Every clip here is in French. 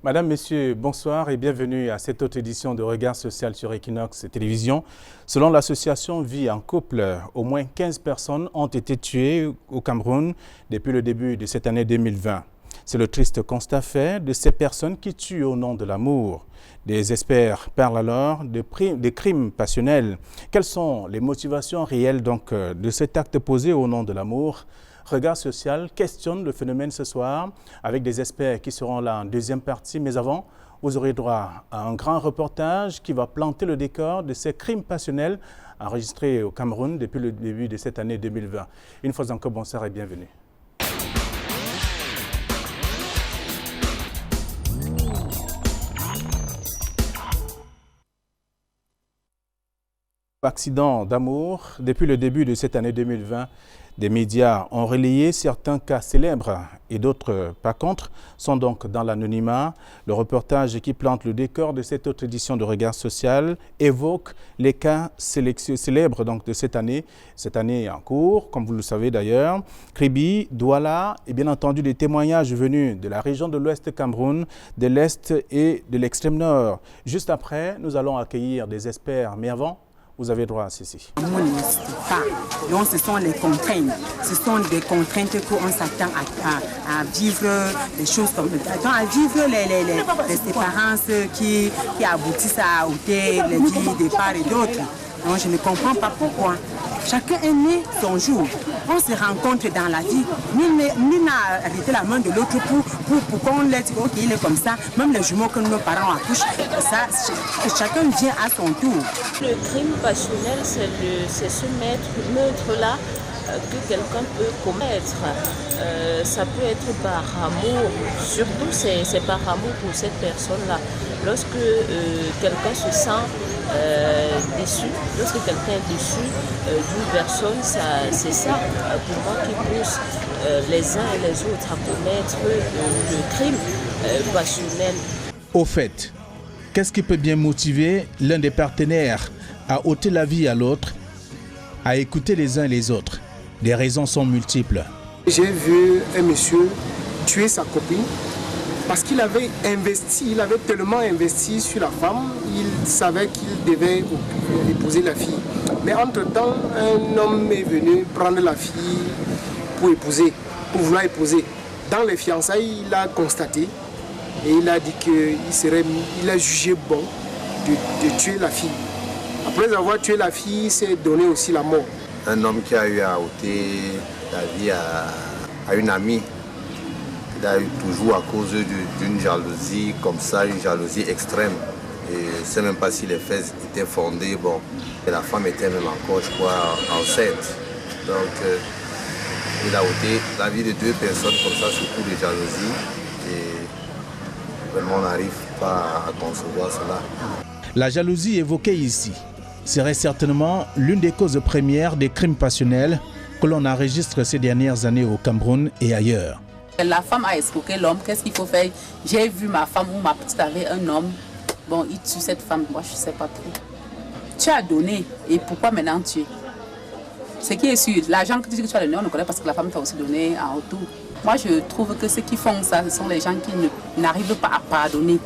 Madame, Messieurs, bonsoir et bienvenue à cette autre édition de Regard social sur Equinox Télévision. Selon l'association Vie en couple, au moins 15 personnes ont été tuées au Cameroun depuis le début de cette année 2020. C'est le triste constat fait de ces personnes qui tuent au nom de l'amour. Des experts parlent alors des crimes passionnels. Quelles sont les motivations réelles donc de cet acte posé au nom de l'amour? Regard social questionne le phénomène ce soir avec des experts qui seront là en deuxième partie. Mais avant, vous aurez droit à un grand reportage qui va planter le décor de ces crimes passionnels enregistrés au Cameroun depuis le début de cette année 2020. Une fois encore, bonsoir et bienvenue. Accident d'amour, depuis le début de cette année 2020, des médias ont relayé certains cas célèbres et d'autres, par contre, sont donc dans l'anonymat. Le reportage qui plante le décor de cette autre édition de Regard social évoque les cas célèbres donc, de cette année en cours, comme vous le savez d'ailleurs. Kribi, Douala et bien entendu des témoignages venus de la région de l'Ouest Cameroun, de l'Est et de l'extrême Nord. Juste après, nous allons accueillir des experts, mais avant, vous avez droit à ceci. Donc ce sont les contraintes. Ce sont des contraintes qu'on s'attend à vivre des choses comme ça. À vivre les séparances qui aboutissent à ôter les vies des parts et d'autres. Donc je ne comprends pas pourquoi. Chacun est né son jour. On se rencontre dans la vie. Nul n'a arrêté la main de l'autre pour qu'on l'aide. Ok, il est comme ça. Même les jumeaux que nos parents accouchent, ça, chacun vient à son tour. Le crime passionnel, c'est ce meurtre-là que quelqu'un peut commettre. Ça peut être par amour. Surtout, c'est par amour pour cette personne-là. Lorsque quelqu'un se sent déçu, lorsque quelqu'un est déçu d'une personne, c'est ça pour moi qui pousse les uns et les autres à commettre le crime passionnel. Au fait, qu'est-ce qui peut bien motiver l'un des partenaires à ôter la vie à l'autre, à écouter les uns et les autres? Les raisons sont multiples. J'ai vu un monsieur tuer sa copine parce qu'il avait tellement investi sur la femme, il savait qu'il devait épouser la fille. Mais entre-temps, un homme est venu prendre la fille pour vouloir épouser. Dans les fiançailles, il a constaté et il a dit qu'il a jugé bon de tuer la fille. Après avoir tué la fille, il s'est donné aussi la mort. Un homme qui a eu à ôter la vie à une amie. Il a eu toujours à cause d'une jalousie comme ça, une jalousie extrême. Et je ne sais même pas si les faits étaient fondés. Bon, et la femme était même encore, je crois, enceinte. Donc, il a ôté la vie de deux personnes comme ça, surtout de jalousie. Et vraiment, on n'arrive pas à concevoir cela. La jalousie évoquée ici serait certainement l'une des causes premières des crimes passionnels que l'on enregistre ces dernières années au Cameroun et ailleurs. La femme a escroqué l'homme, qu'est-ce qu'il faut faire? J'ai vu ma femme ou ma petite avec un homme, bon, il tue cette femme, moi je ne sais pas trop. Tu as donné, et pourquoi maintenant tuer? Ce qui est sûr, l'argent que tu dis que tu as donné, on le connaît parce que la femme t'a aussi donné en retour. Moi je trouve que ceux qui font ça, ce sont les gens qui n'arrivent pas à pardonner.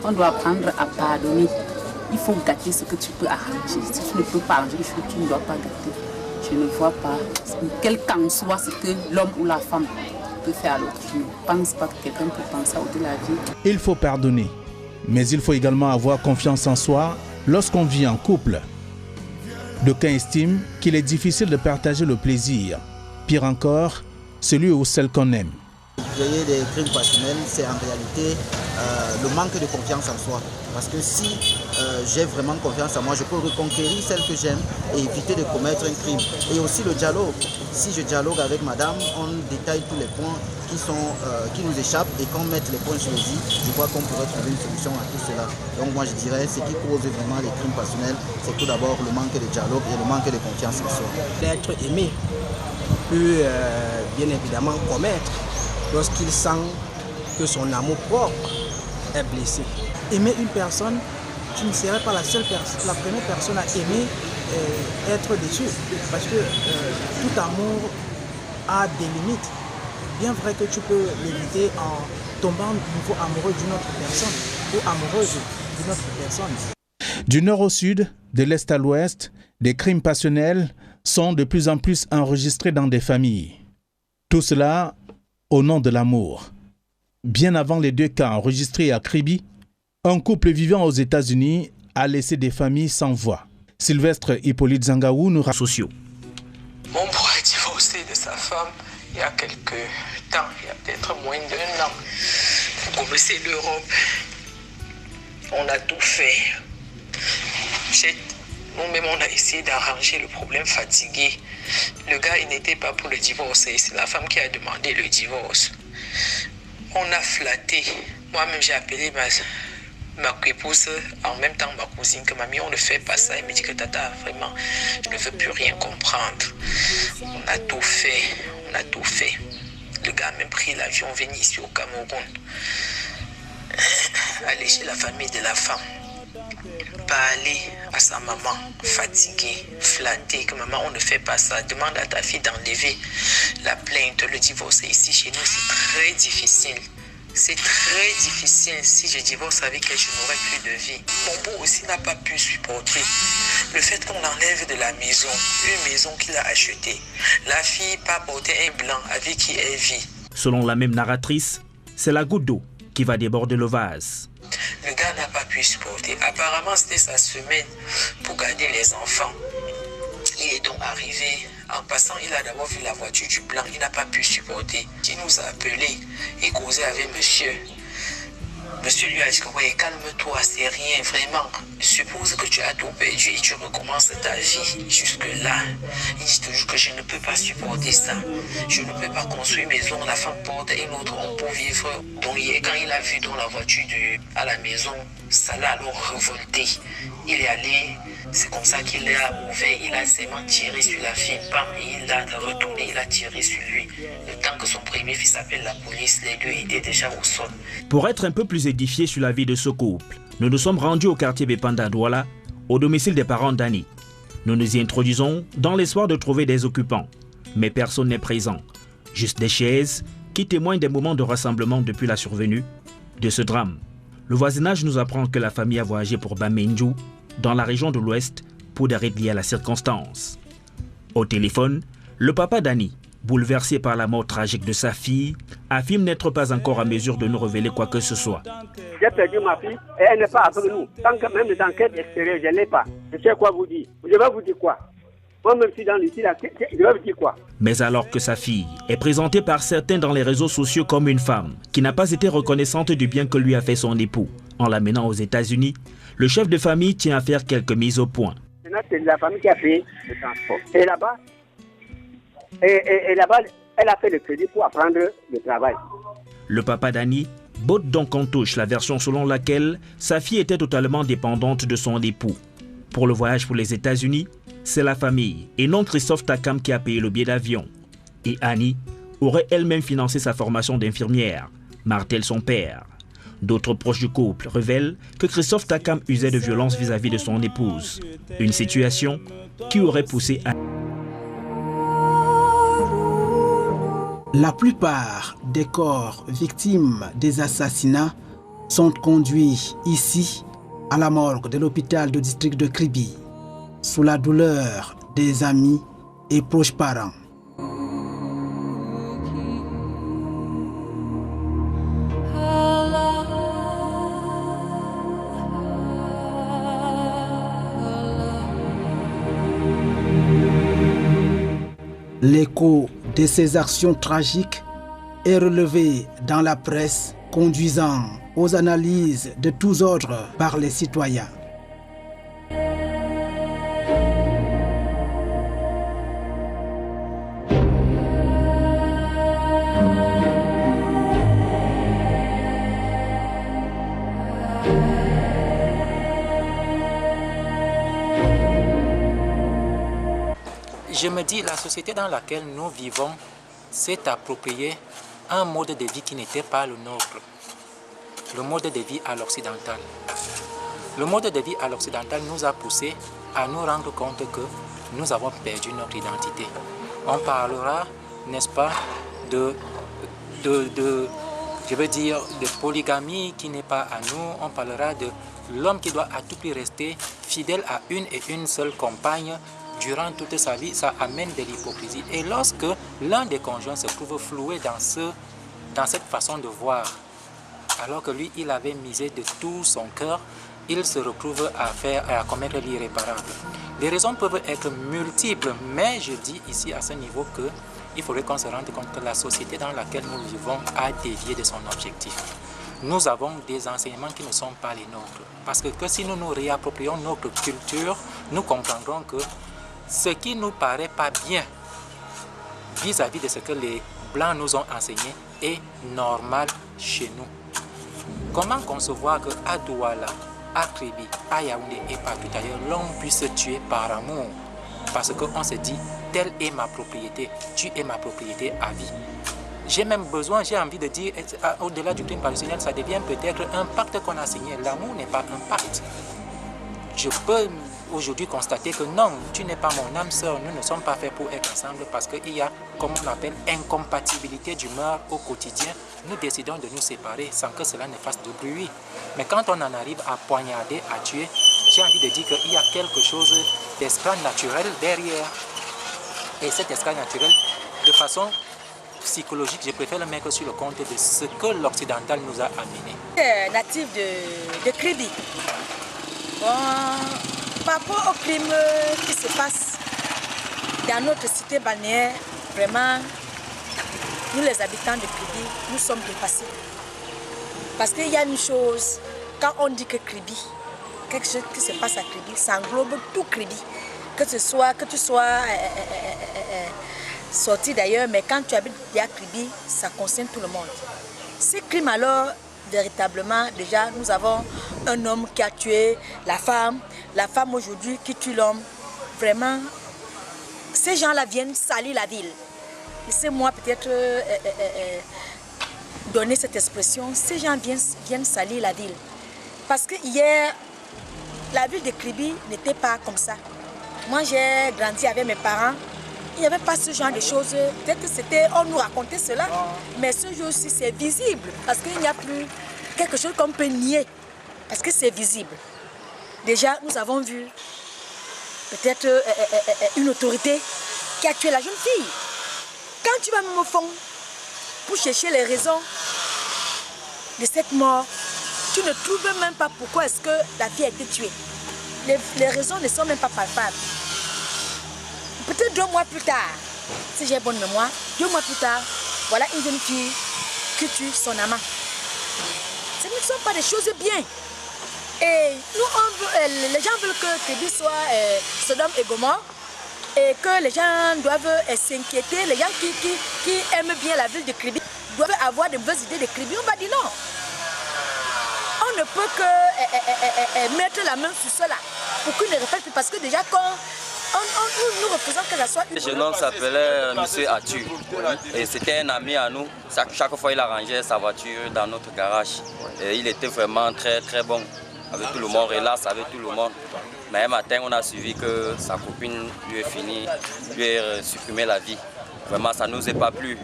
On doit apprendre à pardonner. Il faut gâter ce que tu peux arranger. Si tu ne peux pas arranger les choses, tu ne dois pas gâter. Je ne vois pas, quel qu'en soit ce que l'homme ou la femme peut faire à l'autre. Je ne pense pas que quelqu'un peut penser à ôter la vie. Il faut pardonner, mais il faut également avoir confiance en soi lorsqu'on vit en couple. D'aucuns estiment qu'il est difficile de partager le plaisir. Pire encore, celui ou celle qu'on aime. Créer des crimes passionnels, c'est en réalité le manque de confiance en soi. Parce que si j'ai vraiment confiance en moi, je peux reconquérir celle que j'aime et éviter de commettre un crime. Et aussi le dialogue. Si je dialogue avec madame, on détaille tous les points qui nous échappent et qu'on mette les points sur les i, je crois qu'on pourrait trouver une solution à tout cela. Donc moi je dirais, ce qui cause vraiment les crimes passionnels, c'est tout d'abord le manque de dialogue et le manque de confiance en soi. L'être aimé peut bien évidemment commettre lorsqu'il sent que son amour propre est blessé. Aimer une personne, tu ne serais pas la première personne à aimer être déçu. Parce que tout amour a des limites. Bien vrai que tu peux l'éviter en tombant au niveau amoureux d'une autre personne ou amoureuse d'une autre personne. Du nord au sud, de l'est à l'ouest, des crimes passionnels sont de plus en plus enregistrés dans des familles. Tout cela au nom de l'amour. Bien avant les 2 cas enregistrés à Kribi, un couple vivant aux États-Unis a laissé des familles sans voix. Sylvestre Hippolyte Zangaou nous raconte sociaux. Mon beau a divorcé de sa femme il y a quelques temps, il y a peut-être moins d'1 an. Pour commencer l'Europe, on a tout fait. Nous-mêmes, on a essayé d'arranger le problème fatigué. Le gars, il n'était pas pour le divorce. C'est la femme qui a demandé le divorce. On a flatté. Moi-même, j'ai appelé ma épouse, en même temps ma cousine, que mamie, on ne fait pas ça. Elle me dit que tata, vraiment, je ne veux plus rien comprendre. On a tout fait. On a tout fait. Le gars a même pris l'avion, venu ici au Cameroun. Aller chez la famille de la femme. Pas aller à sa maman, fatiguée, flattée, que maman, on ne fait pas ça. Demande à ta fille d'enlever la plainte, le divorce. Ici, chez nous, c'est très difficile. C'est très difficile. Si je divorce avec elle, je n'aurai plus de vie. Mon beau aussi n'a pas pu supporter le fait qu'on l'enlève de la maison, une maison qu'il a achetée. La fille pas porter un blanc avec qui elle vit. Selon la même narratrice, c'est la goutte d'eau qui va déborder le vase. Le gars n'a pas pu supporter. Apparemment, c'était sa semaine pour garder les enfants. Il est donc arrivé. En passant, il a d'abord vu la voiture du blanc. Il n'a pas pu supporter. Il nous a appelé et causé avec monsieur. Monsieur lui a dit que ouais, calme-toi, c'est rien, vraiment. Suppose que tu as tout perdu et tu recommences ta vie. Jusque-là, il dit toujours que je ne peux pas supporter ça. Je ne peux pas construire maison, la femme porte un autre homme pour vivre. Donc quand il a vu dans la voiture à la maison, ça l'a alors révolté. Il est allé, c'est comme ça qu'il a ouvert, il a seulement tiré sur la fille, bam, et il a retourné, il a tiré sur lui. Le temps que son premier fils appelle la police, les 2 étaient déjà au sol. Pour être un peu plus édifiés sur la vie de ce couple, nous nous sommes rendus au quartier Bepanda Douala, au domicile des parents d'Annie. Nous nous y introduisons dans l'espoir de trouver des occupants, mais personne n'est présent. Juste des chaises qui témoignent des moments de rassemblement depuis la survenue de ce drame. Le voisinage nous apprend que la famille a voyagé pour Bamenju, dans la région de l'Ouest, pour des raids liés à la circonstance. Au téléphone, le papa d'Annie, bouleversé par la mort tragique de sa fille, affirme n'être pas encore à mesure de nous révéler quoi que ce soit. J'ai perdu ma fille et elle n'est pas avec nous. Tant que même les enquêtes extérieures, je ne l'ai pas. Je sais quoi vous dire. Je vais vous dire quoi. Moi-même, je suis dans l'ici, je vais vous dire quoi. Mais alors que sa fille est présentée par certains dans les réseaux sociaux comme une femme qui n'a pas été reconnaissante du bien que lui a fait son époux en l'amenant aux États-Unis, le chef de famille tient à faire quelques mises au point. Maintenant, c'est la famille qui a fait le transport. Et là-bas, elle a fait le crédit pour apprendre le travail. Le papa d'Annie botte donc en touche la version selon laquelle sa fille était totalement dépendante de son époux. Pour le voyage pour les États-Unis, c'est la famille et non Christophe Takam qui a payé le billet d'avion. Et Annie aurait elle-même financé sa formation d'infirmière, martèle son père. D'autres proches du couple révèlent que Christophe Takam usait de violence vis-à-vis de son épouse. Une situation qui aurait poussé à... La plupart des corps victimes des assassinats sont conduits ici, à la morgue de l'hôpital du district de Kribi, sous la douleur des amis et proches parents. L'écho de ces actions tragiques est relevé dans la presse, conduisant aux analyses de tous ordres par les citoyens. Je me dis, la société dans laquelle nous vivons s'est appropriée un mode de vie qui n'était pas le nôtre, le mode de vie à l'occidental. Le mode de vie à l'occidental nous a poussé à nous rendre compte que nous avons perdu notre identité. On parlera, n'est-ce pas, je veux dire, de polygamie qui n'est pas à nous. On parlera de l'homme qui doit à tout prix rester fidèle à une et une seule compagne durant toute sa vie. Ça amène de l'hypocrisie. Et lorsque l'un des conjoints se trouve floué dans cette façon de voir, alors que lui, il avait misé de tout son cœur, il se retrouve à commettre l'irréparable. Les raisons peuvent être multiples, mais je dis ici à ce niveau qu'il faudrait qu'on se rende compte que la société dans laquelle nous vivons a dévié de son objectif. Nous avons des enseignements qui ne sont pas les nôtres. Parce que si nous nous réapproprions notre culture, nous comprendrons que ce qui nous paraît pas bien vis-à-vis de ce que les Blancs nous ont enseigné est normal chez nous. Comment concevoir qu'à Douala, à Kribi, à Yaoundé et partout ailleurs, l'on puisse se tuer par amour? Parce qu'on se dit, telle est ma propriété, tu es ma propriété à vie. J'ai même besoin, j'ai envie de dire, au-delà du crime passionnel, ça devient peut-être un pacte qu'on a signé. L'amour n'est pas un pacte. Je peux aujourd'hui constater que non, tu n'es pas mon âme sœur, nous ne sommes pas faits pour être ensemble parce qu'il y a, comme on appelle, incompatibilité d'humeur au quotidien. Nous décidons de nous séparer sans que cela ne fasse de bruit. Mais quand on en arrive à poignarder, à tuer, j'ai envie de dire qu'il y a quelque chose d'esclave naturel derrière. Et cet esclave naturel, de façon psychologique, je préfère le mettre sur le compte de ce que l'occidental nous a amené. Natif de Kribi. Par rapport au crime qui se passe dans notre cité balnéaire, vraiment, nous les habitants de Kribi, nous sommes dépassés. Parce qu'il y a une chose, quand on dit que Kribi, quelque chose qui se passe à Kribi, ça englobe tout Kribi. Que tu sois sorti d'ailleurs, mais quand tu habites à Kribi, ça concerne tout le monde. Ces crimes alors, véritablement, déjà, nous avons un homme qui a tué la femme aujourd'hui qui tue l'homme. Vraiment, ces gens-là viennent salir la ville. Laissez-moi peut-être donner cette expression. Ces gens viennent salir la ville. Parce que hier, la ville de Kribi n'était pas comme ça. Moi, j'ai grandi avec mes parents. Il n'y avait pas ce genre de choses. Peut-être que on nous racontait cela. Mais ce jour-ci, c'est visible. Parce qu'il n'y a plus quelque chose qu'on peut nier. Parce que c'est visible. Déjà, nous avons vu peut-être une autorité qui a tué la jeune fille. Quand tu vas même au fond pour chercher les raisons de cette mort, tu ne trouves même pas pourquoi est-ce que la fille a été tuée. Les raisons ne sont même pas palpables. Peut-être 2 mois plus tard, si j'ai bonne mémoire, 2 mois plus tard, voilà une jeune fille qui tue son amant. Ce ne sont pas des choses bien. Et nous, les gens veulent que Kribi soit Sodome et Gomorrhe et que les gens doivent s'inquiéter. Les gens qui aiment bien la ville de Kribi doivent avoir de bonnes idées de Kribi. On va dire non. On ne peut que mettre la main sur cela pour qu'ils ne répètent plus. Parce que déjà, quand nous refaisons que ça soit une... Ce jeune homme s'appelait M. Atu. Et c'était un ami à nous. Chaque fois, il arrangeait sa voiture dans notre garage. Et il était vraiment très, très bon avec tout le monde, relax avec tout le monde. Mais un matin, on a suivi que sa copine lui a supprimé la vie. Vraiment, ça ne nous est pas plu.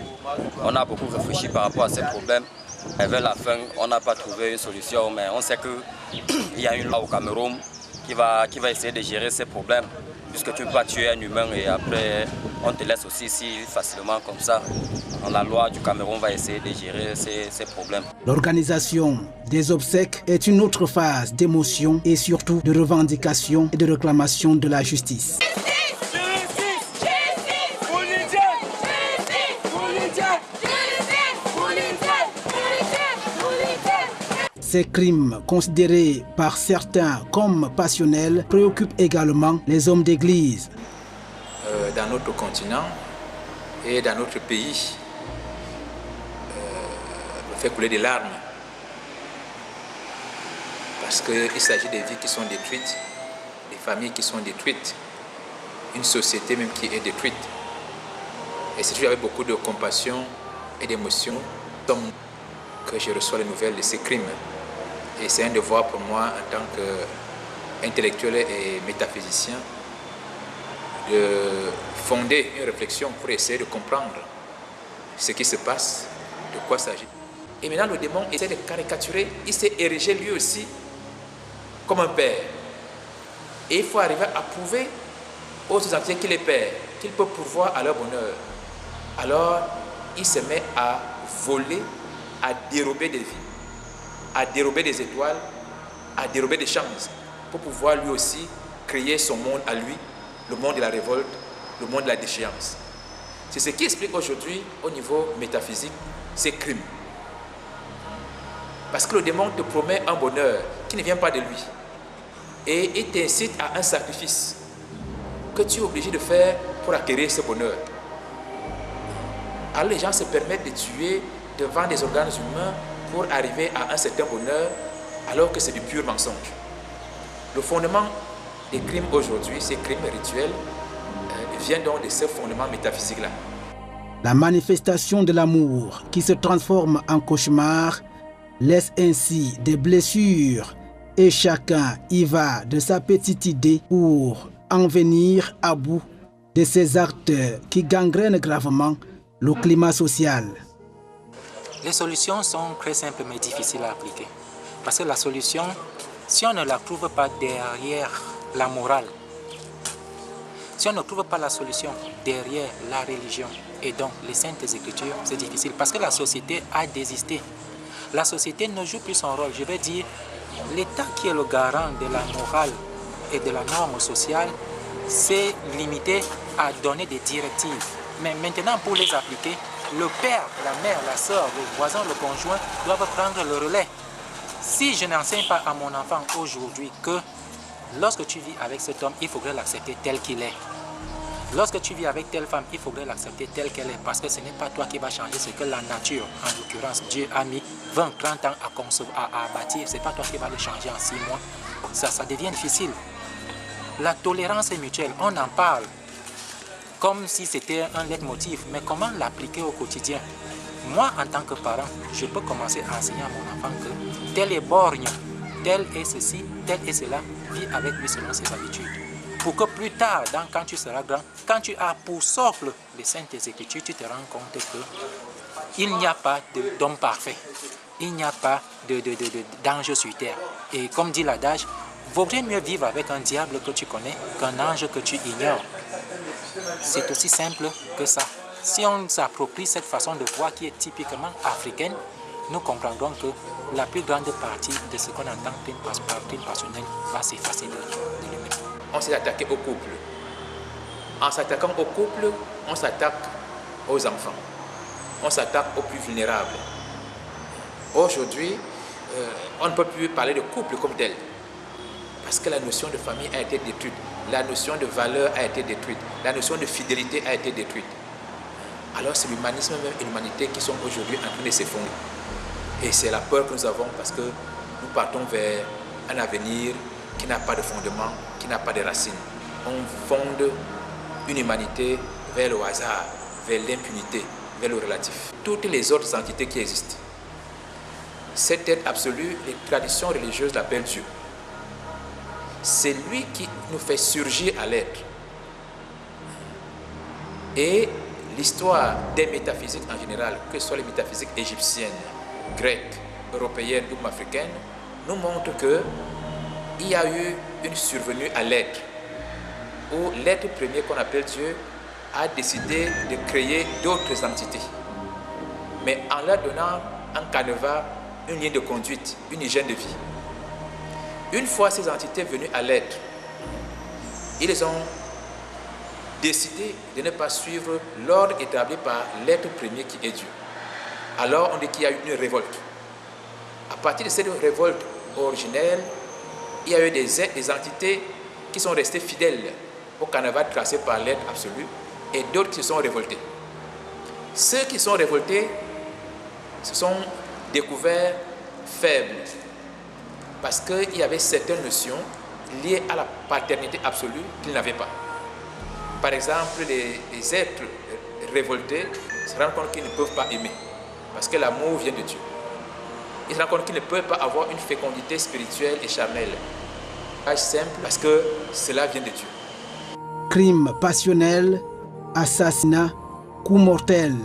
On a beaucoup réfléchi par rapport à ces problèmes. Et vers la fin, on n'a pas trouvé une solution. Mais on sait qu'il y a une loi au Cameroun qui va essayer de gérer ces problèmes. Puisque tu ne peux pas tuer un humain et après on te laisse aussi si facilement comme ça. La loi du Cameroun va essayer de gérer ces problèmes. L'organisation des obsèques est une autre phase d'émotion et surtout de revendication et de réclamation de la justice. Ces crimes, considérés par certains comme passionnels, préoccupent également les hommes d'église. Dans notre continent et dans notre pays, on fait couler des larmes. Parce qu'il s'agit des vies qui sont détruites, des familles qui sont détruites, une société même qui est détruite. Et c'est toujours avec beaucoup de compassion et d'émotion que je reçois les nouvelles de ces crimes. Et c'est un devoir pour moi, en tant qu'intellectuel et métaphysicien, de fonder une réflexion pour essayer de comprendre ce qui se passe, de quoi il s'agit. Et maintenant, le démon essaie de caricaturer. Il s'est érigé lui aussi comme un père. Et il faut arriver à prouver aux autres entités qu'il est père, qu'il peut pourvoir à leur bonheur. Alors, il se met à voler, à dérober des vies, à dérober des étoiles, à dérober des chances, pour pouvoir lui aussi créer son monde à lui, le monde de la révolte, le monde de la déchéance. C'est ce qui explique aujourd'hui, au niveau métaphysique, ces crimes. Parce que le démon te promet un bonheur qui ne vient pas de lui. Et il t'incite à un sacrifice que tu es obligé de faire pour acquérir ce bonheur. Alors les gens se permettent de tuer devant des organes humains pour arriver à un certain bonheur, alors que c'est du pur mensonge. Le fondement des crimes aujourd'hui, ces crimes rituels, vient donc de ce fondement métaphysique-là. La manifestation de l'amour qui se transforme en cauchemar laisse ainsi des blessures et chacun y va de sa petite idée pour en venir à bout de ces actes qui gangrènent gravement le climat social. Les solutions sont très simples mais difficiles à appliquer. Parce que la solution, si on ne la trouve pas derrière la morale, si on ne trouve pas la solution derrière la religion et donc les saintes écritures, c'est difficile parce que la société a désisté. La société ne joue plus son rôle. Je vais dire, l'État qui est le garant de la morale et de la norme sociale s'est limité à donner des directives. Mais maintenant, pour les appliquer, le père, la mère, la soeur, le voisin, le conjoint doivent prendre le relais. Si je n'enseigne pas à mon enfant aujourd'hui que lorsque tu vis avec cet homme, il faudrait l'accepter tel qu'il est. Lorsque tu vis avec telle femme, il faudrait l'accepter telle qu'elle est. Parce que ce n'est pas toi qui vas changer ce que la nature, en l'occurrence Dieu, a mis 20, 30 ans à bâtir. Ce n'est pas toi qui vas le changer en 6 mois. Ça devient difficile. La tolérance est mutuelle, on en parle comme si c'était un leitmotiv. Mais comment l'appliquer au quotidien? Moi, en tant que parent, je peux commencer à enseigner à mon enfant que tel est borgne, tel est ceci, tel est cela, vis avec lui selon ses habitudes. Pour que plus tard, quand tu seras grand, quand tu as pour socle les saintes écritures, tu te rends compte qu'il n'y a pas d'homme parfait. Il n'y a pas d'ange sur terre. Et comme dit l'adage, vaudrait mieux vivre avec un diable que tu connais qu'un ange que tu ignores. C'est aussi simple que ça. Si on s'approprie cette façon de voir qui est typiquement africaine, nous comprendrons que la plus grande partie de ce qu'on entend par crime passionnel va s'effacer de lui-même. On s'est attaqué au couple. En s'attaquant au couple, on s'attaque aux enfants. On s'attaque aux plus vulnérables. Aujourd'hui, on ne peut plus parler de couple comme tel. Parce que la notion de famille a été détruite. La notion de valeur a été détruite. La notion de fidélité a été détruite. Alors c'est l'humanisme même et l'humanité qui sont aujourd'hui en train de s'effondrer. Et c'est la peur que nous avons parce que nous partons vers un avenir qui n'a pas de fondement, qui n'a pas de racines. On fonde une humanité vers le hasard, vers l'impunité, vers le relatif. Toutes les autres entités qui existent. Cette tête absolue, les traditions religieuses l'appellent Dieu. C'est lui qui nous fait surgir à l'être. Et l'histoire des métaphysiques en général, que ce soit les métaphysiques égyptiennes, grecques, européennes ou africaines, nous montre qu'il y a eu une survenue à l'être, où l'être premier qu'on appelle Dieu a décidé de créer d'autres entités, mais en leur donnant un canevas, une ligne de conduite, une hygiène de vie. Une fois ces entités venues à l'être, ils ont décidé de ne pas suivre l'ordre établi par l'être premier qui est Dieu. Alors on dit qu'il y a eu une révolte. À partir de cette révolte originelle, il y a eu des entités qui sont restées fidèles au canevas tracé par l'être absolu et d'autres qui se sont révoltés. Ceux qui sont révoltés se sont découverts faibles parce qu'il y avait certaines notions liées à la paternité absolue qu'ils n'avaient pas. Par exemple, les êtres révoltés se rendent compte qu'ils ne peuvent pas aimer parce que l'amour vient de Dieu. Ils se rendent compte qu'ils ne peuvent pas avoir une fécondité spirituelle et charnelle. C'est simple parce que cela vient de Dieu. Crime passionnel, assassinat, coup mortel,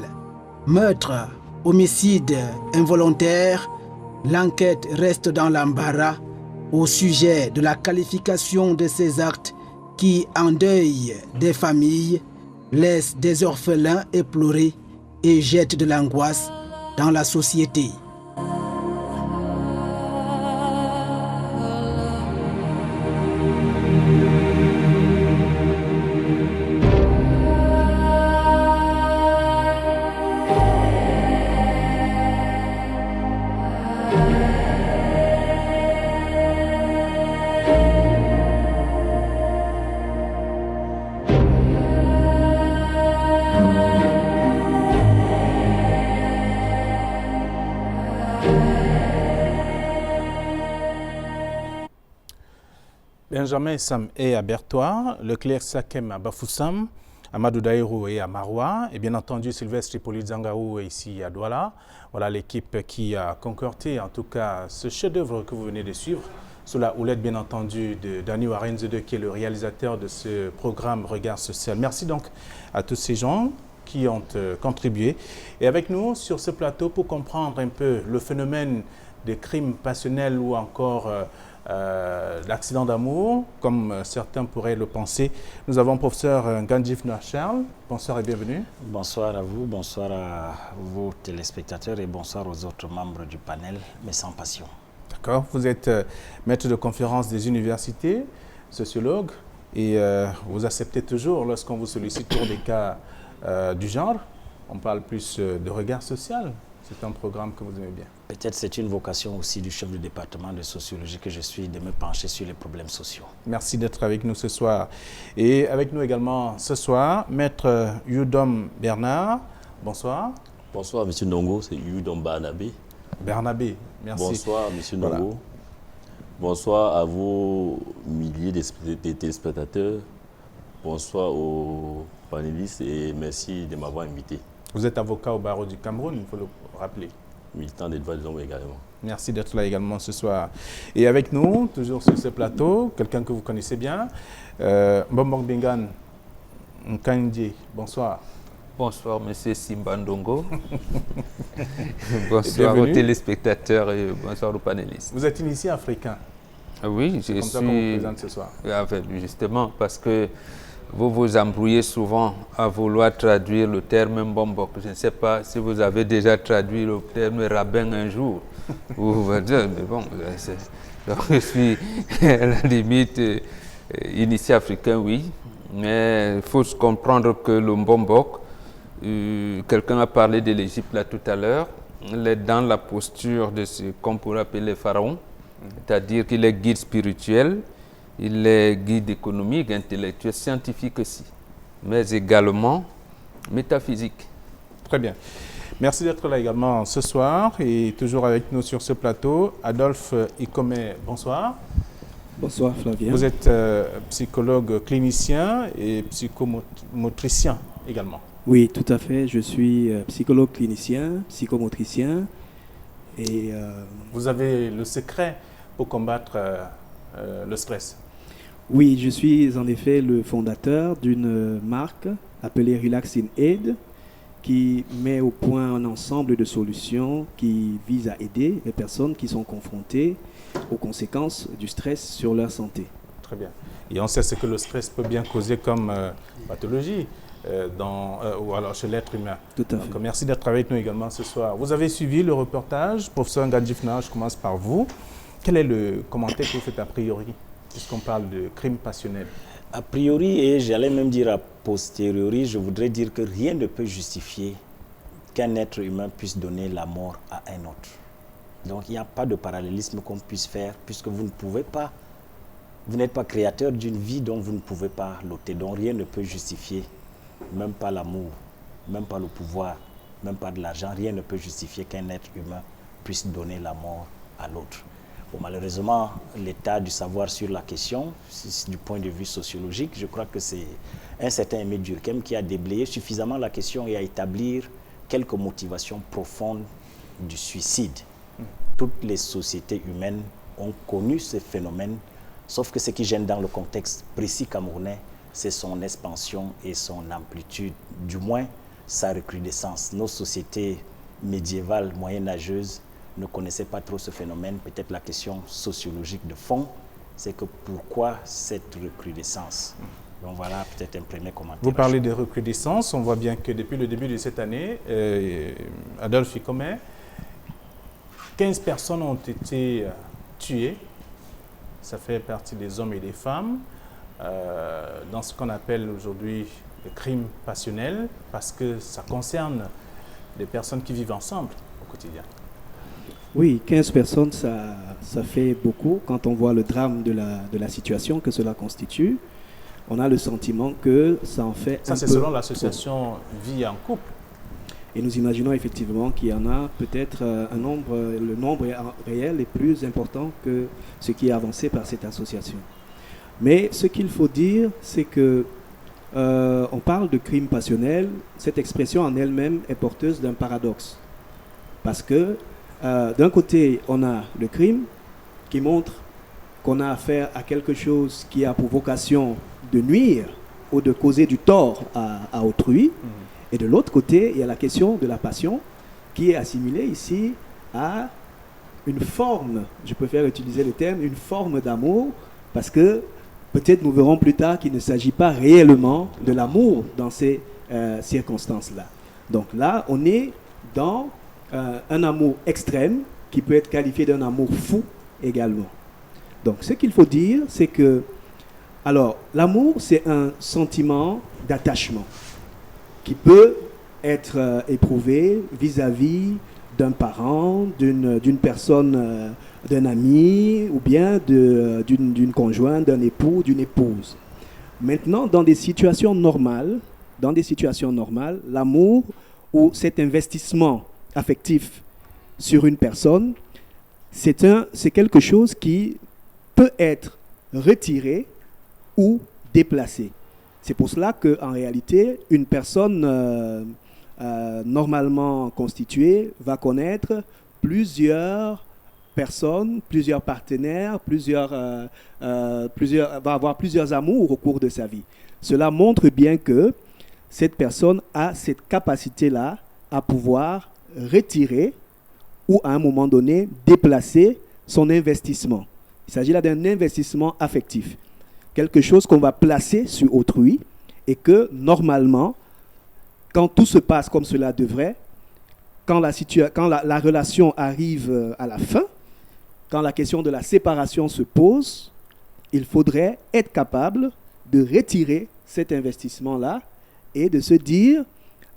meurtre, homicide involontaire, l'enquête reste dans l'embarras au sujet de la qualification de ces actes qui endeuillent des familles, laissent des orphelins éplorés et jettent de l'angoisse dans la société. Benjamin Sam est à Bertois, Leclerc Sakem à Bafoussam, Amadou Daïrou est à Maroua et bien entendu Sylvestre Hippolyte Zangaou est ici à Douala. Voilà l'équipe qui a concocté en tout cas ce chef-d'œuvre que vous venez de suivre sous la houlette bien entendu de Dani Warenzede qui est le réalisateur de ce programme Regard Social. Merci donc à tous ces gens qui ont contribué et avec nous sur ce plateau pour comprendre un peu le phénomène des crimes passionnels ou encore l'accident d'amour, comme certains pourraient le penser. Nous avons professeur Ngandjif Noir-Charles. Bonsoir et bienvenue. Bonsoir à vous, bonsoir à vos téléspectateurs et bonsoir aux autres membres du panel, mais sans passion. D'accord. Vous êtes maître de conférence des universités, sociologue, et vous acceptez toujours lorsqu'on vous sollicite pour des cas du genre. On parle plus de regard social. C'est un programme que vous aimez bien. Peut-être c'est une vocation aussi du chef du département de sociologie que je suis de me pencher sur les problèmes sociaux. Merci d'être avec nous ce soir. Et avec nous également ce soir, maître Yudom Bernard. Bonsoir. Bonsoir, M. Ndongo, c'est Yudom Barnabé. Barnabé, merci. Bonsoir, M. Ndongo. Voilà. Bonsoir à vos milliers de téléspectateurs. Bonsoir aux panélistes et merci de m'avoir invité. Vous êtes avocat au barreau du Cameroun, il faut le rappeler. Militant des droits de l'homme également. Merci d'être là également ce soir. Et avec nous, toujours sur ce plateau, quelqu'un que vous connaissez bien, Mbomok Bingan Nkandji. Bonsoir. Bonsoir, M. Simba Ndongo. Bonsoir aux téléspectateurs et bonsoir aux panélistes. Vous êtes initié africain. Oui, je suis. Ça qu'on vous présente ce soir. Justement, parce que vous vous embrouillez souvent à vouloir traduire le terme Mbombok. Je ne sais pas si vous avez déjà traduit le terme rabbin un jour. Vous vous dire, mais bon, donc je suis à la limite initié africain, oui. Mais il faut comprendre que le Mbombok, quelqu'un a parlé de l'Égypte là tout à l'heure, il est dans la posture de ce qu'on pourrait appeler les pharaons, c'est-à-dire qu'il est guide spirituel. Il est guide économique, intellectuel, scientifique aussi, mais également métaphysique. Très bien. Merci d'être là également ce soir et toujours avec nous sur ce plateau. Adolphe Ikome, bonsoir. Bonsoir Flavien. Vous êtes psychologue clinicien et psychomotricien également. Oui, tout à fait. Je suis psychologue clinicien, psychomotricien. Et vous avez le secret pour combattre le stress? Oui, je suis en effet le fondateur d'une marque appelée Relaxing Aid qui met au point un ensemble de solutions qui visent à aider les personnes qui sont confrontées aux conséquences du stress sur leur santé. Très bien. Et on sait ce que le stress peut bien causer comme pathologie ou alors chez l'être humain. Tout à fait. Donc, merci d'être avec nous également ce soir. Vous avez suivi le reportage. Professeur Ngandjif Noir, je commence par vous. Quel est le commentaire que vous faites a priori, puisqu'on parle de crime passionnel? A priori, et j'allais même dire a posteriori, je voudrais dire que rien ne peut justifier qu'un être humain puisse donner la mort à un autre. Donc il n'y a pas de parallélisme qu'on puisse faire, puisque vous ne pouvez pas, vous n'êtes pas créateur d'une vie dont vous ne pouvez pas l'ôter. Donc rien ne peut justifier, même pas l'amour, même pas le pouvoir, même pas de l'argent, rien ne peut justifier qu'un être humain puisse donner la mort à l'autre. Bon, malheureusement, l'état du savoir sur la question, du point de vue sociologique, je crois que c'est un certain Aimé Durkheim qui a déblayé suffisamment la question et à établir quelques motivations profondes du suicide. Toutes les sociétés humaines ont connu ce phénomène, sauf que ce qui gêne dans le contexte précis camerounais, c'est son expansion et son amplitude, du moins sa recrudescence. Nos sociétés médiévale, moyenâgeuse, ne connaissaient pas trop ce phénomène. Peut-être la question sociologique de fond, c'est que pourquoi cette recrudescence? Donc voilà peut-être un premier commentaire. Vous parlez de recrudescence, on voit bien que depuis le début de cette année, Adolphe Ikomen, 15 personnes ont été tuées. Ça fait partie des hommes et des femmes dans ce qu'on appelle aujourd'hui le crime passionnel, parce que ça concerne des personnes qui vivent ensemble au quotidien. Oui, 15 personnes, ça fait beaucoup. Quand on voit le drame de la situation que cela constitue, on a le sentiment que ça en fait ça, c'est selon l'association Vie en couple. Et nous imaginons effectivement qu'il y en a peut-être le nombre réel est plus important que ce qui est avancé par cette association. Mais ce qu'il faut dire, c'est que on parle de crime passionnel. Cette expression en elle-même est porteuse d'un paradoxe. Parce que d'un côté, on a le crime qui montre qu'on a affaire à quelque chose qui a pour vocation de nuire ou de causer du tort à autrui. Et de l'autre côté, il y a la question de la passion qui est assimilée ici à une forme, je préfère utiliser le terme, une forme d'amour, parce que peut-être nous verrons plus tard qu'il ne s'agit pas réellement de l'amour dans ces circonstances-là. Donc là, on est dans un amour extrême qui peut être qualifié d'un amour fou également. Donc ce qu'il faut dire, c'est que, alors, l'amour, c'est un sentiment d'attachement qui peut être éprouvé vis-à-vis d'un parent, d'une personne, d'un ami, ou bien d'une conjointe, d'un époux, d'une épouse. Maintenant, dans des situations normales, l'amour ou cet investissement affectif sur une personne, c'est quelque chose qui peut être retiré ou déplacé. C'est pour cela qu'en réalité, une personne normalement constituée va connaître plusieurs personnes, plusieurs partenaires, va avoir plusieurs amours au cours de sa vie. Cela montre bien que cette personne a cette capacité-là à pouvoir retirer ou à un moment donné déplacer son investissement. Il s'agit là d'un investissement affectif. Quelque chose qu'on va placer sur autrui et que normalement, quand tout se passe comme cela devrait, quand la relation arrive à la fin, quand la question de la séparation se pose, il faudrait être capable de retirer cet investissement-là et de se dire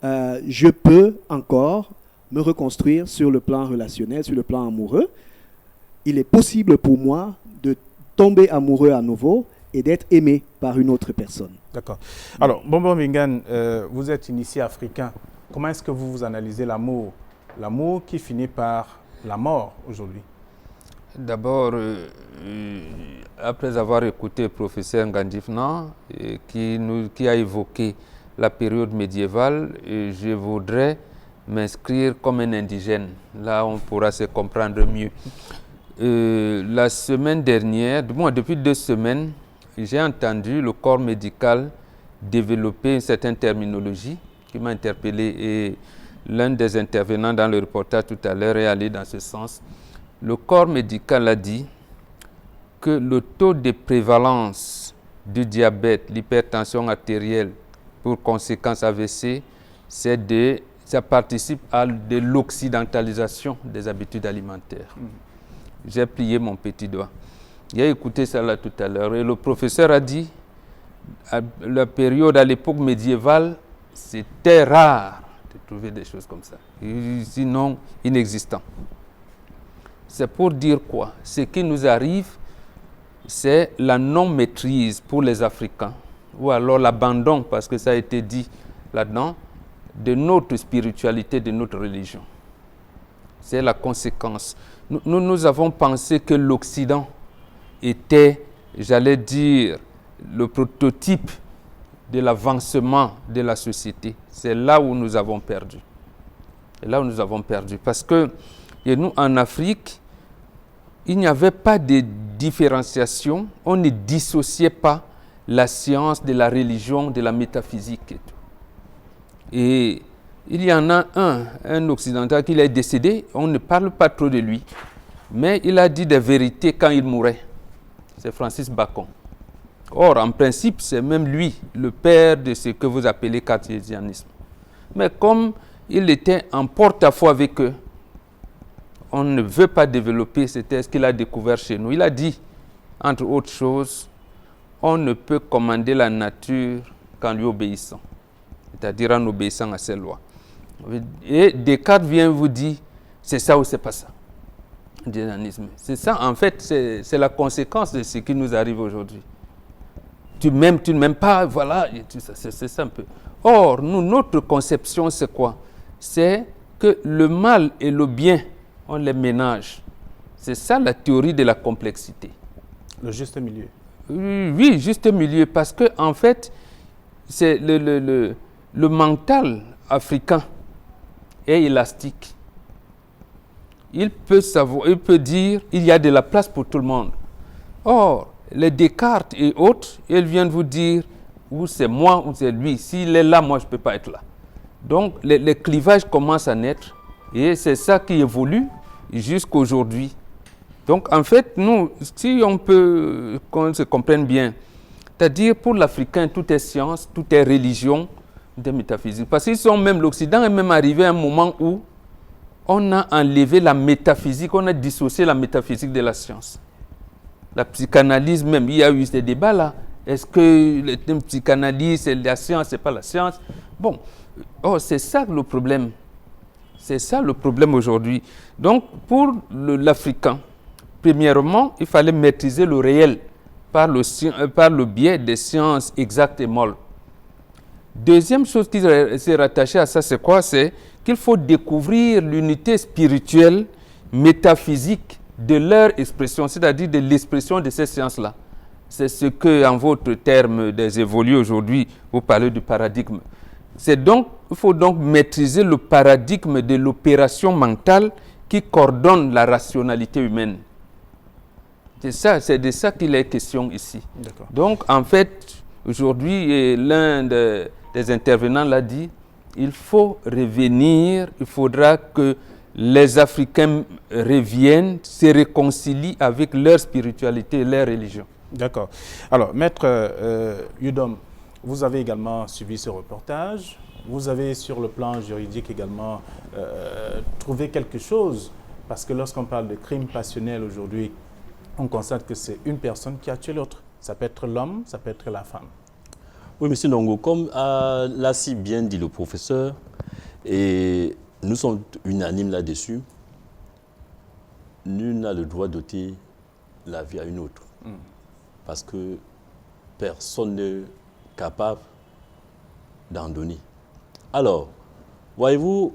je peux encore me reconstruire sur le plan relationnel, sur le plan amoureux. Il est possible pour moi de tomber amoureux à nouveau et d'être aimé par une autre personne. D'accord. Alors, Bonbon Mingan, vous êtes initié africain. Comment est-ce que vous analysez l'amour? L'amour qui finit par la mort aujourd'hui. D'abord, après avoir écouté le professeur Ngandifna, qui a évoqué la période médiévale, je voudrais m'inscrire comme un indigène. Là, on pourra se comprendre mieux. La semaine dernière, depuis 2 semaines, j'ai entendu le corps médical développer une certaine terminologie qui m'a interpellé et l'un des intervenants dans le reportage tout à l'heure est allé dans ce sens. Le corps médical a dit que le taux de prévalence du diabète, l'hypertension artérielle pour conséquence AVC, ça participe à de l'occidentalisation des habitudes alimentaires. J'ai plié mon petit doigt. J'ai écouté ça là tout à l'heure et le professeur a dit à la période, à l'époque médiévale, c'était rare de trouver des choses comme ça, sinon inexistant. C'est pour dire quoi? Ce qui nous arrive, c'est la non-maîtrise pour les Africains, ou alors l'abandon, parce que ça a été dit là-dedans, de notre spiritualité, de notre religion. C'est la conséquence. Nous avons pensé que l'Occident était, j'allais dire, le prototype de l'avancement de la société. C'est là où nous avons perdu. C'est là où nous avons perdu. Parce que et nous, en Afrique, il n'y avait pas de différenciation. On ne dissociait pas la science de la religion, de la métaphysique. Et Il y en a un occidental qui est décédé, on ne parle pas trop de lui, mais il a dit des vérités quand il mourait. C'est Francis Bacon. Or, en principe, c'est même lui, le père de ce que vous appelez cartésianisme. Mais comme il était en porte-à-faux avec eux, on ne veut pas développer ce texte qu'il a découvert chez nous. Il a dit, entre autres choses, on ne peut commander la nature qu'en lui obéissant, c'est-à-dire en obéissant à ses lois. Et Descartes vient vous dire, c'est ça ou c'est pas ça. C'est ça, en fait, c'est la conséquence de ce qui nous arrive aujourd'hui. Tu m'aimes, tu ne m'aimes pas, voilà, c'est ça un peu. Or, nous, notre conception, c'est quoi? C'est que le mal et le bien, on les ménage. C'est ça la théorie de la complexité. Le juste milieu. Oui, juste milieu, parce que en fait, c'est le mental africain est élastique. Il peut savoir, il peut dire, il y a de la place pour tout le monde. Or, les Descartes et autres, ils viennent vous dire, ou c'est moi ou c'est lui. S'il est là, moi je ne peux pas être là. Donc, les clivages commencent à naître et c'est ça qui évolue jusqu'à aujourd'hui. Donc, en fait, nous, si on peut, qu'on se comprenne bien, c'est-à-dire pour l'Africain, tout est science, tout est religion, tout est métaphysique. Parce qu'ils sont même, l'Occident est même arrivé à un moment où on a enlevé la métaphysique, on a dissocié la métaphysique de la science. La psychanalyse même, il y a eu ces débats là. Est-ce que le psychanalyse, c'est la science, c'est pas la science? Bon, c'est ça le problème. C'est ça le problème aujourd'hui. Donc, pour l'Africain, premièrement, il fallait maîtriser le réel par le biais des sciences exactes et molles. Deuxième chose qui s'est rattachée à ça, c'est quoi? C'est qu'il faut découvrir l'unité spirituelle, métaphysique de leur expression, c'est-à-dire de l'expression de ces sciences-là. C'est ce que, en votre terme des évolués aujourd'hui, vous parlez du paradigme. Il faut donc maîtriser le paradigme de l'opération mentale qui coordonne la rationalité humaine. C'est de ça qu'il est question ici. Donc, en fait, aujourd'hui, l'un des intervenants l'a dit, il faut revenir, il faudra que les Africains reviennent, se réconcilient avec leur spiritualité et leur religion. D'accord. Alors, Maître Yudom, vous avez également suivi ce reportage. Vous avez, sur le plan juridique également, trouvé quelque chose. Parce que lorsqu'on parle de crime passionnel aujourd'hui, on constate que c'est une personne qui a tué l'autre. Ça peut être l'homme, ça peut être la femme. Oui, M. Ndongo, comme l'a si bien dit le professeur, et nous sommes unanimes là-dessus, nul n'a le droit d'ôter la vie à une autre. Parce que personne n'est capable d'en donner. Alors, voyez-vous,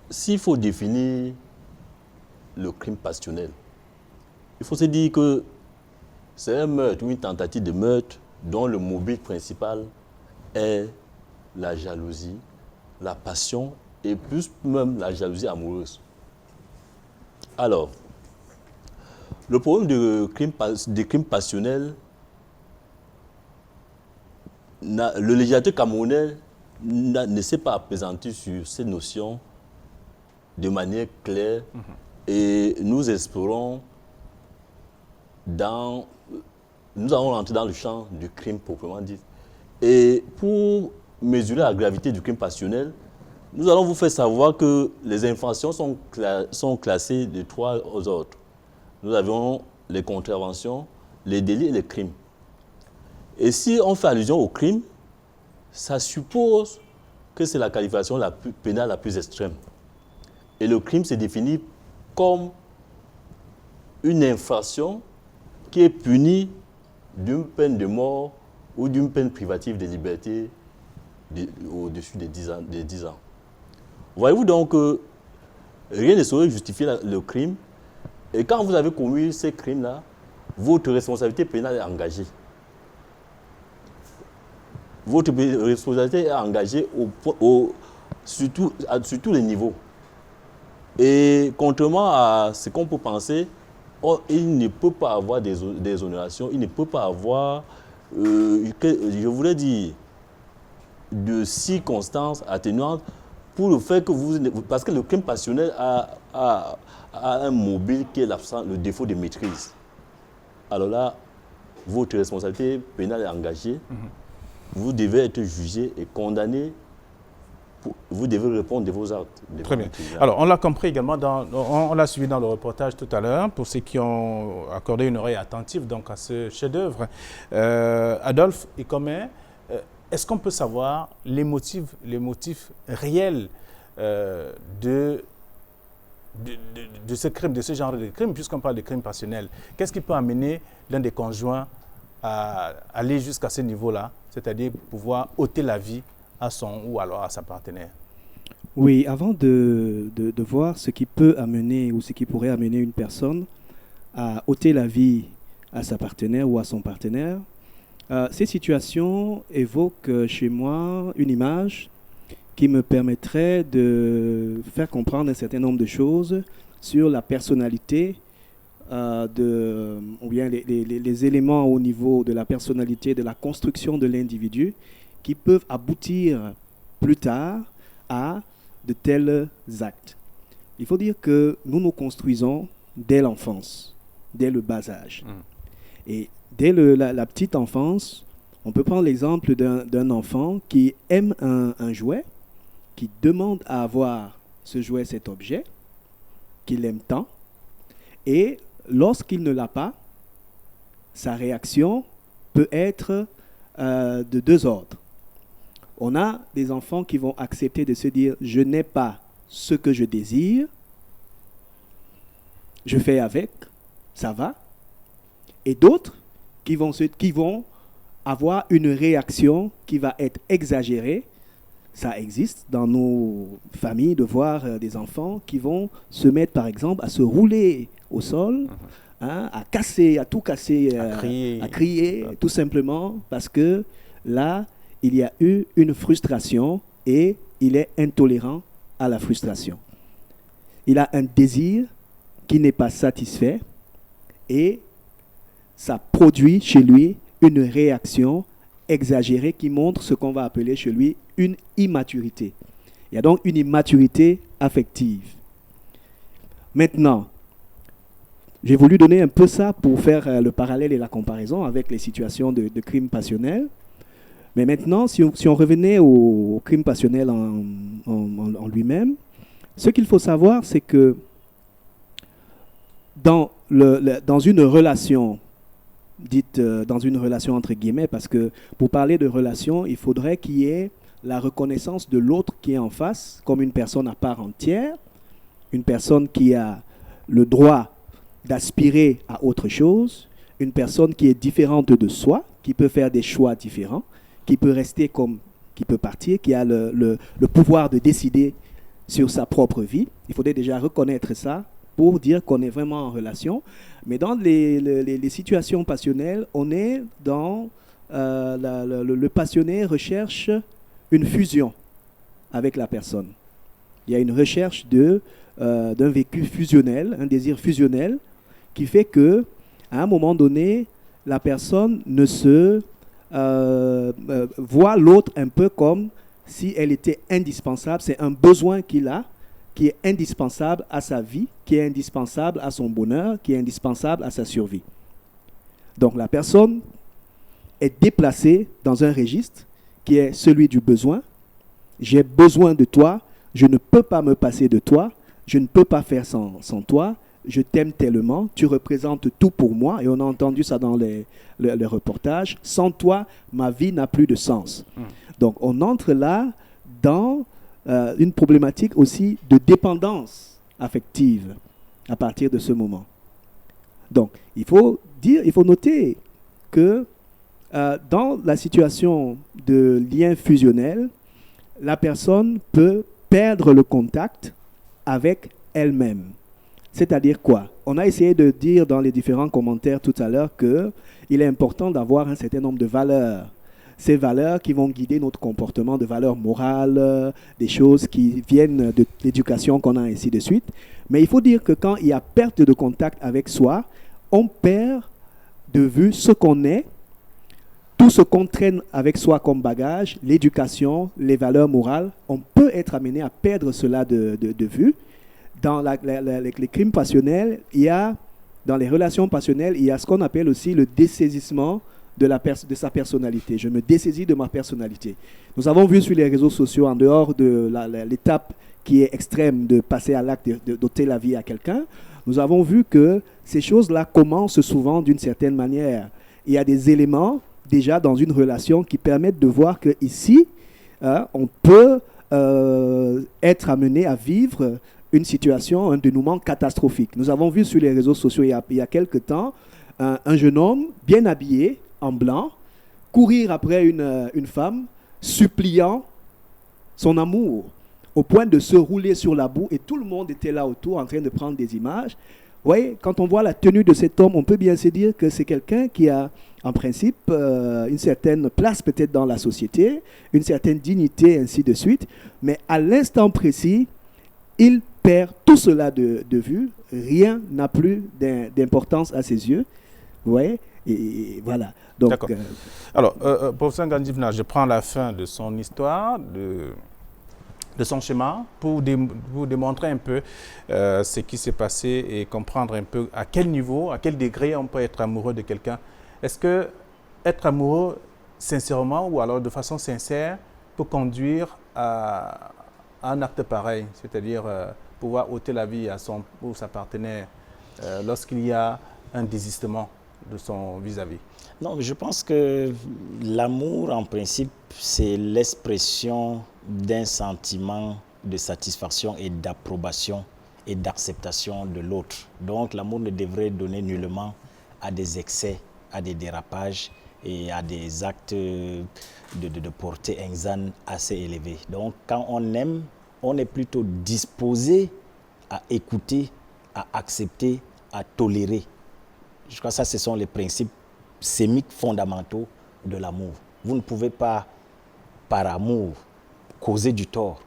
s'il faut définir le crime passionnel, il faut se dire que c'est un meurtre ou une tentative de meurtre dont le mobile principal est la jalousie, la passion et plus même la jalousie amoureuse. Alors, le problème des crimes passionnels, le législateur camerounais ne s'est pas appesanti sur ces notions de manière claire et nous explorons nous allons rentrer dans le champ du crime proprement dit. Et pour mesurer la gravité du crime passionnel, nous allons vous faire savoir que les infractions sont classées de 3 ordres. Nous avons les contraventions, les délits et les crimes. Et si on fait allusion au crime, ça suppose que c'est la qualification pénale la plus extrême. Et le crime se définit comme une infraction qui est punie d'une peine de mort ou d'une peine privative de liberté au-dessus des 10 ans. Voyez-vous donc que rien ne saurait justifier le crime. Et quand vous avez commis ces crimes-là, votre responsabilité pénale est engagée. Votre responsabilité est engagée sur tous les niveaux. Et contrairement à ce qu'on peut penser, il ne peut pas avoir des exonérations, il ne peut pas avoir, je voulais dire, de circonstances atténuantes pour le fait que parce que le crime passionnel a un mobile qui est le défaut de maîtrise. Alors là, votre responsabilité pénale est engagée. Vous devez être jugé et condamné. Vous devez répondre de vos actes. Très bien. Alors, on l'a compris également, on l'a suivi dans le reportage tout à l'heure, pour ceux qui ont accordé une oreille attentive donc, à ce chef-d'œuvre. Adolphe Ikome, est-ce qu'on peut savoir les motifs réels de ce crime, de ce genre de crime, puisqu'on parle de crime passionnel? Qu'est-ce qui peut amener l'un des conjoints à aller jusqu'à ce niveau-là, c'est-à-dire pouvoir ôter la vie à son ou alors à sa partenaire? Oui, avant de voir ce qui peut amener ou ce qui pourrait amener une personne à ôter la vie à sa partenaire ou à son partenaire, ces situations évoquent chez moi une image qui me permettrait de faire comprendre un certain nombre de choses sur la personnalité ou bien les éléments au niveau de la personnalité, de la construction de l'individu qui peuvent aboutir plus tard à de tels actes. Il faut dire que nous nous construisons dès l'enfance, dès le bas âge. Et dès la petite enfance, on peut prendre l'exemple d'un enfant qui aime un jouet, qui demande à avoir ce jouet, cet objet, qu'il aime tant, et lorsqu'il ne l'a pas, sa réaction peut être de deux ordres. On a des enfants qui vont accepter de se dire « je n'ai pas ce que je désire, je fais avec, ça va ». Et d'autres qui vont avoir une réaction qui va être exagérée. Ça existe dans nos familles de voir des enfants qui vont se mettre par exemple à se rouler au sol, à tout casser, à crier tout simplement parce que là, il y a eu une frustration et il est intolérant à la frustration. Il a un désir qui n'est pas satisfait et ça produit chez lui une réaction exagérée qui montre ce qu'on va appeler chez lui une immaturité. Il y a donc une immaturité affective. Maintenant, j'ai voulu donner un peu ça pour faire le parallèle et la comparaison avec les situations de crime passionnel. Mais maintenant, si on revenait au crime passionnel en lui-même, ce qu'il faut savoir, c'est que dans une relation, dite dans une relation entre guillemets, parce que pour parler de relation, il faudrait qu'il y ait la reconnaissance de l'autre qui est en face comme une personne à part entière, une personne qui a le droit d'aspirer à autre chose, une personne qui est différente de soi, qui peut faire des choix différents, qui peut rester comme, qui peut partir, qui a le pouvoir de décider sur sa propre vie. Il faudrait déjà reconnaître ça pour dire qu'on est vraiment en relation. Mais dans les situations passionnelles, on est dans le passionné recherche une fusion avec la personne. Il y a une recherche d'un vécu fusionnel, un désir fusionnel, qui fait que à un moment donné, la personne ne se voit l'autre un peu comme si elle était indispensable. C'est un besoin qu'il a, qui est indispensable à sa vie, qui est indispensable à son bonheur, qui est indispensable à sa survie. Donc la personne est déplacée dans un registre qui est celui du besoin. J'ai besoin de toi, je ne peux pas me passer de toi, je ne peux pas faire sans toi, je t'aime tellement, tu représentes tout pour moi. Et on a entendu ça dans les reportages. Sans toi, ma vie n'a plus de sens. Donc on entre là dans une problématique aussi de dépendance affective à partir de ce moment. Donc il faut noter que dans la situation de lien fusionnel, la personne peut perdre le contact avec elle-même. C'est-à-dire quoi? On a essayé de dire dans les différents commentaires tout à l'heure qu'il est important d'avoir un certain nombre de valeurs. Ces valeurs qui vont guider notre comportement, de valeurs morales, des choses qui viennent de l'éducation qu'on a, ainsi de suite. Mais il faut dire que quand il y a perte de contact avec soi, on perd de vue ce qu'on est, tout ce qu'on traîne avec soi comme bagage, l'éducation, les valeurs morales, on peut être amené à perdre cela de vue. Dans les crimes passionnels, dans les relations passionnelles, il y a ce qu'on appelle aussi le dessaisissement de sa personnalité. Je me dessaisis de ma personnalité. Nous avons vu sur les réseaux sociaux, en dehors de l'étape qui est extrême de passer à l'acte d'ôter la vie à quelqu'un, nous avons vu que ces choses-là commencent souvent d'une certaine manière. Il y a des éléments déjà dans une relation qui permettent de voir qu'ici, on peut être amené à vivre une situation, un dénouement catastrophique. Nous avons vu sur les réseaux sociaux il y a quelque temps un jeune homme bien habillé, en blanc, courir après une femme, suppliant son amour, au point de se rouler sur la boue, et tout le monde était là autour en train de prendre des images. Vous voyez, quand on voit la tenue de cet homme, on peut bien se dire que c'est quelqu'un qui a, en principe, une certaine place peut-être dans la société, une certaine dignité, ainsi de suite, mais à l'instant précis, il perd tout cela de vue, rien n'a plus d'importance à ses yeux, vous voyez, et voilà. D'accord. Alors, professeur Ngandjivna, je prends la fin de son histoire, de son schéma, pour démontrer un peu ce qui s'est passé et comprendre un peu à quel niveau, à quel degré on peut être amoureux de quelqu'un. Est-ce que être amoureux sincèrement ou alors de façon sincère peut conduire à un acte pareil, c'est-à-dire pouvoir ôter la vie à son ou sa partenaire lorsqu'il y a un désistement de son vis-à-vis? Non, je pense que l'amour, en principe, c'est l'expression d'un sentiment de satisfaction et d'approbation et d'acceptation de l'autre. Donc, l'amour ne devrait donner nullement à des excès, à des dérapages et à des actes de portée insane assez élevés. Donc, quand on aime, on est plutôt disposé à écouter, à accepter, à tolérer. Je crois que ça, ce sont les principes sémiques fondamentaux de l'amour. Vous ne pouvez pas, par amour, causer du tort.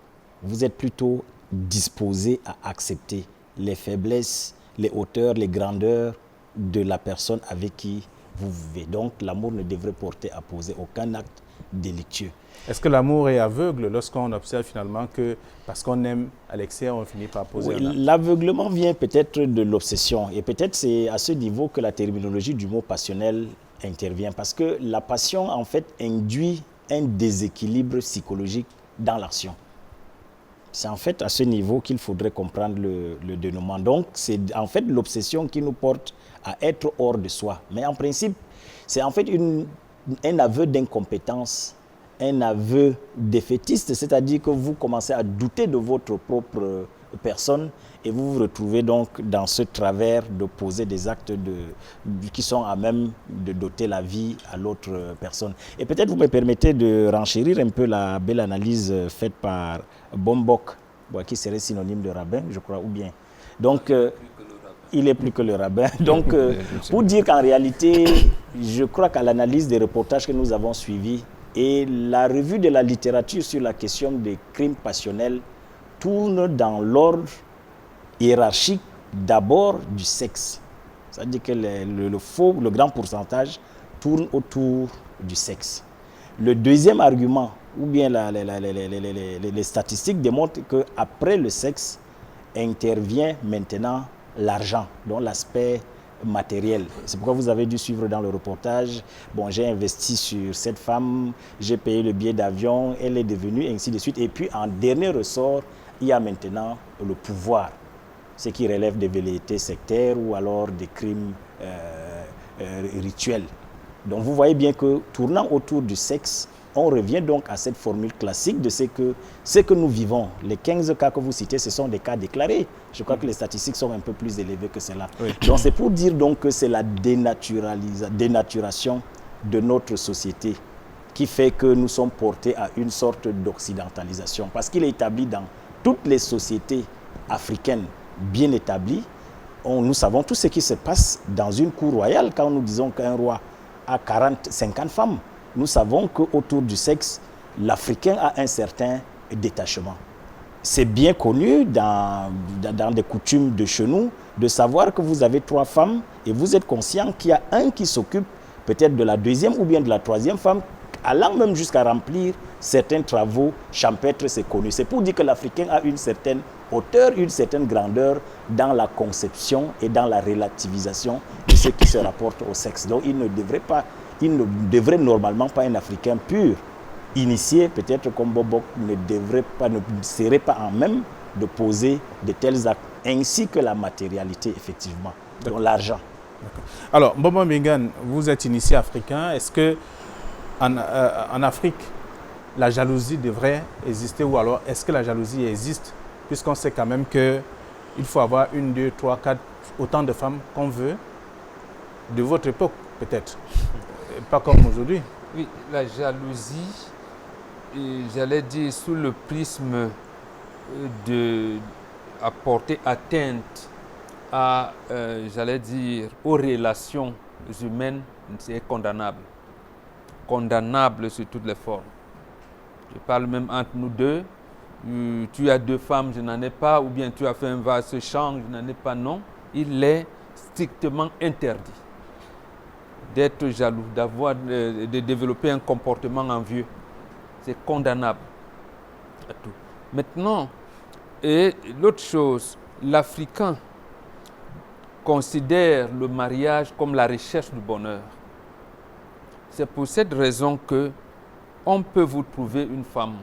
Vous êtes plutôt disposé à accepter les faiblesses, les hauteurs, les grandeurs de la personne avec qui vous vivez. Donc, l'amour ne devrait porter à poser aucun acte délictueux. Est-ce que l'amour est aveugle lorsqu'on observe finalement que parce qu'on aime à l'excès, on finit par poser un acte? L'aveuglement vient peut-être de l'obsession. Et peut-être c'est à ce niveau que la terminologie du mot passionnel intervient. Parce que la passion, en fait, induit un déséquilibre psychologique dans l'action. C'est en fait à ce niveau qu'il faudrait comprendre le dénouement. Donc, c'est en fait l'obsession qui nous porte à être hors de soi. Mais en principe, c'est en fait un aveu d'incompétence, un aveu défaitiste, c'est-à-dire que vous commencez à douter de votre propre personne et vous vous retrouvez donc dans ce travers de poser des actes qui sont à même de doter la vie à l'autre personne. Et peut-être vous me permettez de renchérir un peu la belle analyse faite par Bombok, qui serait synonyme de rabbin, je crois, ou bien. Donc, il est plus que le rabbin. Donc, pour dire qu'en réalité, je crois qu'à l'analyse des reportages que nous avons suivis et la revue de la littérature sur la question des crimes passionnels tourne dans l'ordre hiérarchique d'abord du sexe. C'est-à-dire que le grand pourcentage tourne autour du sexe. Le deuxième argument, ou bien les statistiques démontrent qu'après le sexe intervient maintenant l'argent, donc l'aspect matériel. C'est pourquoi vous avez dû suivre dans le reportage, bon, j'ai investi sur cette femme, j'ai payé le billet d'avion, elle est devenue, ainsi de suite. Et puis en dernier ressort, il y a maintenant le pouvoir, ce qui relève des velléités sectaires ou alors des crimes rituels. Donc vous voyez bien que tournant autour du sexe, on revient donc à cette formule classique de ce que nous vivons. Les 15 cas que vous citez, ce sont des cas déclarés. Je crois que les statistiques sont un peu plus élevées que cela. Oui. Donc c'est pour dire donc que c'est la dénaturation de notre société qui fait que nous sommes portés à une sorte d'occidentalisation. Parce qu'il est établi dans toutes les sociétés africaines bien établies, nous savons tout ce qui se passe dans une cour royale quand nous disons qu'un roi a 40, 50 femmes. Nous savons qu'autour du sexe, l'Africain a un certain détachement. C'est bien connu dans des coutumes de chez nous de savoir que vous avez 3 femmes et vous êtes conscient qu'il y a un qui s'occupe peut-être de la deuxième ou bien de la troisième femme, allant même jusqu'à remplir certains travaux champêtres, c'est connu. C'est pour dire que l'Africain a une certaine hauteur, une certaine grandeur dans la conception et dans la relativisation de ce qui se rapporte au sexe. Donc il ne devrait normalement pas un Africain pur, initié peut-être comme Bobok, ne serait pas en même de poser de tels actes, ainsi que la matérialité effectivement, donc l'argent. Alors, Bobo Mbingan, vous êtes initié africain. Est-ce que en Afrique, la jalousie devrait exister ou alors est-ce que la jalousie existe? Puisqu'on sait quand même qu'il faut avoir 1, 2, 3, 4, autant de femmes qu'on veut, de votre époque peut-être, pas comme aujourd'hui. Oui, la jalousie, j'allais dire sous le prisme de apporter atteinte à, j'allais dire, aux relations humaines, c'est condamnable. Condamnable sous toutes les formes. Je parle même entre nous deux. Tu as 2 femmes, je n'en ai pas, ou bien tu as fait un vaste échange, je n'en ai pas, non. Il est strictement interdit d'être jaloux, de développer un comportement envieux. C'est condamnable à tout. Maintenant, et l'autre chose, l'Africain considère le mariage comme la recherche du bonheur. C'est pour cette raison que on peut vous trouver une femme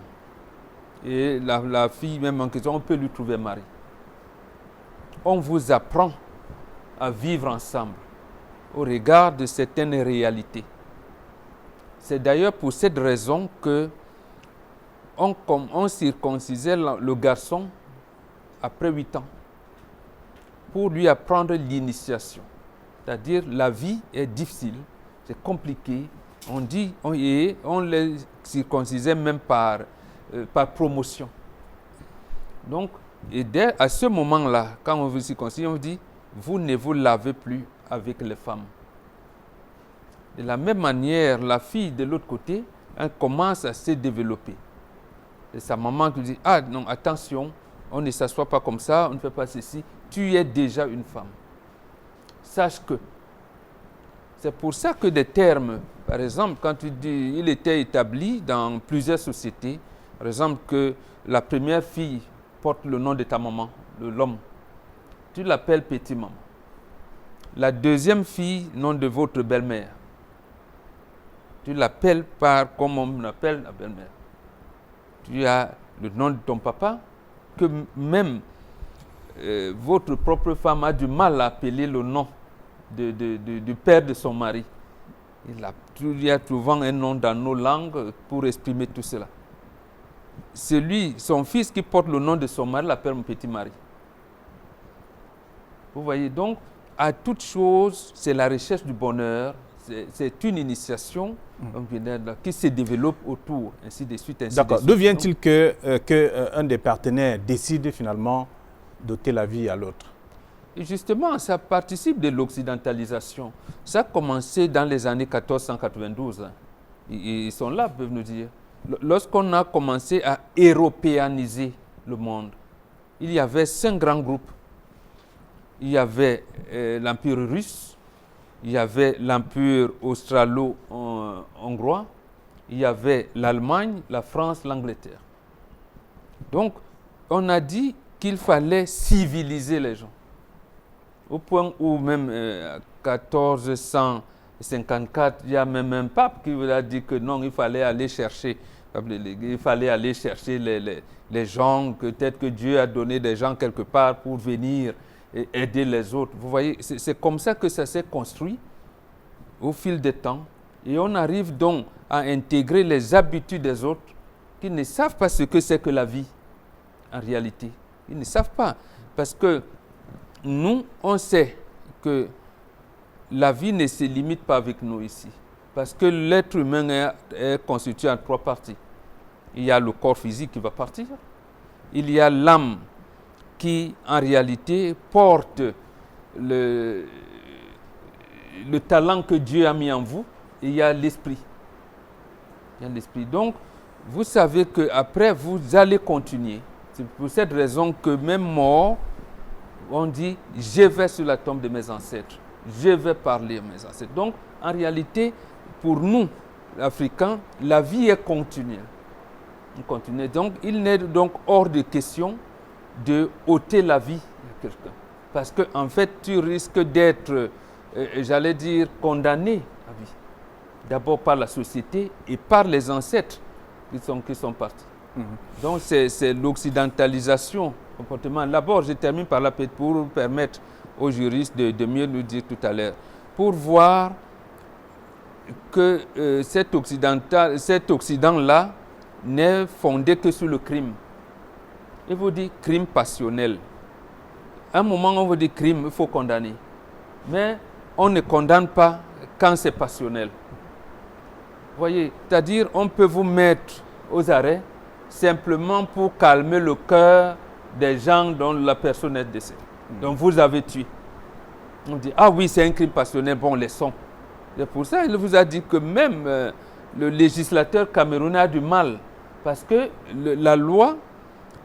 et la fille même en question, on peut lui trouver mari. On vous apprend à vivre ensemble au regard de certaines réalités. C'est d'ailleurs pour cette raison que on circoncisait le garçon après 8 ans pour lui apprendre l'initiation. C'est-à-dire la vie est difficile, c'est compliqué. On les circoncisait même par promotion. Donc, à ce moment-là, quand on vous circoncise, on dit, vous ne vous lavez plus avec les femmes. De la même manière, la fille de l'autre côté, elle commence à se développer. C'est sa maman qui dit, ah non, attention, on ne s'assoit pas comme ça, on ne fait pas ceci, tu es déjà une femme. Sache que. C'est pour ça que des termes, par exemple, quand tu dis, il était établi dans plusieurs sociétés, par exemple que la première fille porte le nom de ta maman, l'homme, tu l'appelles petit maman. La deuxième fille, nom de votre belle-mère, tu l'appelles comme on appelle la belle-mère. Tu as le nom de ton papa, que même votre propre femme a du mal à appeler le nom du père de son mari. Il y a souvent un nom dans nos langues pour exprimer tout cela. Son fils qui porte le nom de son mari l'appelle mon petit mari. Vous voyez, donc, à toute chose, c'est la recherche du bonheur, c'est une initiation qui se développe autour, ainsi de suite. D'accord. D'où vient-il qu'un des partenaires décide finalement d'ôter la vie à l'autre? Et justement, ça participe de l'occidentalisation. Ça a commencé dans les années 1492. Ils sont là, peuvent nous dire. Lorsqu'on a commencé à européaniser le monde, il y avait 5 grands groupes. Il y avait l'Empire russe, il y avait l'Empire australo-hongrois, il y avait l'Allemagne, la France, l'Angleterre. Donc, on a dit qu'il fallait civiliser les gens. Au point où même 1454, il y a même un pape qui a dit que non, il fallait aller chercher les gens, peut-être que Dieu a donné des gens quelque part pour venir et aider les autres. Vous voyez, c'est comme ça que ça s'est construit au fil des temps. Et on arrive donc à intégrer les habitudes des autres qui ne savent pas ce que c'est que la vie en réalité. Ils ne savent pas. Parce que nous, on sait que la vie ne se limite pas avec nous ici. Parce que l'être humain est constitué en 3 parties. Il y a le corps physique qui va partir. Il y a l'âme qui, en réalité, porte le talent que Dieu a mis en vous. Et il y a l'esprit. Donc, vous savez qu'après, vous allez continuer. C'est pour cette raison que même mort, on dit, je vais sur la tombe de mes ancêtres. je vais parler à mes ancêtres. Donc, en réalité, pour nous, Africains, la vie est continuelle. Donc, il n'est donc hors de question de ôter la vie de quelqu'un. Parce qu'en fait, tu risques d'être, j'allais dire, condamné à vie. D'abord par la société et par les ancêtres qui sont partis. Donc, c'est l'occidentalisation comportement. D'abord, je termine par là pour permettre aux juristes de mieux nous dire tout à l'heure. Pour voir que cet Occident-là n'est fondé que sur le crime. Il vous dit crime passionnel. À un moment, on vous dit crime, il faut condamner. Mais on ne condamne pas quand c'est passionnel. Vous voyez, c'est-à-dire on peut vous mettre aux arrêts simplement pour calmer le cœur des gens dont la personne est décédée. Donc vous avez tué. On dit, ah oui, c'est un crime passionnel, bon, laissons. Et pour ça, il vous a dit que même le législateur camerounais a du mal. Parce que la loi,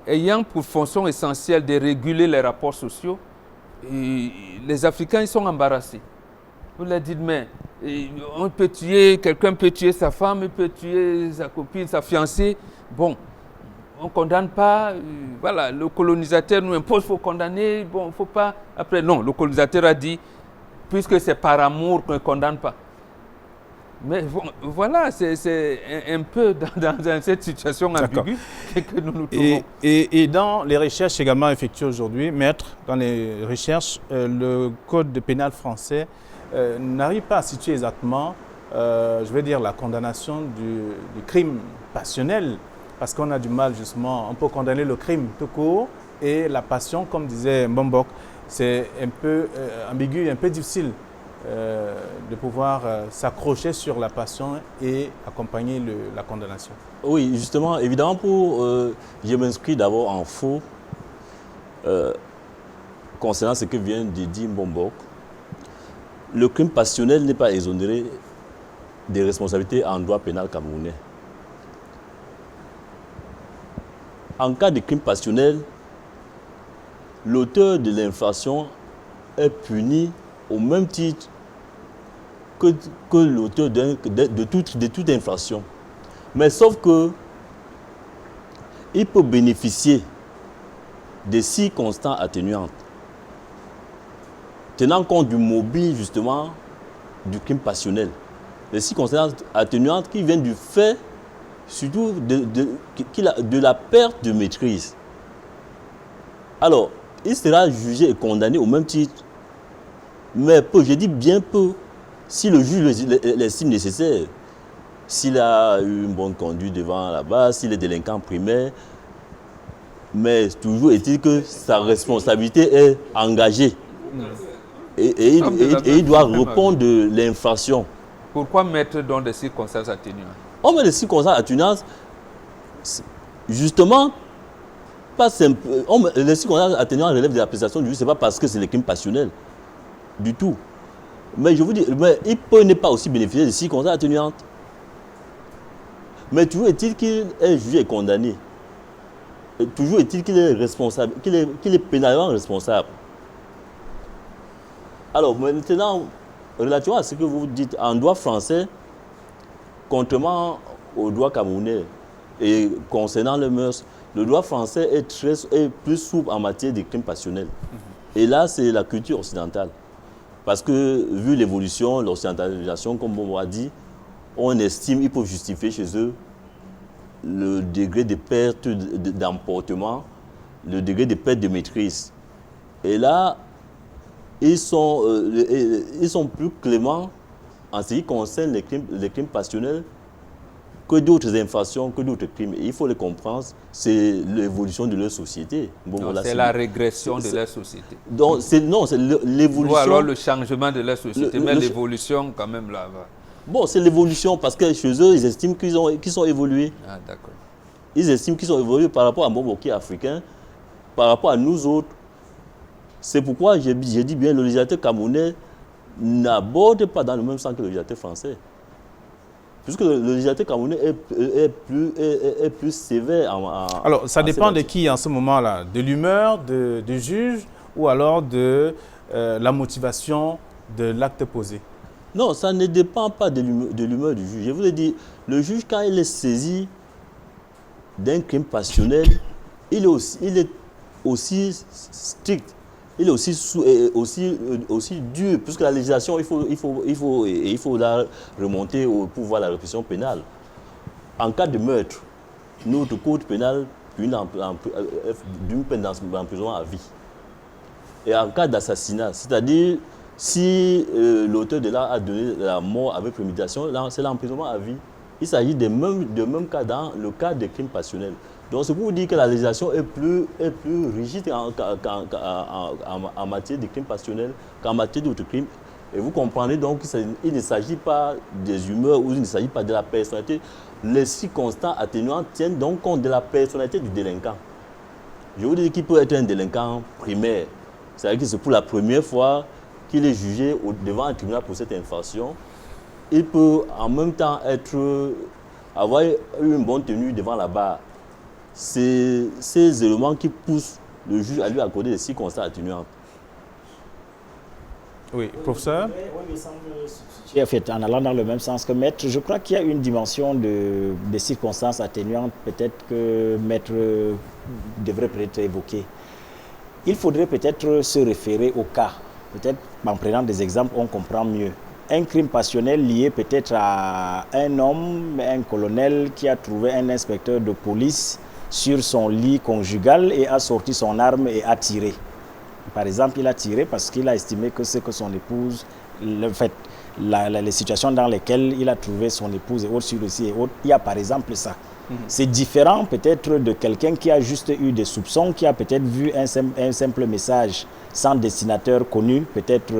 ayant pour fonction essentielle de réguler les rapports sociaux, les Africains ils sont embarrassés. Vous leur dites, mais on peut tuer, quelqu'un peut tuer sa femme, il peut tuer sa copine, sa fiancée. Bon, on ne condamne pas. Voilà, le colonisateur nous impose, il faut condamner. Bon, il ne faut pas. Après, non, le colonisateur a dit, puisque c'est par amour qu'on ne condamne pas. Mais bon, voilà, c'est un peu dans cette situation ambiguë que nous nous trouvons. Et dans les recherches également effectuées aujourd'hui, maître, dans les recherches, le code pénal français n'arrive pas à situer exactement, je vais dire, la condamnation du crime passionnel, parce qu'on a du mal justement, on peut condamner le crime tout court, et la passion, comme disait Mbombok, c'est un peu ambigu, un peu difficile. De pouvoir s'accrocher sur la passion et accompagner la condamnation. Oui, justement, évidemment, je m'inscris d'abord en faux concernant ce que vient de dire Mbombok. Le crime passionnel n'est pas exonéré des responsabilités en droit pénal camerounais. En cas de crime passionnel, l'auteur de l'infraction est puni au même titre que l'auteur de toute infraction. Mais sauf que il peut bénéficier des circonstances atténuantes, tenant compte du mobile justement du crime passionnel. Les circonstances atténuantes qui viennent du fait surtout de la perte de maîtrise. Alors, il sera jugé et condamné au même titre. Mais peu, je dis bien peu, si le juge l'estime nécessaire, s'il a eu une bonne conduite devant la base, s'il est délinquant primaire, mais toujours est-il que sa responsabilité est engagée. Et il doit répondre de l'infraction. Pourquoi mettre dans des circonstances atténuantes? On met des circonstances atténuantes, justement, pas simple. Les circonstances atténuantes relèvent de l'appréciation du juge, ce n'est pas parce que c'est le crime passionnel. Du tout. Mais je vous dis, mais il peut ne pas aussi bénéficier de circonstances atténuantes. Mais toujours est-il qu'il est jugé et condamné. Et toujours est-il qu'il est responsable, qu'il est pénalement responsable. Alors maintenant, relativement à ce que vous dites, en droit français, contrairement au droit camerounais et concernant les mœurs, le droit français est plus souple en matière de crimes passionnels. Et là, c'est la culture occidentale. Parce que, vu l'évolution, l'occidentalisation, comme on a dit, on estime qu'ils peuvent justifier chez eux le degré de perte d'emportement, le degré de perte de maîtrise. Et là, ils sont plus cléments en ce qui concerne les crimes passionnels que d'autres infractions, que d'autres crimes. Et il faut les comprendre, c'est l'évolution de leur société. Bon, voilà, c'est la régression de leur société. Donc, c'est l'évolution. Ou alors le changement de leur société, mais l'évolution quand même là-bas. Bon, c'est l'évolution parce que chez eux, ils estiment qu'ils sont évolués. Ah, d'accord. Ils estiment qu'ils sont évolués par rapport à Mbombo qui est africain, par rapport à nous autres. C'est pourquoi j'ai dit bien, le législateur camerounais n'aborde pas dans le même sens que le législateur français. Puisque le législateur camerounais est plus sévère. Alors, ça dépend de qui en ce moment-là? De l'humeur du juge ou alors de la motivation de l'acte posé? Non, ça ne dépend pas de l'humeur du juge. Je vous ai dit, le juge, quand il est saisi d'un crime passionnel, il est aussi strict, il est aussi dur, puisque la législation, il faut la remonter au pouvoir de la répression pénale. En cas de meurtre, notre code pénal d'une peine d'emprisonnement à vie. Et en cas d'assassinat, c'est-à-dire si l'auteur de l'acte a donné la mort avec préméditation, c'est l'emprisonnement à vie. Il s'agit de même cas dans le cas des crimes passionnels. Donc c'est pour vous dire que la législation est plus rigide en matière de crimes passionnels qu'en matière d'autres crimes. Et vous comprendrez donc qu'il ne s'agit pas des humeurs ou il ne s'agit pas de la personnalité. Les circonstances atténuantes tiennent donc compte de la personnalité du délinquant. Je vous dis qu'il peut être un délinquant primaire. C'est-à-dire que c'est pour la première fois qu'il est jugé devant un tribunal pour cette infraction. Il peut en même temps avoir eu une bonne tenue devant la barre. C'est ces éléments qui poussent le juge à lui accorder des circonstances atténuantes. Oui, professeur. En fait, en allant dans le même sens que Maître, je crois qu'il y a une dimension des circonstances atténuantes peut-être que Maître devrait peut-être évoquer. Il faudrait peut-être se référer au cas. Peut-être en prenant des exemples, on comprend mieux. Un crime passionnel lié peut-être à un homme, un colonel qui a trouvé un inspecteur de police sur son lit conjugal et a sorti son arme et a tiré. Par exemple, il a tiré parce qu'il a estimé que c'est que son épouse, les situations dans lesquelles il a trouvé son épouse et autres sur le site et autres, il y a par exemple ça. C'est différent peut-être de quelqu'un qui a juste eu des soupçons, qui a peut-être vu un simple message sans destinateur connu, peut-être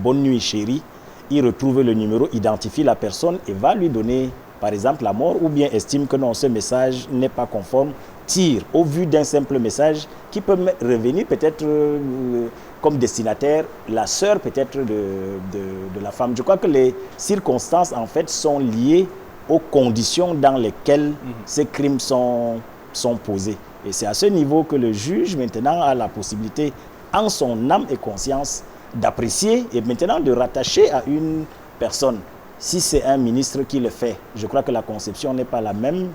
bonne nuit chérie, il retrouve le numéro, identifie la personne et va lui donner par exemple la mort, ou bien estime que non, ce message n'est pas conforme, tire au vu d'un simple message qui peut revenir peut-être comme destinataire la sœur peut-être de la femme. Je crois que les circonstances en fait sont liées aux conditions dans lesquelles ces crimes sont posés. Et c'est à ce niveau que le juge maintenant a la possibilité, en son âme et conscience, d'apprécier et maintenant de rattacher à une personne. Si c'est un ministre qui le fait, je crois que la conception n'est pas la même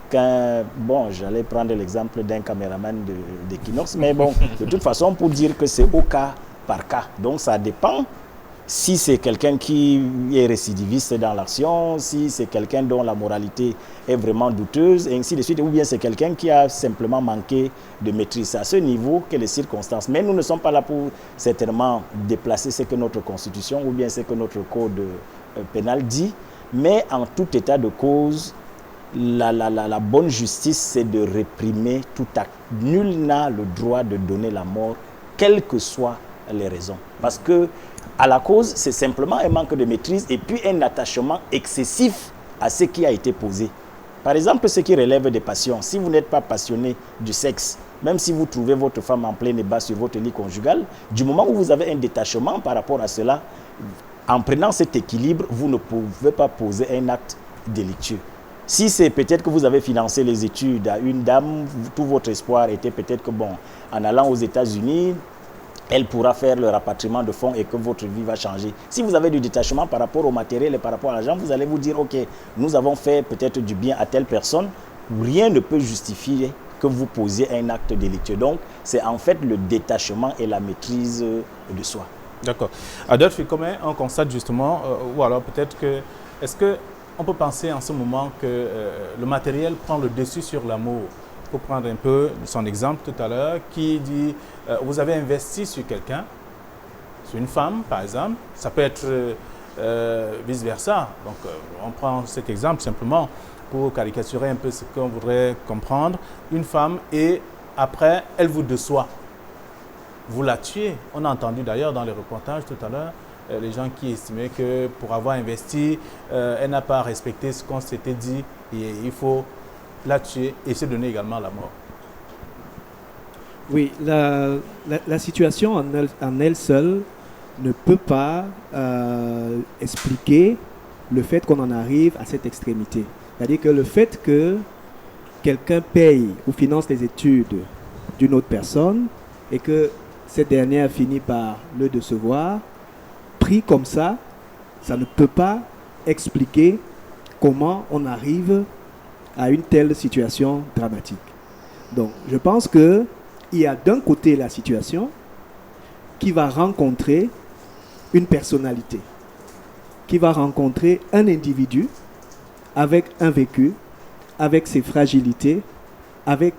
qu'un... Bon, j'allais prendre l'exemple d'un caméraman d'Equinox, mais bon, de toute façon, pour dire que c'est au cas par cas. Donc ça dépend si c'est quelqu'un qui est récidiviste dans l'action, si c'est quelqu'un dont la moralité est vraiment douteuse, et ainsi de suite, ou bien c'est quelqu'un qui a simplement manqué de maîtrise. C'est à ce niveau que les circonstances. Mais nous ne sommes pas là pour certainement déplacer ce que notre constitution ou bien ce que notre code pénal dit, mais en tout état de cause, la bonne justice, c'est de réprimer tout acte. Nul n'a le droit de donner la mort, quelles que soient les raisons. Parce que à la cause, c'est simplement un manque de maîtrise et puis un attachement excessif à ce qui a été posé. Par exemple, ce qui relève des passions. Si vous n'êtes pas passionné du sexe, même si vous trouvez votre femme en plein débat sur votre lit conjugal, du moment où vous avez un détachement par rapport à cela, en prenant cet équilibre, vous ne pouvez pas poser un acte délictueux. Si c'est peut-être que vous avez financé les études à une dame, tout votre espoir était peut-être que, bon, en allant aux États-Unis, elle pourra faire le rapatriement de fonds et que votre vie va changer. Si vous avez du détachement par rapport au matériel et par rapport à l'argent, vous allez vous dire, ok, nous avons fait peut-être du bien à telle personne. Rien ne peut justifier que vous posiez un acte délictueux. Donc, c'est en fait le détachement et la maîtrise de soi. D'accord. Adolphe, comment on constate justement, ou alors peut-être que, est-ce qu'on peut penser en ce moment que le matériel prend le dessus sur l'amour? Pour prendre un peu son exemple tout à l'heure, qui dit, vous avez investi sur quelqu'un, sur une femme par exemple, ça peut être vice-versa. Donc on prend cet exemple simplement pour caricaturer un peu ce qu'on voudrait comprendre. Une femme et après, elle vous déçoit. Vous la tuez. On a entendu d'ailleurs dans les reportages tout à l'heure, les gens qui estimaient que pour avoir investi, elle n'a pas respecté ce qu'on s'était dit et il faut la tuer et se donner également la mort. Oui, la situation en elle seule ne peut pas expliquer le fait qu'on en arrive à cette extrémité. C'est-à-dire que le fait que quelqu'un paye ou finance les études d'une autre personne et que cette dernière finit par le décevoir, pris comme ça ne peut pas expliquer comment on arrive à une telle situation dramatique. Donc, je pense qu'il y a d'un côté la situation qui va rencontrer une personnalité, qui va rencontrer un individu avec un vécu, avec ses fragilités, avec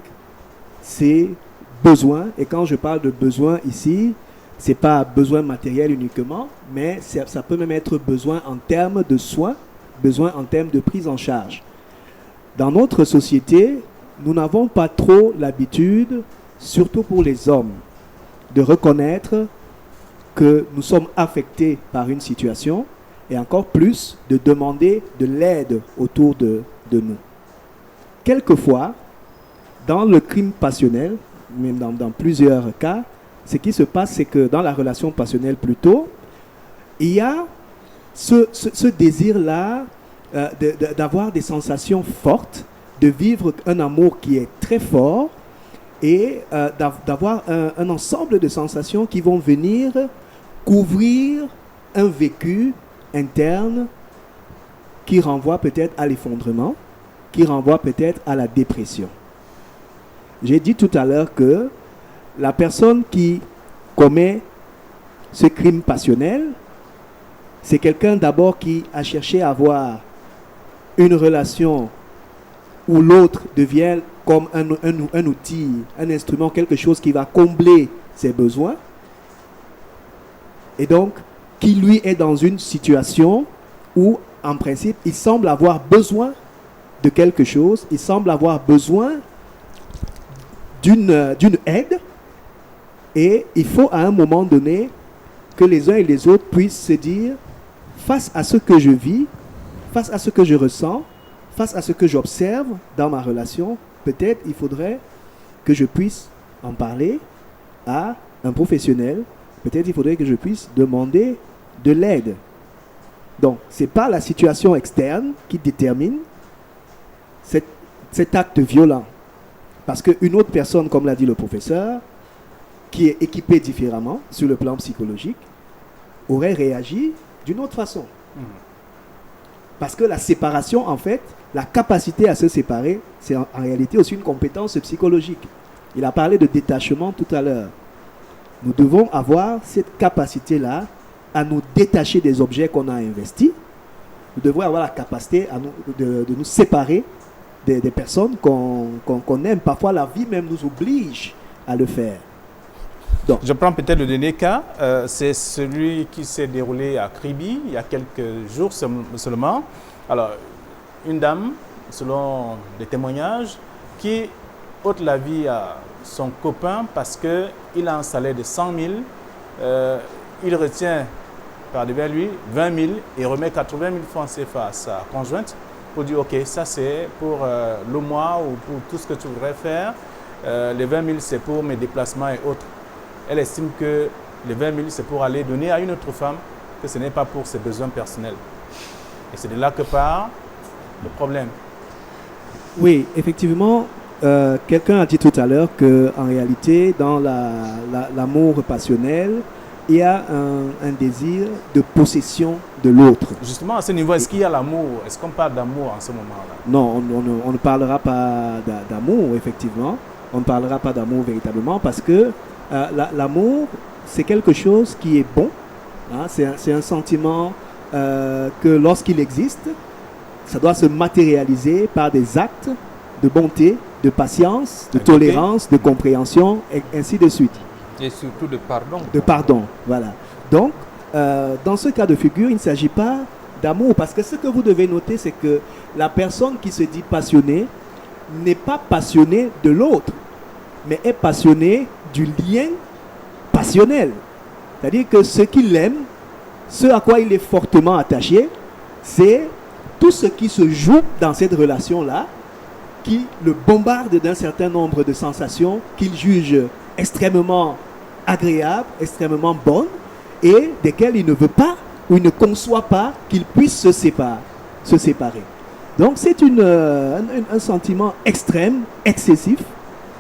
ses besoins. Et quand je parle de besoins ici, ce n'est pas besoin matériel uniquement, mais ça peut même être besoin en termes de soins, besoin en termes de prise en charge. Dans notre société, nous n'avons pas trop l'habitude, surtout pour les hommes, de reconnaître que nous sommes affectés par une situation et encore plus de demander de l'aide autour de nous. Quelquefois, dans le crime passionnel, même dans plusieurs cas, ce qui se passe, c'est que dans la relation passionnelle plutôt, il y a ce désir-là d'avoir des sensations fortes, de vivre un amour qui est très fort et d'avoir un ensemble de sensations qui vont venir couvrir un vécu interne qui renvoie peut-être à l'effondrement, qui renvoie peut-être à la dépression. J'ai dit tout à l'heure que la personne qui commet ce crime passionnel, c'est quelqu'un d'abord qui a cherché à avoir une relation où l'autre devient comme un outil, un instrument, quelque chose qui va combler ses besoins. Et donc, qui lui est dans une situation où, en principe, il semble avoir besoin de quelque chose, il semble avoir besoin d'une aide, et il faut à un moment donné que les uns et les autres puissent se dire, face à ce que je vis, face à ce que je ressens, face à ce que j'observe dans ma relation, peut-être il faudrait que je puisse en parler à un professionnel, peut-être il faudrait que je puisse demander de l'aide. Donc, ce n'est pas la situation externe qui détermine cet acte violent. Parce qu'une autre personne, comme l'a dit le professeur, qui est équipée différemment sur le plan psychologique, aurait réagi d'une autre façon. Parce que la séparation, en fait, la capacité à se séparer, c'est en réalité aussi une compétence psychologique. Il a parlé de détachement tout à l'heure. Nous devons avoir cette capacité-là à nous détacher des objets qu'on a investis. Nous devons avoir la capacité de nous séparer des personnes qu'on aime. Parfois, la vie même nous oblige à le faire. Donc, je prends peut-être le dernier cas. C'est celui qui s'est déroulé à Kribi il y a quelques jours seulement. Alors, une dame, selon les témoignages, qui ôte la vie à son copain parce qu'il a un salaire de 100 000. Il retient par-devers lui 20 000 et remet 80 000 francs CFA à sa conjointe pour dire ok, ça c'est pour le mois ou pour tout ce que tu voudrais faire. Les 20 000 c'est pour mes déplacements et autres. Elle estime que les 20 000 c'est pour aller donner à une autre femme, que ce n'est pas pour ses besoins personnels. Et c'est de là que part le problème. Oui, effectivement, quelqu'un a dit tout à l'heure qu'en réalité, dans l'amour passionnel, il y a un désir de possession de l'autre. Justement, à ce niveau, est-ce qu'il y a l'amour? Est-ce qu'on parle d'amour en ce moment-là? Non, on ne parlera pas d'amour, effectivement. On ne parlera pas d'amour véritablement parce que l'amour, c'est quelque chose qui est bon. Hein, c'est un sentiment que lorsqu'il existe, ça doit se matérialiser par des actes de bonté, de patience, de tolérance, de compréhension, et ainsi de suite. Et surtout de pardon. De pardon, voilà. Donc, dans ce cas de figure, il ne s'agit pas d'amour, parce que ce que vous devez noter, c'est que la personne qui se dit passionnée n'est pas passionnée de l'autre, mais est passionnée du lien passionnel. C'est-à-dire que ce qu'il aime, ce à quoi il est fortement attaché, c'est tout ce qui se joue dans cette relation-là, qui le bombarde d'un certain nombre de sensations qu'il juge extrêmement agréables, extrêmement bonnes, et desquelles il ne veut pas ou il ne conçoit pas qu'il puisse se séparer. Donc c'est un sentiment extrême, excessif,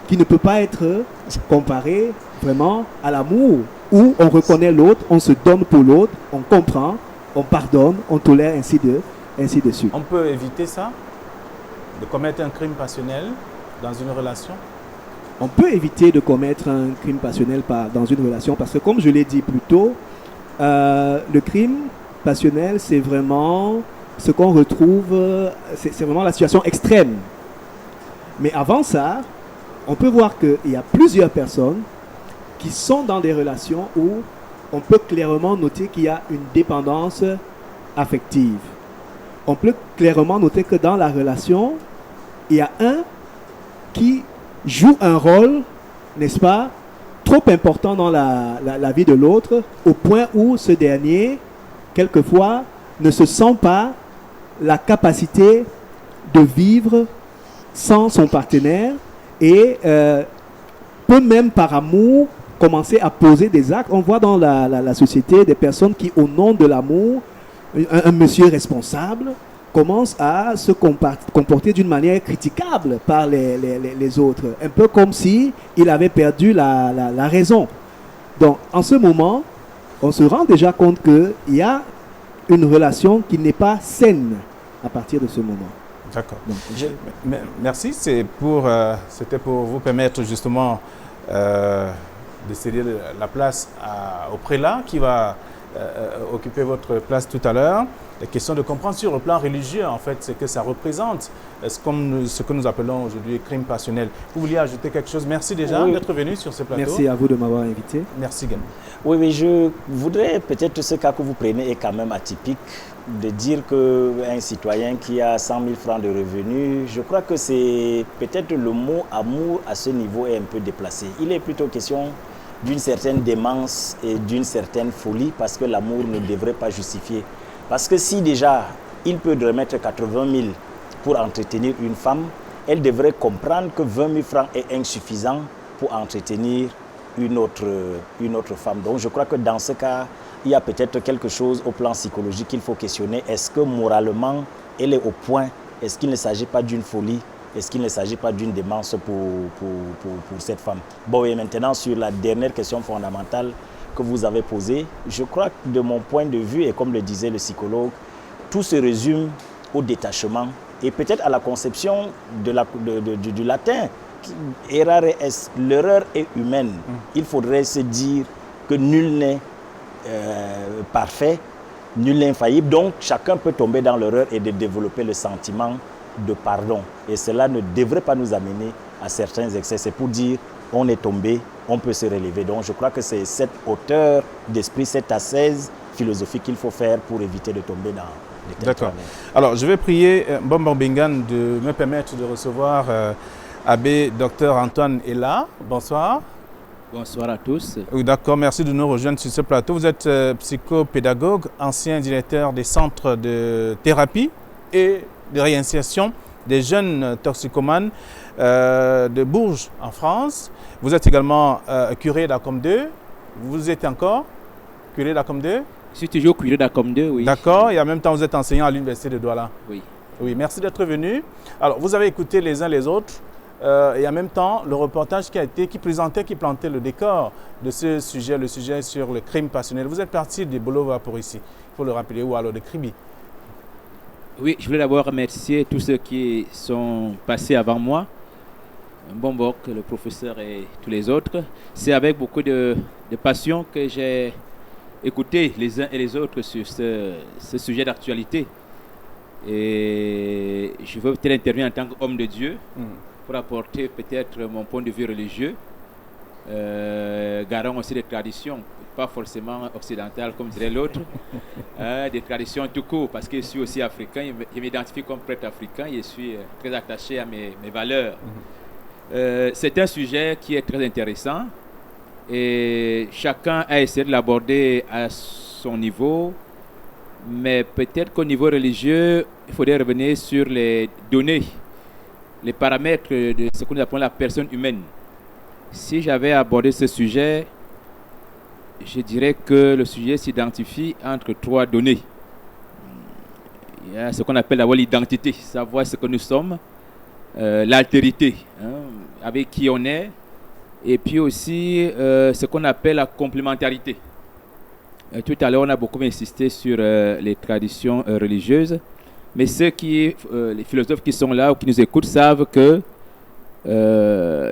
qui ne peut pas être comparé vraiment à l'amour où on reconnaît l'autre, on se donne pour l'autre, on comprend, on pardonne, on tolère, ainsi de suite. On peut éviter ça, de commettre un crime passionnel dans une relation? On peut éviter de commettre un crime passionnel dans une relation parce que, comme je l'ai dit plus tôt, le crime passionnel, c'est vraiment ce qu'on retrouve, c'est vraiment la situation extrême. Mais avant ça, on peut voir qu'il y a plusieurs personnes qui sont dans des relations où on peut clairement noter qu'il y a une dépendance affective. On peut clairement noter que dans la relation, il y a un qui joue un rôle, n'est-ce pas, trop important dans la vie de l'autre, au point où ce dernier, quelquefois, ne se sent pas la capacité de vivre sans son partenaire et peut même par amour commencer à poser des actes. On voit dans la société des personnes qui, au nom de l'amour, un monsieur responsable commence à se comporter d'une manière critiquable par les autres, un peu comme si il avait perdu la raison. Donc, en ce moment, on se rend déjà compte qu'il y a une relation qui n'est pas saine à partir de ce moment. D'accord. Merci. C'était pour vous permettre justement de céder la place au prélat qui va occuper votre place tout à l'heure. La question de comprendre sur le plan religieux, en fait, c'est que ça représente ce que nous appelons aujourd'hui crime passionnel. Vous vouliez ajouter quelque chose? Merci déjà d'être venu sur ce plateau. Merci à vous de m'avoir invité. Merci également. Oui, je voudrais peut-être ce cas que vous prenez est quand même atypique, de dire qu'un citoyen qui a 100 000 francs de revenus, je crois que c'est peut-être le mot amour à ce niveau est un peu déplacé. Il est plutôt question d'une certaine démence et d'une certaine folie parce que l'amour ne devrait pas justifier. Parce que si déjà il peut remettre 80 000 pour entretenir une femme, elle devrait comprendre que 20 000 francs est insuffisant pour entretenir une autre femme. Donc je crois que dans ce cas, il y a peut-être quelque chose au plan psychologique qu'il faut questionner. Est-ce que moralement, elle est au point? Est-ce qu'il ne s'agit pas d'une folie? Est-ce qu'il ne s'agit pas d'une démence pour cette femme? Bon, et maintenant, sur la dernière question fondamentale que vous avez posée, je crois que de mon point de vue, et comme le disait le psychologue, tout se résume au détachement et peut-être à la conception du latin. Errare est, l'erreur est humaine. Il faudrait se dire que nul n'est parfait, nul n'est infaillible. Donc, chacun peut tomber dans l'erreur et de développer le sentiment de pardon. Et cela ne devrait pas nous amener à certains excès. C'est pour dire, on est tombé, on peut se relever. Donc, je crois que c'est cette hauteur d'esprit, cette assise philosophique qu'il faut faire pour éviter de tomber dans les têtes. D'accord. Alors, je vais prier Mbombo Bingan de me permettre de recevoir Abbé Dr Antoine Ella. Bonsoir. Bonsoir à tous. Oui, d'accord, merci de nous rejoindre sur ce plateau. Vous êtes psychopédagogue, ancien directeur des centres de thérapie et de réinsertion des jeunes toxicomanes de Bourges en France. Vous êtes également curé d'Acom 2. Vous êtes encore curé d'Acom 2? Je suis toujours curé d'Acom 2, oui. D'accord, et en même temps vous êtes enseignant à l'université de Douala. Oui. Oui, merci d'être venu. Alors, vous avez écouté les uns les autres. Et en même temps, le reportage qui plantait le décor de ce sujet, le sujet sur le crime passionnel. Vous êtes parti de Bolova pour ici, il faut le rappeler, ou alors de Kribi. Oui, je voulais d'abord remercier tous ceux qui sont passés avant moi, Bombok, le professeur et tous les autres. C'est avec beaucoup de passion que j'ai écouté les uns et les autres sur ce sujet d'actualité. Et je veux peut-être intervenir en tant qu'homme de Dieu pour apporter peut-être mon point de vue religieux, garant aussi des traditions, pas forcément occidentales comme dirait l'autre, des traditions tout court, parce que je suis aussi africain, je m'identifie comme prêtre africain, je suis très attaché à mes valeurs. C'est un sujet qui est très intéressant et chacun a essayé de l'aborder à son niveau, mais peut-être qu'au niveau religieux, il faudrait revenir sur les données, les paramètres de ce que nous appelons la personne humaine. Si j'avais abordé ce sujet, je dirais que le sujet s'identifie entre trois données. Il y a ce qu'on appelle d'abord l'identité, savoir ce que nous sommes, l'altérité, avec qui on est Et puis aussi ce qu'on appelle la complémentarité. Tout à l'heure, on a beaucoup insisté sur les traditions religieuses, mais les philosophes qui sont là ou qui nous écoutent savent que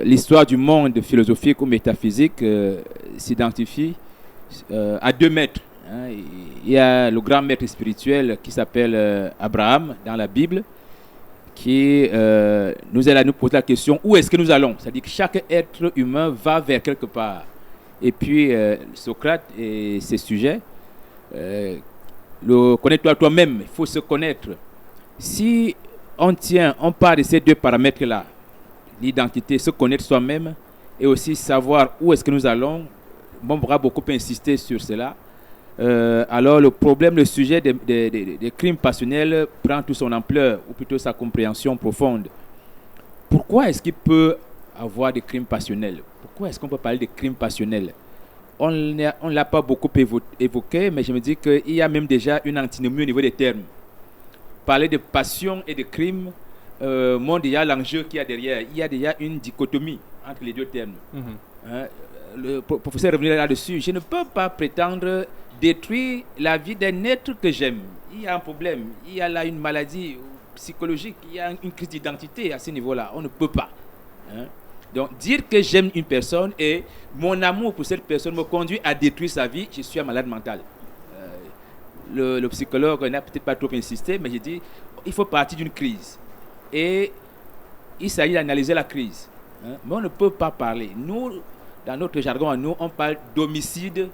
l'histoire du monde philosophique ou métaphysique s'identifie à 2 maîtres. Hein. Il y a le grand maître spirituel qui s'appelle Abraham dans la Bible, qui nous aide à nous poser la question où est-ce que nous allons. C'est-à-dire que chaque être humain va vers quelque part. Et puis Socrate et ses sujets, connais-toi toi-même, il faut se connaître. Si on part de ces 2 paramètres-là, l'identité, se connaître soi-même et aussi savoir où est-ce que nous allons, on pourra beaucoup insister sur cela. Alors le sujet des crimes passionnels prend toute son ampleur, ou plutôt sa compréhension profonde. Pourquoi est-ce qu'il peut avoir des crimes passionnels? Pourquoi est-ce qu'on peut parler de crimes passionnels? On ne l'a pas beaucoup évoqué, mais je me dis qu'il y a même déjà une antinomie au niveau des termes. Parler de passion et de crime montre déjà l'enjeu qu'il y a derrière. Il y a déjà une dichotomie entre les 2 termes. Le professeur est revenu là-dessus. Je ne peux pas prétendre détruire la vie d'un être que j'aime. Il y a un problème. Il y a là une maladie psychologique. Il y a une crise d'identité à ce niveau-là. On ne peut pas. Donc, dire que j'aime une personne et mon amour pour cette personne me conduit à détruire sa vie, je suis un malade mental. Le psychologue n'a peut-être pas trop insisté, mais j'ai dit il faut partir d'une crise. Et il s'agit d'analyser la crise. Mais on ne peut pas parler. Nous, dans notre jargon, on parle d'homicide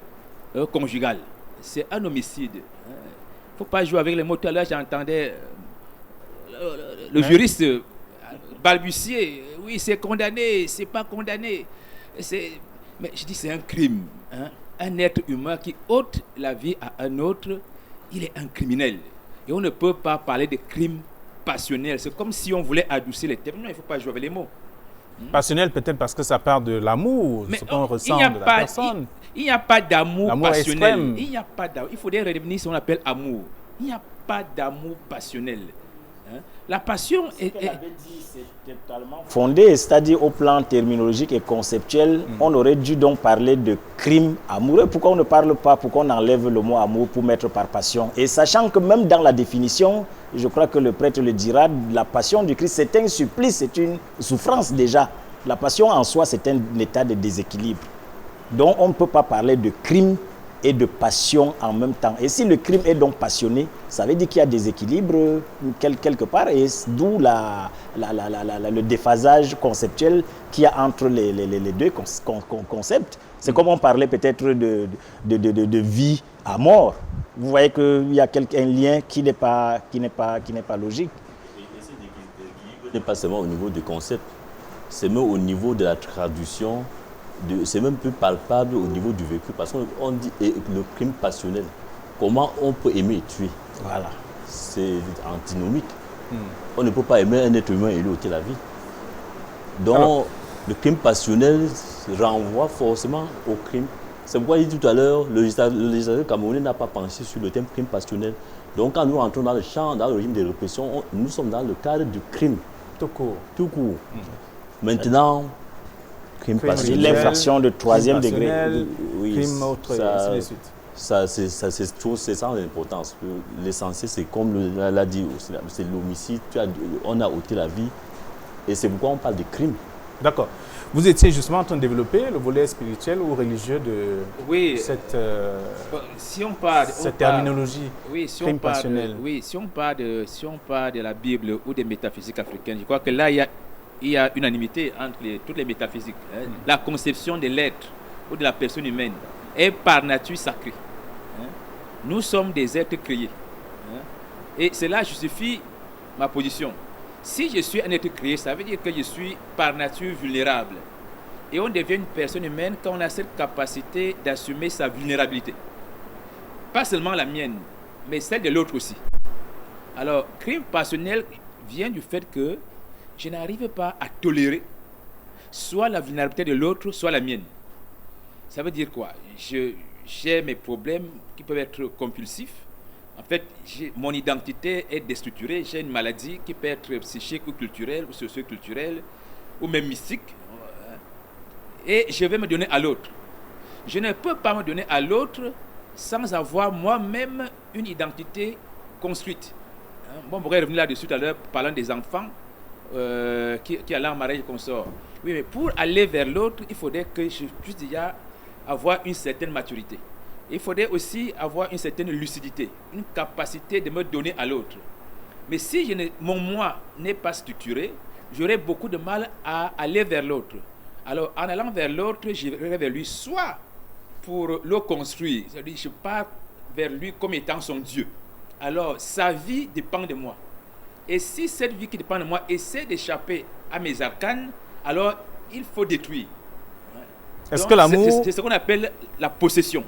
conjugal. C'est un homicide. Il ne faut pas jouer avec les mots. Tout à l'heure, j'entendais le juriste balbutier. Oui, c'est condamné, c'est pas condamné. Mais je dis c'est un crime. Un être humain qui ôte la vie à un autre, il est un criminel. Et on ne peut pas parler de crime passionnel. C'est comme si on voulait adoucir les termes. Non, il ne faut pas jouer avec les mots. Passionnel peut-être parce que ça part de l'amour, ce qu'on ressent de la personne. Il n'y a pas d'amour passionnel. Extrême. Il n'y a pas d'amour. Il faudrait redevenir ce qu'on appelle amour. Il n'y a pas d'amour passionnel. La passion est fondée, c'est-à-dire au plan terminologique et conceptuel, on aurait dû donc parler de crime amoureux. Pourquoi on ne parle pas, pourquoi on enlève le mot amour pour mettre par passion? Et sachant que même dans la définition, je crois que le prêtre le dira, la passion du Christ, c'est un supplice, c'est une souffrance déjà. La passion en soi, c'est un état de déséquilibre. Donc on ne peut pas parler de crime et de passion en même temps. Et si le crime est donc passionné, ça veut dire qu'il y a des équilibres quelque part, et d'où le déphasage conceptuel qu'il y a entre les 2 concepts. C'est comme on parlait peut-être de vie à mort. Vous voyez qu'il y a un lien qui n'est pas logique. Ce n'est pas seulement au niveau du concept, c'est même au niveau de la traduction. C'est même plus palpable au niveau du vécu, parce qu'on dit le crime passionnel. Comment on peut aimer et tuer? Voilà. C'est antinomique. On ne peut pas aimer un être humain et lui ôter la vie. Donc, le crime passionnel renvoie forcément au crime. C'est pourquoi il dit tout à l'heure, le législateur camerounais n'a pas penché sur le thème crime passionnel. Donc, quand nous entrons dans le champ, dans le régime de répression, nous sommes dans le cadre du crime. Tout court. Tout court. Maintenant, crime passionnel, l'infraction de 3e degré. Oui, crime autre, et ainsi de suite. C'est ça l'importance. L'essentiel, c'est comme l'a dit, c'est l'homicide. On a ôté la vie. Et c'est pourquoi on parle de crime. D'accord. Vous étiez justement en train de développer le volet spirituel ou religieux de cette terminologie, crime passionnel. Si on parle de la Bible ou des métaphysiques africaines, je crois que là, il y a unanimité entre toutes les métaphysiques. La conception de l'être ou de la personne humaine est par nature sacrée. Nous sommes des êtres créés. Et cela justifie ma position. Si je suis un être créé, ça veut dire que je suis par nature vulnérable. Et on devient une personne humaine quand on a cette capacité d'assumer sa vulnérabilité. Pas seulement la mienne, mais celle de l'autre aussi. Alors, crime passionnel vient du fait que je n'arrive pas à tolérer soit la vulnérabilité de l'autre, soit la mienne. Ça veut dire quoi? J'ai mes problèmes qui peuvent être compulsifs. En fait, mon identité est déstructurée. J'ai une maladie qui peut être psychique ou culturelle ou socio-culturelle ou même mystique. et je vais me donner à l'autre. Je ne peux pas me donner à l'autre sans avoir moi-même une identité construite. Bon, on pourrait revenir là-dessus tout à l'heure, parlant des enfants qui allaient en mariage et consorts. Oui, mais pour aller vers l'autre, il faudrait que je puisse déjà avoir une certaine maturité. Il faudrait aussi avoir une certaine lucidité, une capacité de me donner à l'autre. Mais si mon moi n'est pas structuré, j'aurai beaucoup de mal à aller vers l'autre. Alors, en allant vers l'autre, j'irai vers lui soit pour le construire, c'est-à-dire je pars vers lui comme étant son Dieu. Alors, sa vie dépend de moi. Et si cette vie qui dépend de moi essaie d'échapper à mes arcanes, alors il faut détruire. Est-ce que l'amour... C'est ce qu'on appelle la possession,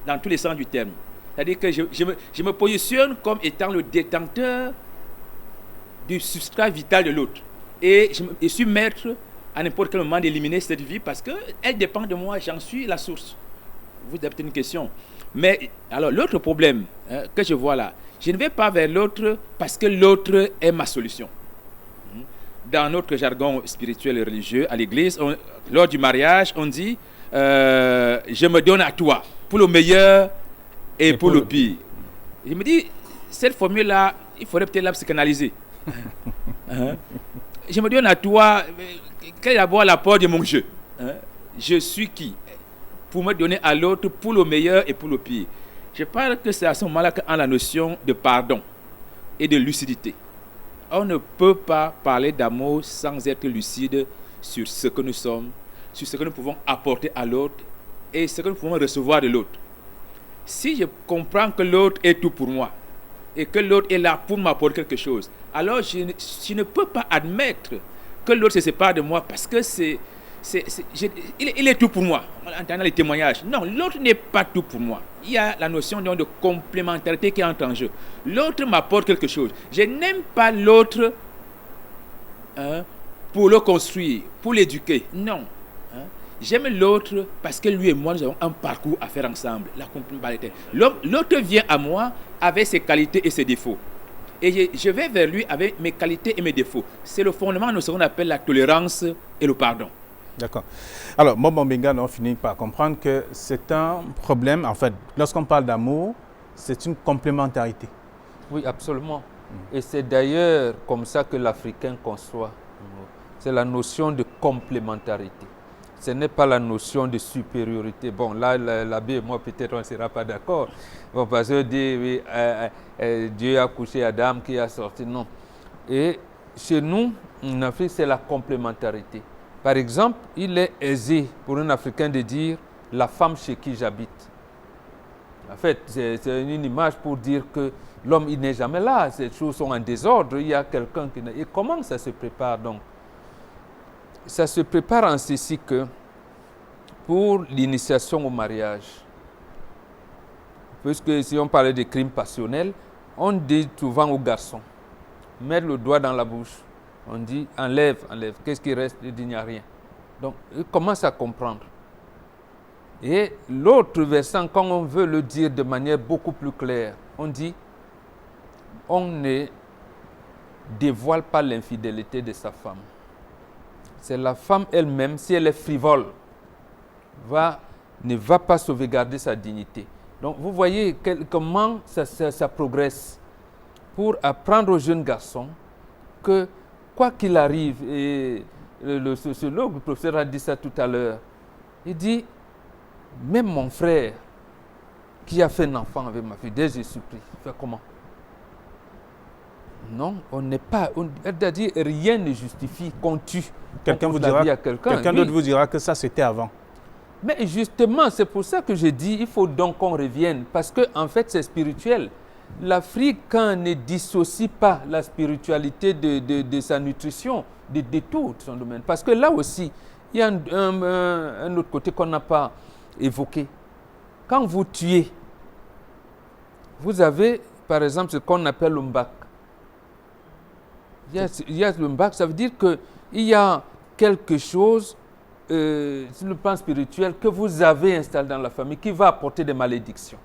dans tous les sens du terme. C'est-à-dire que je me positionne comme étant le détenteur du substrat vital de l'autre. Et je suis maître à n'importe quel moment d'éliminer cette vie parce qu'elle dépend de moi, j'en suis la source. Vous avez une question. Mais alors l'autre problème que je vois là, je ne vais pas vers l'autre parce que l'autre est ma solution. Dans notre jargon spirituel et religieux à l'église, lors du mariage, on dit je me donne à toi pour le meilleur et pour le pire. Je me dis, cette formule-là, il faudrait peut-être la psychanalyser. Je me donne à toi, quel est d'abord l'apport de mon jeu? Je suis qui? Pour me donner à l'autre pour le meilleur et pour le pire. Je parle que c'est à ce moment-là qu'en la notion de pardon et de lucidité. On ne peut pas parler d'amour sans être lucide sur ce que nous sommes, sur ce que nous pouvons apporter à l'autre et ce que nous pouvons recevoir de l'autre. Si je comprends que l'autre est tout pour moi et que l'autre est là pour m'apporter quelque chose, alors je ne peux pas admettre que l'autre se sépare de moi parce que il est tout pour moi. En entendant les témoignages, non, l'autre n'est pas tout pour moi. Il y a la notion de complémentarité qui entre en jeu. L'autre m'apporte quelque chose. Je n'aime pas l'autre pour le construire, pour l'éduquer. Non. J'aime l'autre parce que lui et moi, nous avons un parcours à faire ensemble. La complémentarité. L'autre vient à moi avec ses qualités et ses défauts. Et je vais vers lui avec mes qualités et mes défauts. C'est le fondement de ce qu'on appelle la tolérance et le pardon. D'accord. Alors, Momo Mbenga, on finit par comprendre que c'est un problème, en fait, lorsqu'on parle d'amour, c'est une complémentarité. Oui, absolument. Et c'est d'ailleurs comme ça que l'Africain conçoit. C'est la notion de complémentarité. Ce n'est pas la notion de supériorité. Bon, là, l'abbé et moi, peut-être, on ne sera pas d'accord. Bon, parce que dit, oui, Dieu a couché Adam qui a sorti. Non. Et chez nous, en Afrique, c'est la complémentarité. Par exemple, il est aisé pour un Africain de dire « la femme chez qui j'habite ». En fait, c'est une image pour dire que l'homme, il n'est jamais là. Ces choses sont en désordre. Il y a quelqu'un qui... Et comment ça se prépare donc? Ça se prépare en ceci que pour l'initiation au mariage, puisque si on parlait de crimes passionnels, on dit souvent aux garçons, mettre le doigt dans la bouche. On dit enlève, enlève. Qu'est-ce qui reste? Il dit il n'y a rien. Donc, il commence à comprendre. Et l'autre versant, quand on veut le dire de manière beaucoup plus claire, on dit on ne dévoile pas l'infidélité de sa femme. C'est la femme elle-même, si elle est frivole, ne va pas sauvegarder sa dignité. Donc, vous voyez comment ça progresse pour apprendre aux jeunes garçons que quoi qu'il arrive, et le sociologue, le professeur a dit ça tout à l'heure, il dit, même mon frère qui a fait un enfant avec ma fille, dès que je suis pris, il fait comment? Non, on n'est pas, c'est-à-dire rien ne justifie qu'on tue. Quelqu'un d'autre vous dira que ça c'était avant. Mais justement, c'est pour ça que je dis, il faut donc qu'on revienne, parce qu'en fait c'est spirituel. L'Africain ne dissocie pas la spiritualité de sa nutrition, de tout son domaine. Parce que là aussi, il y a un autre côté qu'on n'a pas évoqué. Quand vous tuez, vous avez par exemple ce qu'on appelle le mbak. Il y a le mbak, ça veut dire qu'il y a quelque chose sur le plan spirituel que vous avez installé dans la famille qui va apporter des malédictions.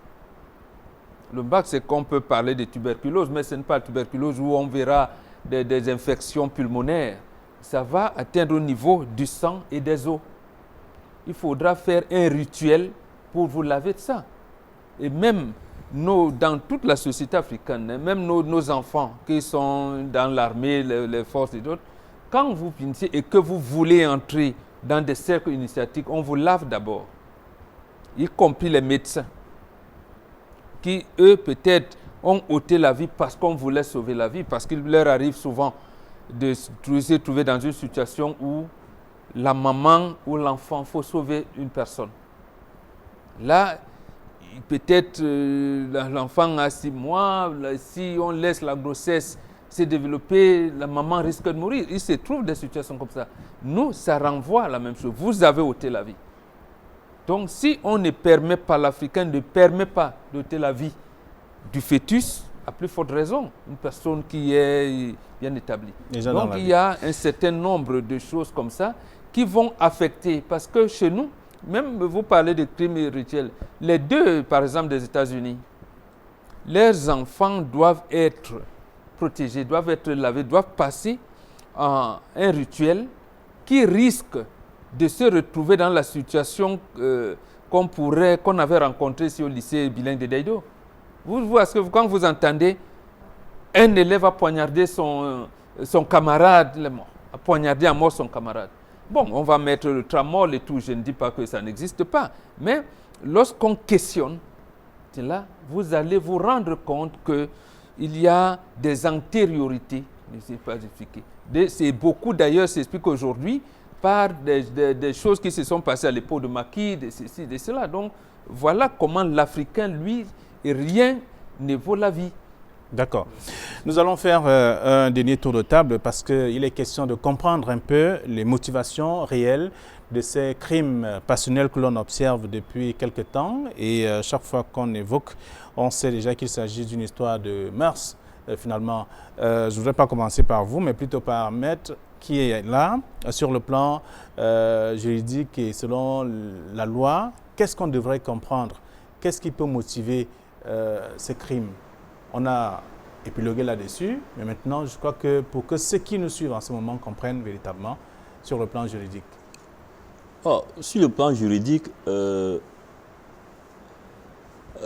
Le mbak, c'est qu'on peut parler de tuberculose, mais ce n'est pas la tuberculose où on verra des infections pulmonaires. Ça va atteindre au niveau du sang et des os. il faudra faire un rituel pour vous laver de ça. Et même dans toute la société africaine, même nos enfants qui sont dans l'armée, les forces et d'autres, quand vous finissez et que vous voulez entrer dans des cercles initiatiques, on vous lave d'abord, y compris les médecins, qui, eux, peut-être, ont ôté la vie parce qu'on voulait sauver la vie, parce qu'il leur arrive souvent de se trouver dans une situation où la maman ou l'enfant, il faut sauver une personne. Là, peut-être l'enfant a 6 mois, si on laisse la grossesse se développer, la maman risque de mourir. Il se trouve des situations comme ça. Nous, ça renvoie à la même chose. Vous avez ôté la vie. Donc, si on ne permet pas, l'Africain ne permet pas d'ôter la vie du fœtus, à plus forte raison, une personne qui est bien établie. Donc, il y a un certain nombre de choses comme ça qui vont affecter, parce que chez nous, même vous parlez de crimes rituels, les deux, par exemple, des États-Unis, leurs enfants doivent être protégés, doivent être lavés, doivent passer un rituel qui risque de se retrouver dans la situation qu'on avait rencontrée ici au lycée bilingue de Daido. Quand vous entendez un élève a poignardé son camarade, a poignardé à mort son camarade. Bon, on va mettre le tramol et tout, je ne dis pas que ça n'existe pas, mais lorsqu'on questionne, là, vous allez vous rendre compte qu'il y a des antériorités, je ne sais pas expliquer. Beaucoup d'ailleurs s'explique aujourd'hui par des choses qui se sont passées à l'époque de Maquis, de ceci, de cela. Donc, voilà comment l'Africain, lui, rien ne vaut la vie. D'accord. Nous allons faire un dernier tour de table parce qu'il est question de comprendre un peu les motivations réelles de ces crimes passionnels que l'on observe depuis quelque temps. Et chaque fois qu'on évoque, on sait déjà qu'il s'agit d'une histoire de mœurs. Finalement, je ne voudrais pas commencer par vous, mais plutôt par Maître qui est là, sur le plan juridique et selon la loi. Qu'est-ce qu'on devrait comprendre? Qu'est-ce qui peut motiver ces crimes? On a épilogué là-dessus, mais maintenant, je crois que pour que ceux qui nous suivent en ce moment comprennent véritablement sur le plan juridique. Sur le plan juridique,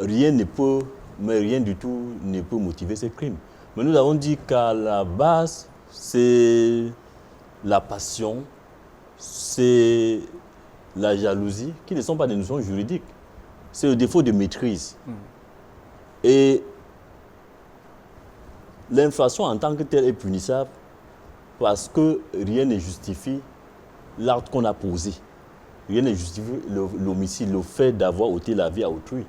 rien du tout ne peut motiver ces crimes. Mais nous avons dit qu'à la base, c'est la passion, c'est la jalousie, qui ne sont pas des notions juridiques. C'est le défaut de maîtrise. Et l'infraction en tant que telle est punissable parce que rien ne justifie l'acte qu'on a posé. Rien ne justifie l'homicide, le fait d'avoir ôté la vie à autrui.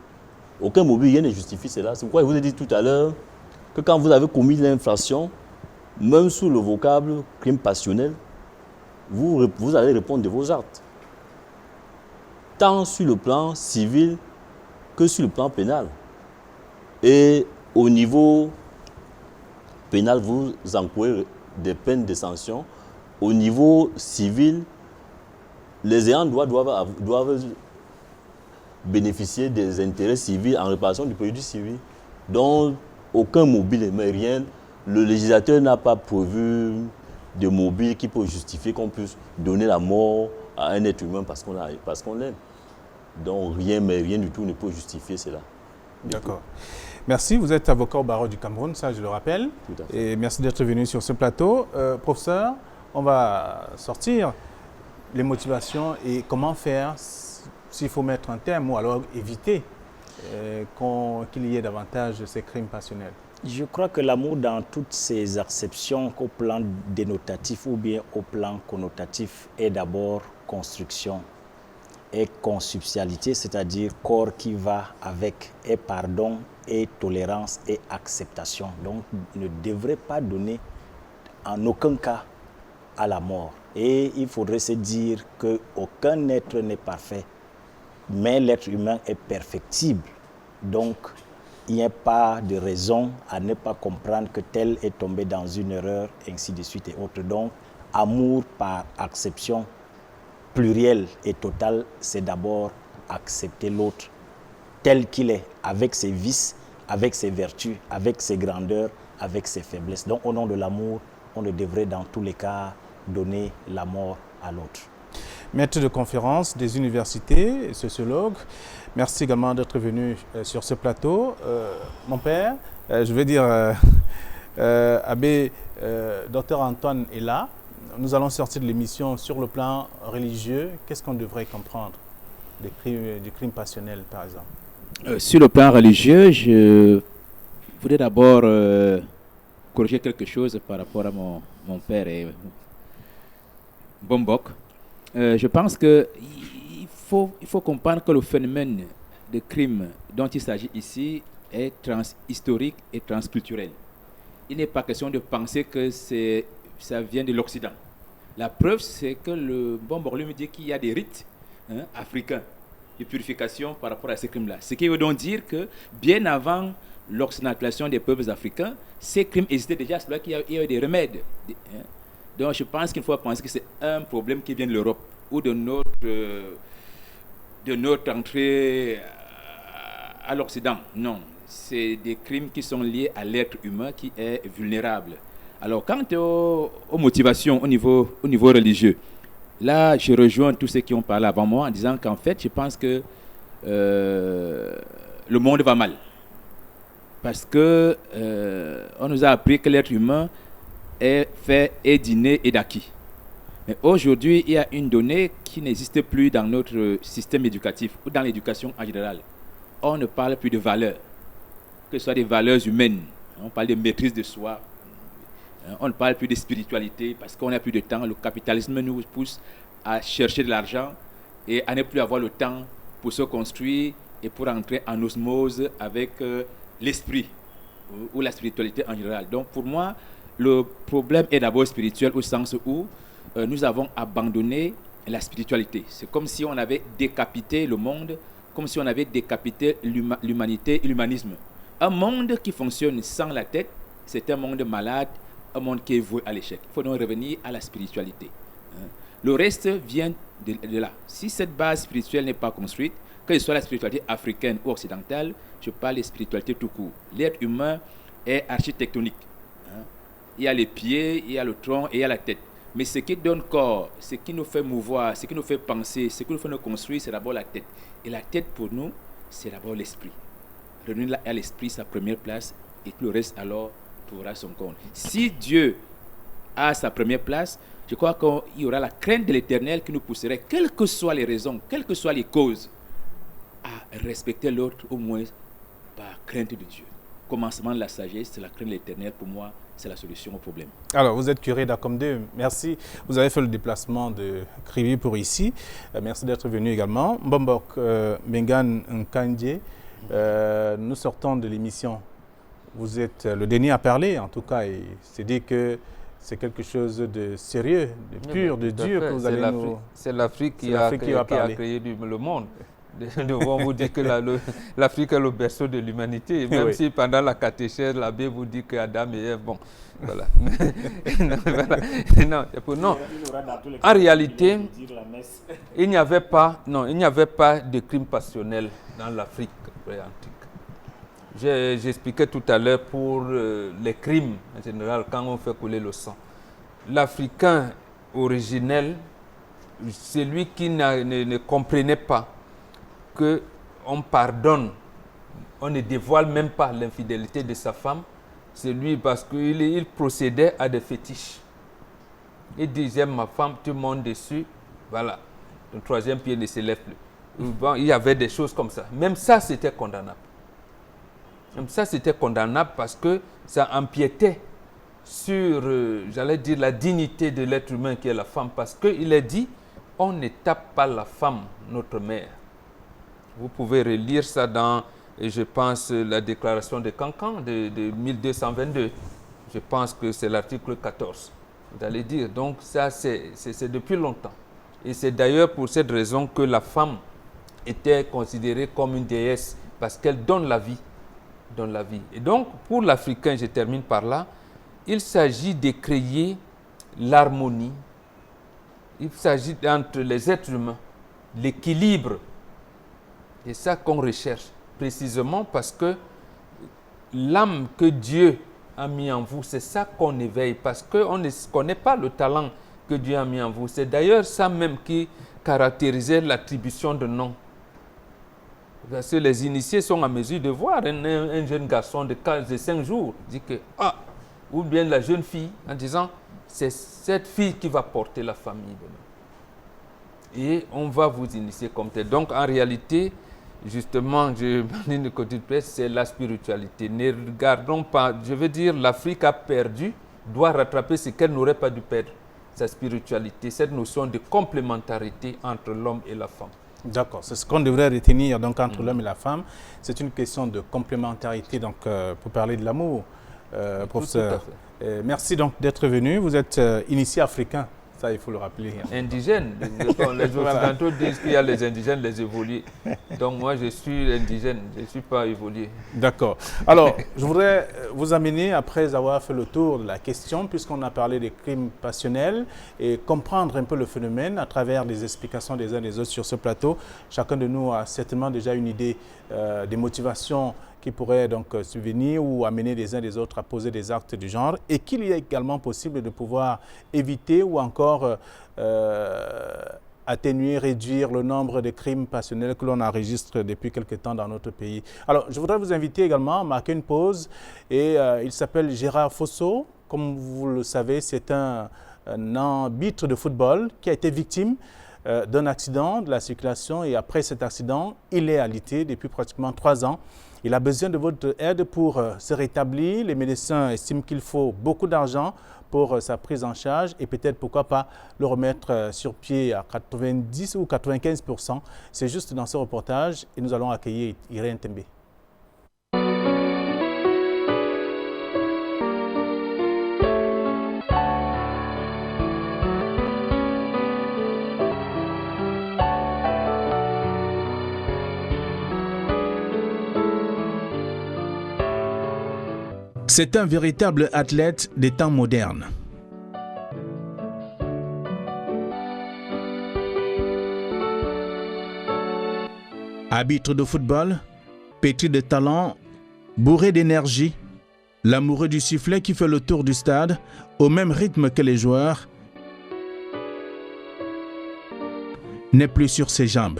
Aucun mobile, rien ne justifie cela. C'est pourquoi je vous ai dit tout à l'heure que quand vous avez commis l'infraction, même sous le vocable crime passionnel, vous allez répondre de vos actes. Tant sur le plan civil que sur le plan pénal. Et au niveau pénal, vous encourez des peines de sanction. Au niveau civil, les ayants droit doivent bénéficier des intérêts civils en réparation du préjudice civil. Donc, aucun mobile, mais rien. Le législateur n'a pas prévu de mobile qui peut justifier qu'on puisse donner la mort à un être humain parce qu'on l'aime. Donc, rien du tout ne peut justifier cela. D'accord. Merci. Vous êtes avocat au barreau du Cameroun, ça je le rappelle. Tout à fait. Et merci d'être venu sur ce plateau. Professeur, on va sortir les motivations et comment faire s'il faut mettre un terme ou alors éviter qu'il y ait davantage de ces crimes passionnels. Je crois que l'amour dans toutes ses acceptions, qu'au plan dénotatif ou bien au plan connotatif, est d'abord construction et consubtialité, c'est-à-dire corps qui va avec, et pardon, et tolérance et acceptation. Donc, ne devrait pas donner en aucun cas à la mort. Et il faudrait se dire qu'aucun être n'est parfait, mais l'être humain est perfectible. Donc, il n'y a pas de raison à ne pas comprendre que tel est tombé dans une erreur, ainsi de suite et autres. Donc, amour par acception plurielle et totale, c'est d'abord accepter l'autre tel qu'il est, avec ses vices, avec ses vertus, avec ses grandeurs, avec ses faiblesses. Donc, au nom de l'amour, on ne devrait dans tous les cas donner la mort à l'autre. maître de conférences des universités, sociologue. Merci également d'être venu sur ce plateau. Mon père, je veux dire, Abbé Dr Antoine est là. Nous allons sortir de l'émission sur le plan religieux. Qu'est-ce qu'on devrait comprendre du crime passionnel, par exemple? Sur le plan religieux, je voudrais d'abord corriger quelque chose par rapport à mon père et Bombok. Je pense qu'il faut comprendre que le phénomène de crime dont il s'agit ici est transhistorique et transculturel. Il n'est pas question de penser que ça vient de l'Occident. La preuve, c'est que le Bombok lui me dit qu'il y a des rites africains de purification par rapport à ces crimes-là. Ce qui veut donc dire que bien avant l'occidentalisation des peuples africains, ces crimes existaient déjà, c'est là qu'il y a eu des remèdes. Donc je pense qu'il faut penser que c'est un problème qui vient de l'Europe ou de notre entrée à l'Occident. Non, c'est des crimes qui sont liés à l'être humain qui est vulnérable. Alors quant aux motivations au niveau religieux, là je rejoins tous ceux qui ont parlé avant moi en disant qu'en fait je pense que le monde va mal. Parce que on nous a appris que l'être humain est fait et d'inné et d'acquis. Mais aujourd'hui, il y a une donnée qui n'existe plus dans notre système éducatif ou dans l'éducation en général. On ne parle plus de valeurs, que ce soit des valeurs humaines. On parle de maîtrise de soi. On ne parle plus de spiritualité parce qu'on n'a plus de temps. Le capitalisme nous pousse à chercher de l'argent et à ne plus avoir le temps pour se construire et pour entrer en osmose avec l'esprit ou la spiritualité en général. Donc pour moi, le problème est d'abord spirituel au sens où nous avons abandonné la spiritualité. C'est comme si on avait décapité le monde, comme si on avait décapité l'humanité et l'humanisme. Un monde qui fonctionne sans la tête, c'est un monde malade, un monde qui est voué à l'échec. Il faut donc revenir à la spiritualité. Le reste vient de là. Si cette base spirituelle n'est pas construite, que ce soit la spiritualité africaine ou occidentale, je parle de spiritualité tout court. L'être humain est architectonique. Il y a les pieds, il y a le tronc et il y a la tête. Mais ce qui donne corps, ce qui nous fait mouvoir, ce qui nous fait penser, ce qui nous fait nous construire, c'est d'abord la tête. Et la tête pour nous, c'est d'abord l'esprit. Redonner à l'esprit sa première place et tout le reste alors trouvera son compte. Si Dieu a sa première place, je crois qu'il y aura la crainte de l'Éternel qui nous pousserait, quelles que soient les raisons, quelles que soient les causes, à respecter l'autre au moins par crainte de Dieu. Commencement de la sagesse, c'est la crainte de l'Éternel. Pour moi, c'est la solution au problème. Alors, vous êtes curé d'Akomde, merci. Vous avez fait le déplacement de Kribi pour ici. Merci d'être venu également. Bombok Mengan Nkandje, nous sortons de l'émission. Vous êtes le dernier à parler, en tout cas, et c'est dit que c'est quelque chose de sérieux, de pur, de dur que vous allez nous... C'est l'Afrique qui a créé le monde. Devons vous dire que l'Afrique est le berceau de l'humanité, même si pendant la catéchèse, l'abbé vous dit que Adam et Ève, bon, voilà. Non. En réalité, il n'y avait pas de crime passionnel dans l'Afrique antique. J'expliquais tout à l'heure pour les crimes en général, quand on fait couler le sang. L'Africain originel, celui qui ne comprenait pas qu'on pardonne, on ne dévoile même pas l'infidélité de sa femme, c'est lui parce qu'il procédait à des fétiches. Il disait, ma femme, tu montes dessus, voilà, le troisième pied ne se lève plus. Bon, il y avait des choses comme ça. Même ça, c'était condamnable. Même ça, c'était condamnable parce que ça empiétait sur, j'allais dire, la dignité de l'être humain qui est la femme. Parce qu'il est dit, on ne tape pas la femme, notre mère. Vous pouvez relire ça dans, je pense, la déclaration de Cancan de 1222. Je pense que c'est l'article 14. Vous allez dire, donc ça, c'est depuis longtemps. Et c'est d'ailleurs pour cette raison que la femme était considérée comme une déesse, parce qu'elle donne la vie. Et donc, pour l'Africain, je termine par là, il s'agit de créer l'harmonie. Il s'agit entre les êtres humains, l'équilibre. C'est ça qu'on recherche, précisément parce que l'âme que Dieu a mis en vous, c'est ça qu'on éveille, parce qu'on ne connaît pas le talent que Dieu a mis en vous. C'est d'ailleurs ça même qui caractérisait l'attribution de noms. Parce que les initiés sont en mesure de voir un jeune garçon de 5 jours, dit que, ou bien la jeune fille, en disant, c'est cette fille qui va porter la famille demain. Et on va vous initier comme tel. Donc en réalité, justement, c'est la spiritualité. Ne regardons pas, je veux dire, l'Afrique a perdu, doit rattraper ce qu'elle n'aurait pas dû perdre, sa spiritualité, cette notion de complémentarité entre l'homme et la femme. D'accord, c'est ce qu'on devrait retenir donc, entre l'homme et la femme. C'est une question de complémentarité donc, pour parler de l'amour, professeur. Tout à fait. Merci donc d'être venu. Vous êtes initié africain, ça il faut le rappeler. Indigène. Les Occidentaux disent qu'il y a les indigènes, les évolués. Donc moi je suis indigène, je ne suis pas évolué. D'accord. Alors, je voudrais vous amener, après avoir fait le tour de la question, puisqu'on a parlé des crimes passionnels, et comprendre un peu le phénomène à travers les explications des uns des autres sur ce plateau. Chacun de nous a certainement déjà une idée des motivations qui pourraient donc subvenir ou amener les uns des autres à poser des actes du genre, et qu'il est également possible de pouvoir éviter ou encore atténuer, réduire le nombre de crimes passionnels que l'on enregistre depuis quelque temps dans notre pays. Alors, je voudrais vous inviter également à marquer une pause, et il s'appelle Gérard Fosso. Comme vous le savez, c'est un arbitre de football qui a été victime d'un accident de la circulation, et après cet accident, il est alité depuis pratiquement 3 ans. Il a besoin de votre aide pour se rétablir. Les médecins estiment qu'il faut beaucoup d'argent pour sa prise en charge et peut-être, pourquoi pas, le remettre sur pied à 90 ou 95%. C'est juste dans ce reportage et nous allons accueillir Irène Tembe. C'est un véritable athlète des temps modernes. Arbitre de football, pétri de talent, bourré d'énergie, l'amoureux du sifflet qui fait le tour du stade au même rythme que les joueurs, n'est plus sur ses jambes.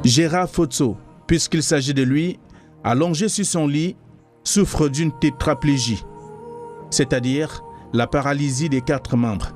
Gérard Fosso, puisqu'il s'agit de lui, allongé sur son lit, souffre d'une tétraplégie, c'est-à-dire la paralysie des 4 membres.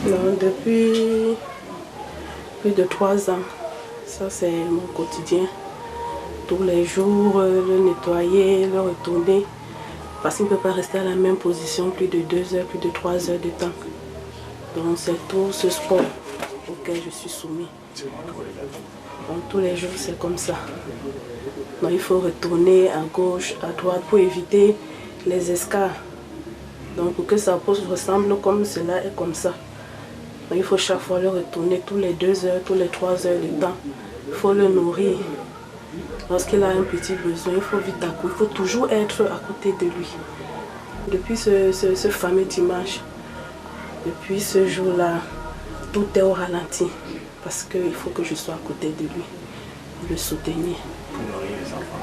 Non, depuis plus de 3 ans, ça c'est mon quotidien. Tous les jours, le nettoyer, le retourner, parce qu'il ne peut pas rester à la même position plus de 2 heures, plus de 3 heures de temps. Donc c'est tout ce sport auquel je suis soumis. Donc tous les jours c'est comme ça. Donc il faut retourner à gauche, à droite pour éviter les escarres. Donc pour que sa peau ressemble comme cela et comme ça. Donc, il faut chaque fois le retourner tous les 2 heures, tous les 3 heures de temps. Il faut le nourrir. Lorsqu'il a un petit besoin, il faut vite accourir. Il faut toujours être à côté de lui. Depuis ce fameux dimanche, depuis ce jour-là, tout est au ralenti. parce qu'il faut que je sois à côté de lui, pour le soutenir.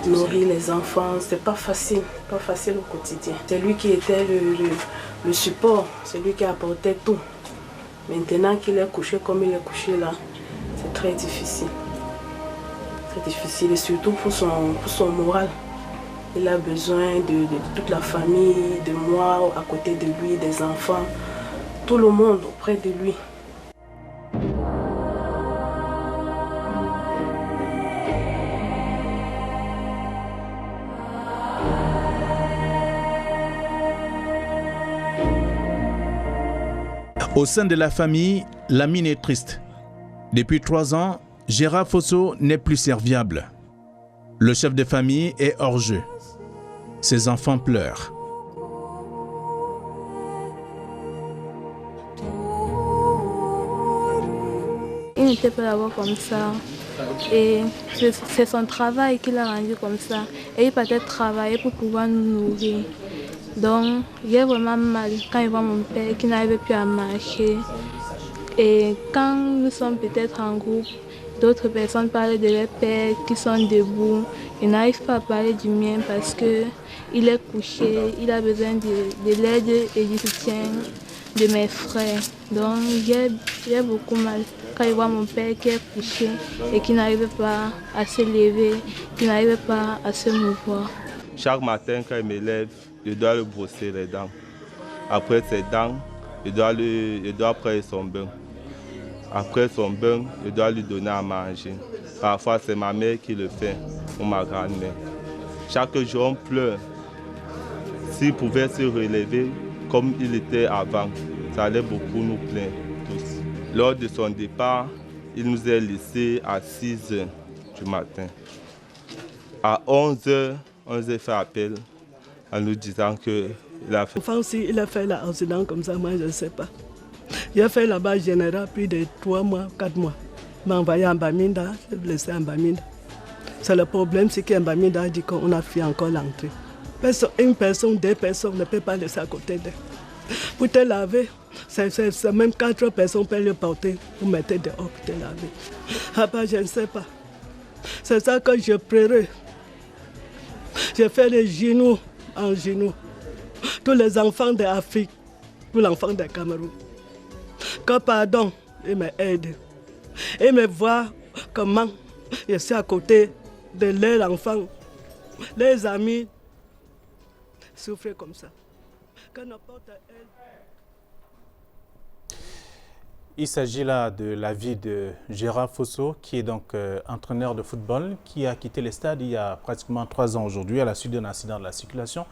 Nourrir les enfants, c'est pas facile au quotidien. C'est lui qui était le support, c'est lui qui apportait tout. Maintenant qu'il est couché comme il est couché là, c'est très difficile. Très difficile et surtout pour son moral. Il a besoin de toute la famille, de moi à côté de lui, des enfants, tout le monde auprès de lui. Au sein de la famille, la mine est triste. Depuis 3 ans, Gérard Fosso n'est plus serviable. Le chef de famille est hors jeu. Ses enfants pleurent. Il n'était pas là-bas comme ça. Et c'est son travail qui l'a rendu comme ça. Et il partait travailler pour pouvoir nous nourrir. Donc, j'ai vraiment mal quand il voit mon père qui n'arrive plus à marcher. Et quand nous sommes peut-être en groupe, d'autres personnes parlent de leur père qui sont debout. Ils n'arrivent pas à parler du mien parce qu'il est couché, il a besoin de l'aide et du soutien de mes frères. Donc, j'ai beaucoup mal quand il voit mon père qui est couché et qui n'arrive pas à se lever, qui n'arrive pas à se mouvoir. Chaque matin, quand il me lève, je dois lui brosser les dents. Après ses dents, je dois prendre son bain. Après son bain, je dois lui donner à manger. Parfois, c'est ma mère qui le fait ou ma grand-mère. Chaque jour, on pleure. S'il pouvait se relever comme il était avant, ça allait beaucoup nous plaindre tous. Lors de son départ, il nous a laissés à 6 h du matin. À 11 h, on nous a fait appel en nous disant qu'il a fait... Enfin, si il a fait l'accident comme ça, moi je ne sais pas. Il a fait là-bas général plus de 3 mois, 4 mois. Il m'a envoyé en Bamenda, je l'ai blessé en Bamenda. C'est le problème, c'est qu'en Bamenda a dit qu'on a fait encore l'entrée. Une personne, 2 personnes ne peuvent pas laisser à côté d'elle. Pour te laver, c'est même 4 personnes peuvent le porter, vous mettez dehors pour te laver. Après, je ne sais pas. C'est ça que je prierai. Je fais les genoux en genoux. Tous les enfants d'Afrique, tous les enfants du Cameroun. Que pardon, ils m'aident. Ils me voient comment je suis à côté de leurs enfants. Les amis souffrent comme ça. Que n'importe elle. Il s'agit là de la vie de Gérard Fosso, qui est donc entraîneur de football, qui a quitté les stades il y a pratiquement 3 ans aujourd'hui, à la suite d'un accident de la circulation,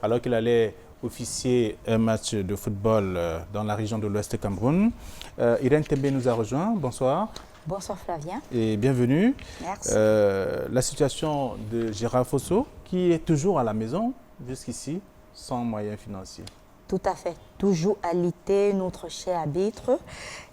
alors qu'il allait officier un match de football dans la région de l'Ouest Cameroun. Irène Tembe nous a rejoint. Bonsoir. Bonsoir Flavien. Et bienvenue. Merci. La situation de Gérard Fosso, qui est toujours à la maison jusqu'ici, sans moyens financiers. Tout à fait. Toujours alité, notre cher arbitre.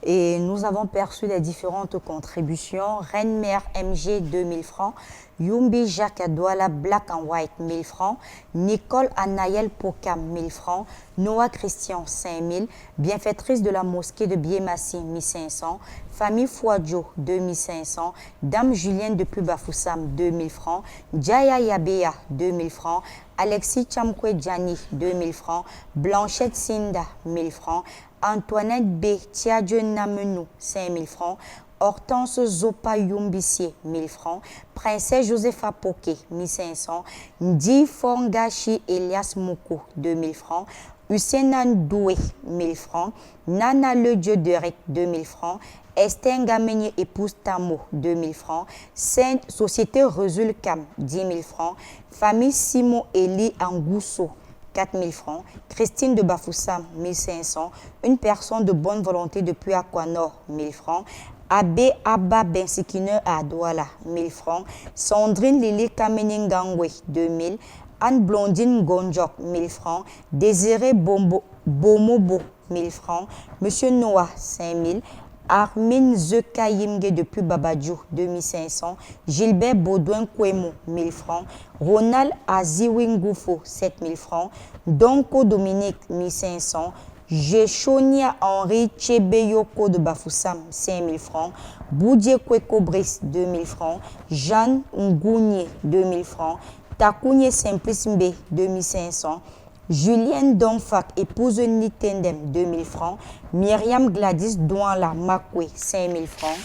Et nous avons perçu les différentes contributions. Reine-Mère MG, 2000 francs. Yumbi Jacques Adouala, Black and White, 1000 francs. Nicole Anaël Pokam, 1000 francs. Noah Christian, 5000. Bienfaitrice de la mosquée de Biémassi, 1500. Famille Fouadjo, 2500. Dame Julienne depuis Bafoussam, 2000 francs. Jaya Yabea, 2000 francs. Alexis Chamkwe Djani, 2000 francs. Blanchette Sinda, 1000 francs. Antoinette B. Tiadjo Namenou, 5000 francs. Hortense Zopa Yumbissier, 1000 francs. Princesse Josepha Poké, 1500. Ndi Fongashi Elias Moko, 2000 francs. Hussein Doué, 1000 francs. Nana Le Dieu de Rek, 2000 francs. Esther Gamenye épouse Tamo, 2000 francs. Sainte Société Resulcam, 10 000 francs. Famille Simon Eli Angousso, 4 000 francs. Christine de Bafoussam, 1500. Une personne de bonne volonté depuis Aquanor, 1000 francs. Abbé Abba Bensikine à Douala, 1000 francs. Sandrine Lili Kameningangwe, 2000. Anne Blondine Gonjok, 1000 francs. Désiré Bomobo, 1000 francs. Monsieur Noah, 5000. Armin Zekayimge depuis Babadjou, 2500. Gilbert Baudouin Kwemo, 1000 francs. Ronald Aziwingoufo, 7000 francs. Donko Dominique, 1500. Jechonia Henri Chebeyoko de Bafoussam, 5 000 francs. Boudier Kweko Brice, 2 000 francs. Jeanne Ngounier, 2 000 francs. Takounye Simplice Mbe, 2 500. Julienne Donfak, épouse Nitendem, 2 000 francs. Myriam Gladys Douanla Makwe, 5 000 francs.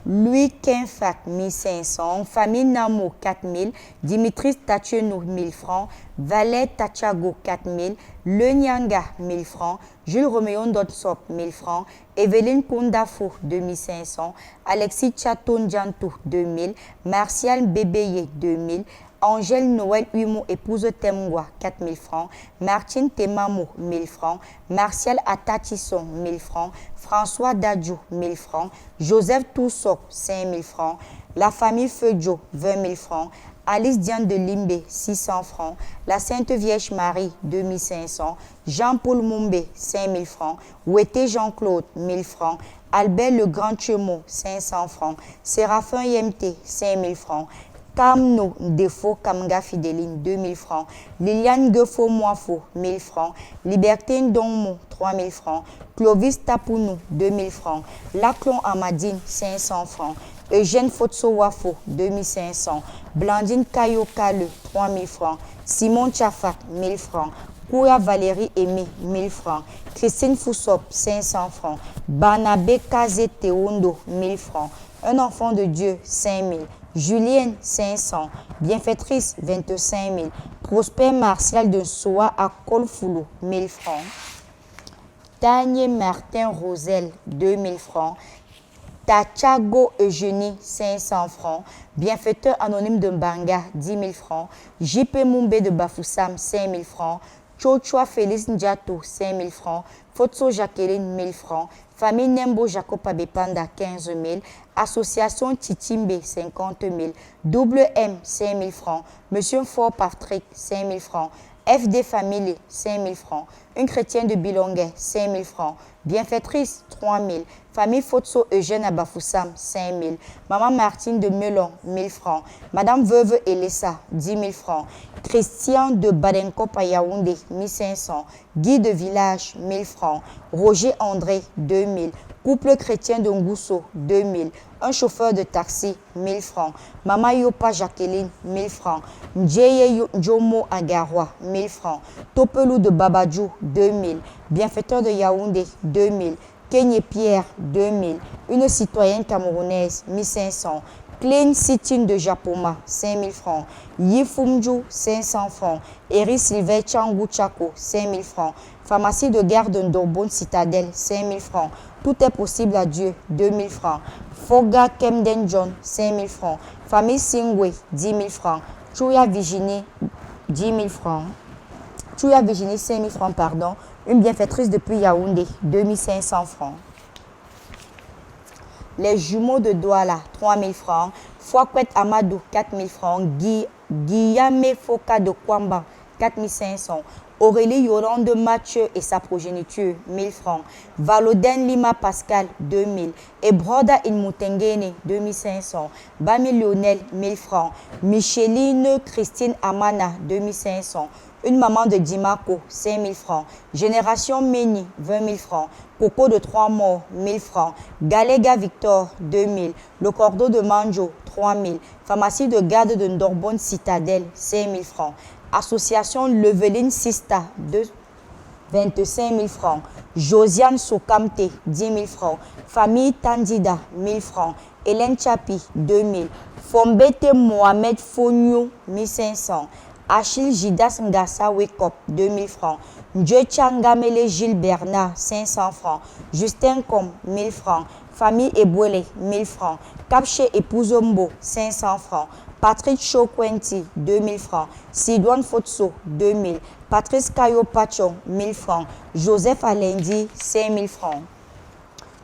Louis Kenfak, 1 500. Famille Namo, 4 000. Dimitris Tachenou, 1 000 francs. Valet Tachago, 4 000. Le Nyanga, 1 000 francs. Jules Roméon Dotsop, 1 000 francs. Evelyne Kondafo, 2 500. Alexis Chaton Djantou, 2 000. Martial Bébéye, 2 000. Angèle Noël Humo, épouse Temwa, 4 000 francs. Martine Temamo, 1 000 francs. Martial Atatisson, 1 000 francs. François Dadjou, 1 000 francs. Joseph Toussok, 5 000 francs. La famille Feudjo, 20 000 francs. Alice Diane de Limbe, 600 francs. La Sainte Vierge Marie, 2 500. Jean-Paul Moumbé, 5 000 francs. Ouété Jean-Claude, 1 000 francs. Albert Le Grand Chemo, 500 francs. Séraphin Yemté, 5 000 francs. Kamno Defo Kamga Fideline, 2 000 francs. Liliane Gefo Moifo, 1 000 francs. Liberté Ndongmo, 3 000 francs. Clovis Tapounou, 2 000 francs. Laclon Amadine, 500 francs. Eugène Fotso Wafo, 2 500. Blandine Kayo Kale, 3 000 francs. Simon Tchafak, 1 000 francs. Kouya Valérie Aimé, 1 000 francs. Christine Foussop, 500 francs. Banabé Kazé Teondo, 1 000 francs. Un enfant de Dieu, 5 000. Julienne, 500. Bienfaitrice, 25 000. Prosper Martial de Soa à Colfoulou, 1 000 francs. Tanier Martin Rosel, 2 000 francs. Tachago Eugénie, 500 francs. Bienfaiteur anonyme de Mbanga, 10 000 francs. JP Moumbé de Bafoussam, 5 000 francs. Chochoa Félix Ndiato, 5 000 francs. Fotso Jacqueline, 1 000 francs. Famille Nembo Jacob Abepanda, 15 000. Association Titimbe, 50 000. Double M, 5 000 francs. Monsieur Fort Patrick, 5 000 francs. FD Family, 5 000 francs. Une chrétienne de Bilonguet, 5 000 francs. Bienfaitrice, 3 000. Famille Fotso Eugène à Bafoussam, 5 000. Maman Martine de Melon, 1 000 francs. Madame Veuve Elessa, 10 000 francs. Christian de Badenkop à Yaoundé, 1 500. Guy de Village, 1 000 francs. Roger André, 2 000. Couple chrétien de Ngousso, 2 000. Un chauffeur de taxi, 1 000 francs. Maman Yopa Jacqueline, 1 000 francs. Ndjeye Jomo Agarwa, 1 000 francs. Topelou de Babadjou, 2 000. Bienfaiteur de Yaoundé, 2 000. Kenye Pierre, 2 000. Une citoyenne camerounaise, 1 500. Clean Sitting de Japoma, 5 000 francs. Yifumju, 500 francs. Eri Sylvain Changou Chako, 5 000 francs. Pharmacie de garde de Ndorbonne Citadelle, 5 000 francs. Tout est possible à Dieu, 2 000 francs. Foga Kemden John, 5 000 francs. Famille Singwe, 10 000 francs. Chouya Virginie, 10 000 francs. Chouya Virginie, 5 000 francs, pardon. Une bienfaitrice depuis Yaoundé, 2 500 francs. Les jumeaux de Douala, 3 000 francs. Fouakwet Amadou, 4 000 francs. Guillaume Foka de Kwamba, 4 500. Aurélie Yolande Mathieu et sa progéniture, 1 000 francs. Valoden Lima Pascal, 2 000. Et Broda Inmutengene, 2 500. Bami Lionel, 1 000 francs. Micheline Christine Amana, 2 500. Une maman de Dimako, 5 000 francs. Génération Méni, 20 000 francs. Coco de 3 morts, 1 000 francs. Galega Victor, 2 000. Le cordeau de Manjo, 3 000. Pharmacie de garde de Ndorbonne Citadelle, 5 000 francs. Association Leveline Sista, 25 000 francs. Josiane Sokamte, 10 000 francs. Famille Tandida, 1 000 francs. Hélène Chapi, 2 000. Fombete Mohamed Fogno, 1 500. Achille Jidas Ngassa Wekop, 2 000 francs. Ndieu Changamele Gilles Bernard, 500 francs. Justin Com, 1 000 francs. Famille Ebouele, 1 000 francs. Capché Epouzombo, 500 francs. Patrick Chokwenti, 2 000 francs. Sidoine Fotso, 2 000. Patrice Kayo Pachon, 1 000 francs. Joseph Alendi, 5 000 francs.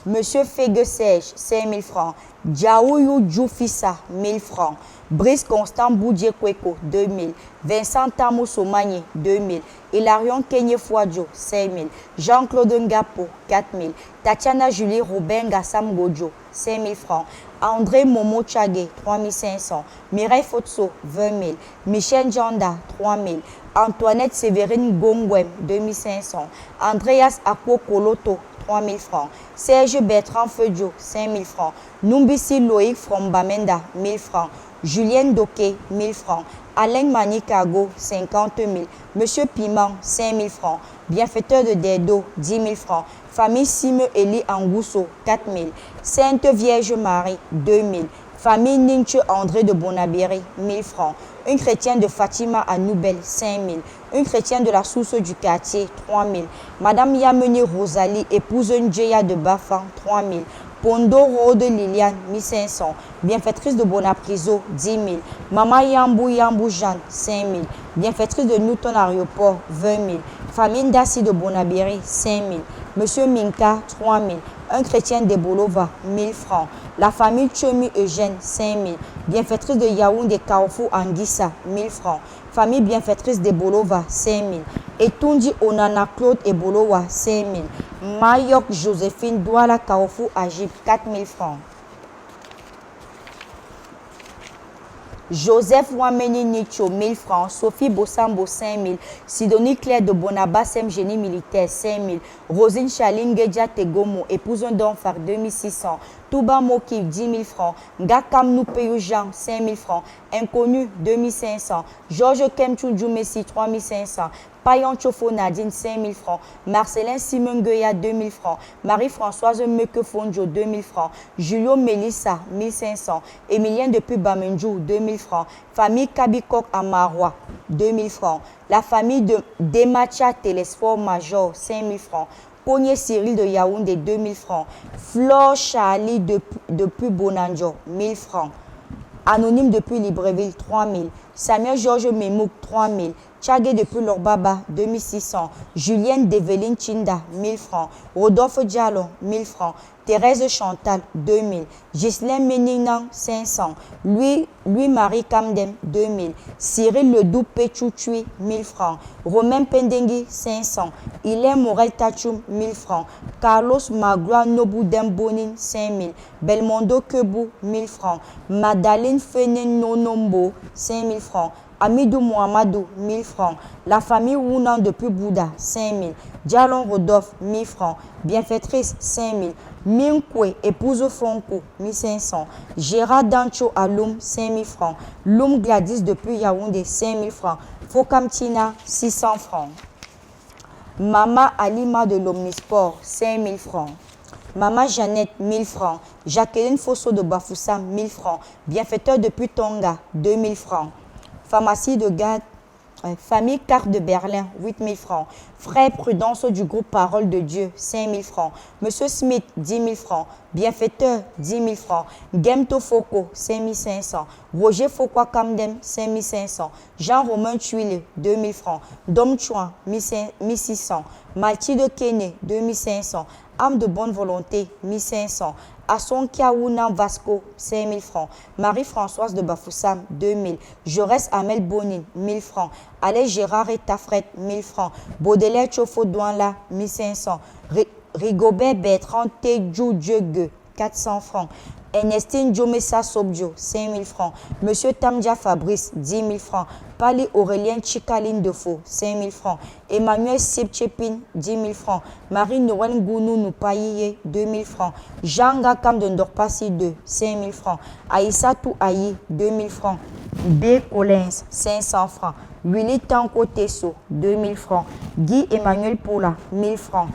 Monsieur Fegue Sèche, 5 000 francs. Diaouyou Djoufissa, 1000 francs. Brice Constant Boudje Kweko, 2000. Vincent Tamou Somani, 2000. Hilarion Kenye Fouadjo, 5000. Jean-Claude Ngapo, 4000. Tatiana Julie Robin Gassam Godjo, 5000 francs. André Momo Tchagé, 3500. Mireille Fotso, 20 000. Michel Janda, 3000. Antoinette Séverine Gongwem, 2500. Andreas Akpo Koloto, 3000 francs. Serge Bertrand Feudjo, 5000 francs. Numbisi Loïc Frombamenda, 1000 francs. Julien Doké, 1000 francs. Alain Manikago, 50 000. Monsieur Piment, 5000 francs. Bienfaiteur de Dedo, 10 000 francs. Famille Sime Eli Angousso, 4 000. Sainte Vierge Marie, 2 000. Famille Ninche André de Bonabéry, 1000 francs. Une chrétienne de Fatima à Noubel, 5 000. Une chrétienne de la source du quartier, 3 000. Madame Yameni Rosalie, épouse Ndjeya de Bafan, 3 000. Pondo Rode Liliane, 1500. Bienfaitrice de Bonapriso, 10 000. Maman Yambou Jeanne, 5 000. Bienfaitrice de Newton Aéroport, 20 000. Famille Dassi de Bonabéry, 5 000. Monsieur Minka, 3 000. Un chrétien de Bolova, 1000 francs. La famille Tchomi Eugène, 5 000. Bienfaitrice de Yaoundé Kaoufou Anguissa, 1000 francs. Famille bienfaitrice de Bolova, 5 000. Etundi Onana Claude et Bolowa, 5 000. Mayok Joséphine Douala Kaoufou Agib, 4 000 francs. Joseph Wameni Nicho, 1000 francs. Sophie Bossambo, 5 000. Sidonie Claire de Bonaba, Sem Génie Militaire, 5 000. Rosine Chaline Gedja Tegomo, épouse d'Onfar, 2600. Touba Moki, 10 000 francs. Gakam Noupeyou Jean, 5 000 francs. Inconnu, 2500. Georges Kemchou Djoumessi, 3500. Payan Chofo Nadine, 5 000 francs. Marcelin Simon Gueya, 2 000 francs. Marie-Françoise Mekefonjo, 2 000 francs. Julio Mélissa, 1500. Emilien depuis Bamenjou, 2 000 francs. Famille Kabikok Amarois, 2 000 francs. La famille de Demacha Télésphore Major, 5 000 francs. Pogné Cyril de Yaoundé, 2 000 francs. Flore Charlie depuis Bonanjo, 1000 francs. Anonyme depuis Libreville, 3 000. Samuel Georges Memouk, 3 000. Tchagé depuis Lorbaba, 2600. Julienne Develine Chinda, 1000 francs. Rodolphe Diallo, 1000 francs. Thérèse Chantal, 2000. Ghislaine Méninan, 500. Louis-Marie Kamdem, 2000. Cyril Ledoux Péchouchui, 1000 francs. Romain Pendengui, 500. Hélène Morel Tachoum, 1000 francs. Carlos Magua Nobou Dembonin, 5000. Belmondo Kebou, 1000 francs. Madeleine Fenen Nonombo, 5000 francs. Amidou Mohamadou, 1000 francs. La famille Wounan depuis Bouddha, 5000. Dialon Rodolphe, 1000 francs. Bienfaitrice, 5000. Minkwe, épouse Fonko, 1500. Gérard Dancho à Loum, 5000 francs. Loum Gladys depuis Yaoundé, 5000 francs. Fokamtina, 600 francs. Mama Alima de l'Omnisport, 5000 francs. Mama Jeannette, 1000 francs. Jacqueline Fosso de Bafoussa, 1000 francs. Bienfaiteur depuis Tonga, 2000 francs. Pharmacie de Gade, famille Carte de Berlin, 8 000 francs. Frère Prudence du groupe Parole de Dieu, 5 000 francs. Monsieur Smith, 10 000 francs. Bienfaiteur, 10 000 francs. Gemto Foko, 5 500. Roger Fokwa Kamdem, 5 500. Jean-Romain Tuile, 2 000 francs. Dom Chouan, 1 600. Mathilde Kene, 2 500. Âme de bonne volonté, 1 500. Asson Kiaouna Vasco, 5 000 francs. Marie-Françoise de Bafoussam, 2 000. Jaurès Amel Bonin, 1000 francs. Alain Gérard et Tafret, 1000 francs. Baudelaire Chofo Douanla, 1 500. Rigobert Bertrand Tedjou Diegue, 400 francs. Ernestine Djomessa Sobjo, 5 000 francs. Monsieur Tamdia Fabrice, 10 000 francs. Pali Aurélien Chikaline Defo, 5 000 francs. Emmanuel Sipchepin, 10 000 francs. Marie-Noël Gounou Noupayiye, 2 000 francs. Jean Gakam de Ndorpassi 2, 5 000 francs. Aïssatou Aïe, 2 000 francs. B. Collins, 500 francs. Willy Tanko Tesso, 2 000 francs. Guy Emmanuel Poula, 1 000 francs.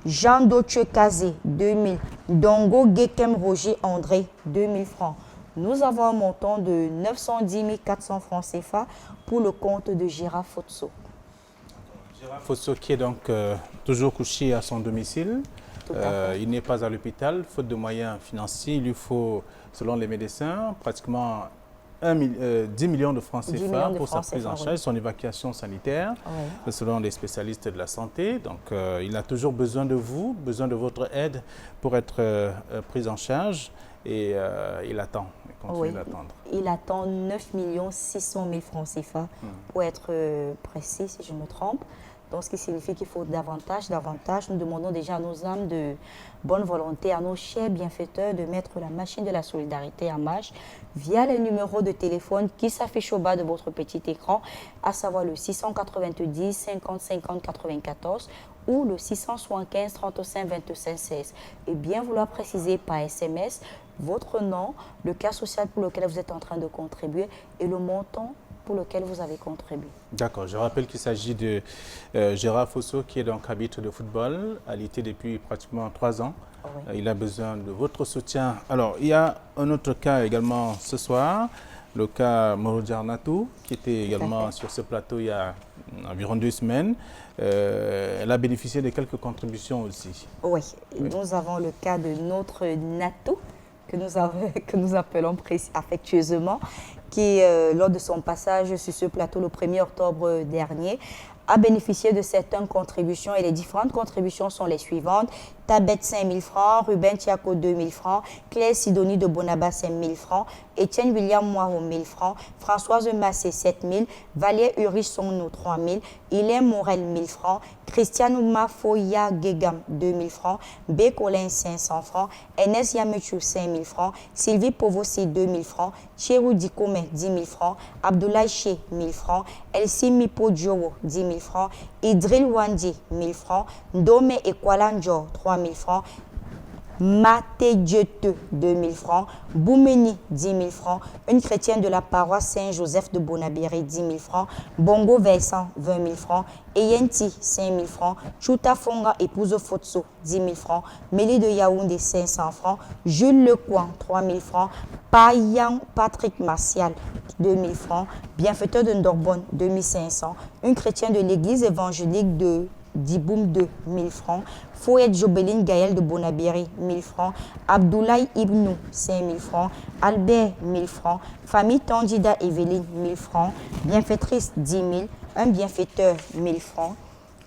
Jean Doche Kazé, 2 000. Dongo Gekem Roger André, 2 000 francs. Nous avons un montant de 910 400 francs CFA pour le compte de Gérard Fotso. Gérard Fotso qui est donc toujours couché à son domicile. Il n'est pas à l'hôpital, faute de moyens financiers. Il lui faut, selon les médecins, pratiquement 10 millions de francs CFA pour sa prise en charge, son évacuation sanitaire, selon les spécialistes de la santé. Donc, il a toujours besoin de vous, besoin de votre aide pour être pris en charge. et il attend, il continue d'attendre. Il attend 9 600 000 francs CFA, pour être précis si je me trompe. Donc, ce qui signifie qu'il faut davantage. Nous demandons déjà à nos âmes de bonne volonté, à nos chers bienfaiteurs de mettre la machine de la solidarité en marche via les numéros de téléphone qui s'affichent au bas de votre petit écran, à savoir le 690 50 50 94 ou le 675 35 25 16. Et bien vouloir préciser par SMS votre nom, le cas social pour lequel vous êtes en train de contribuer et le montant pour lequel vous avez contribué. D'accord, je rappelle qu'il s'agit de Gérard Fosso qui est donc arbitre de football à l'IT depuis pratiquement 3 ans. Oui. Il a besoin de votre soutien. Alors, il y a un autre cas également ce soir, le cas Morodjar Natou, qui était également sur ce plateau il y a environ 2 semaines. Elle a bénéficié de quelques contributions aussi. Oui, nous avons le cas de notre Natou, que nous appelons affectueusement, qui, lors de son passage sur ce plateau le 1er octobre dernier, a bénéficié de certaines contributions. Et les différentes contributions sont les suivantes. Tabet 5 000 francs, Ruben Tiako 2 000 francs, Claire Sidonie de Bonaba 5 000 francs, Étienne William Moiro 1 000 francs, Françoise Massé 7 000, Valier Urisson 3 000, Hélène Morel 1 000 francs, Christiane Mafoya Gegam 2 000 francs, B. Colin 500 francs, Enes Yamechu 5 000 francs, Sylvie Povossi 2 000 francs, Chérou Dikome 10 000 francs, Abdoulaye Ché 1 000 francs, Elsie Mipo Diowo 10 000 francs, Idril Wandi 1 000 francs, Ndome Ekwalanjo 3 000 francs, Maté Dieute 2 000 francs, Boumeni 10 000 francs, une chrétienne de la paroisse Saint-Joseph de Bonabéry 10 000 francs, Bongo Vincent 20 000 francs, Eyenti 5 000 francs, Chouta Fonga épouse Fotso 10 000 francs, Mélie de Yaoundé 500 francs, Jules Lecoin 3 000 francs, Payang Patrick Martial 2 000 francs, bienfaiteur de Ndorbonne 2 500, une chrétienne de l'église évangélique de Diboum 2 000 francs, Fouet Jobeline Gaël de Bonabéry 1 000 francs, Abdoulaye Ibnou 5 000 francs, Albert 1 000 francs, famille Tandida Evelyne 1 000 francs, bienfaitrice 10 000, un bienfaiteur 1 000 francs,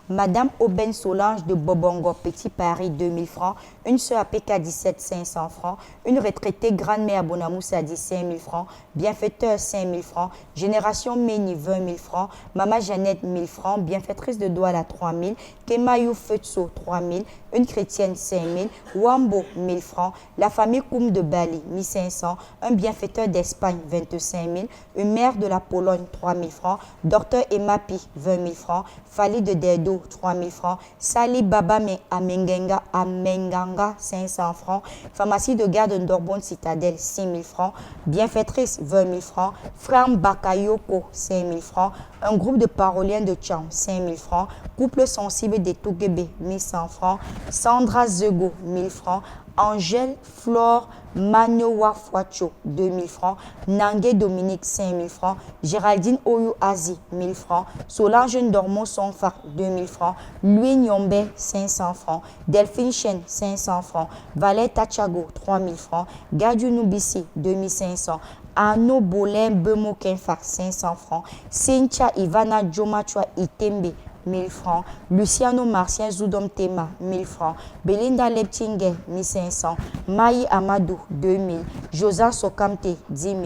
Madame Aubaine Solange de Bobongo Petit Paris 2 000 francs, une sœur APK 17 500 francs, une retraitée grand-mère Bonamoussa 5 000 francs, bienfaiteur 5 000 francs, Génération Méni 20 000 francs, Maman Jeannette 1 000 francs, bienfaitrice de Douala 3 000, Kemayou Fetso 3 000, une chrétienne 5 000, Wambo 1 000 francs, la famille Koum de Bali 1 500, un bienfaiteur d'Espagne 25 000, une mère de la Pologne 3 000 francs, docteur Emapi 20 000 francs, Fali de Derdo 3 000 francs, Sali Babame Amenganga 500 francs, pharmacie de garde Ndorbonne Citadelle 6 000 francs, bienfaitrice 20 000 francs, Fram Bakayoko 5 000 francs, un groupe de paroliens de Tcham 5 000 francs, couple sensible de Tougebe 1100 francs, Sandra Zego 1000 francs, Angèle Flore Manowa Fouacho 2 000 francs, Nangue Dominique 5 000 francs, Géraldine Oyou Azi 1000 francs, Solange Ndormo Sonfa 2 000 francs, Louis Nyombe 500 francs, Delphine Chen 500 francs, Valette Tachago 3 000 francs, Gadiou Noubissi 2 500, Arnaud Bolin Bemo Kenfak 500 francs, Cynthia Ivana Djomachua Itembe 1000 francs, Luciano Martien Zoudom Tema 1000 francs, Belinda Leptingue 1500, Maï Amadou 2000, Josa Sokamte 10 000,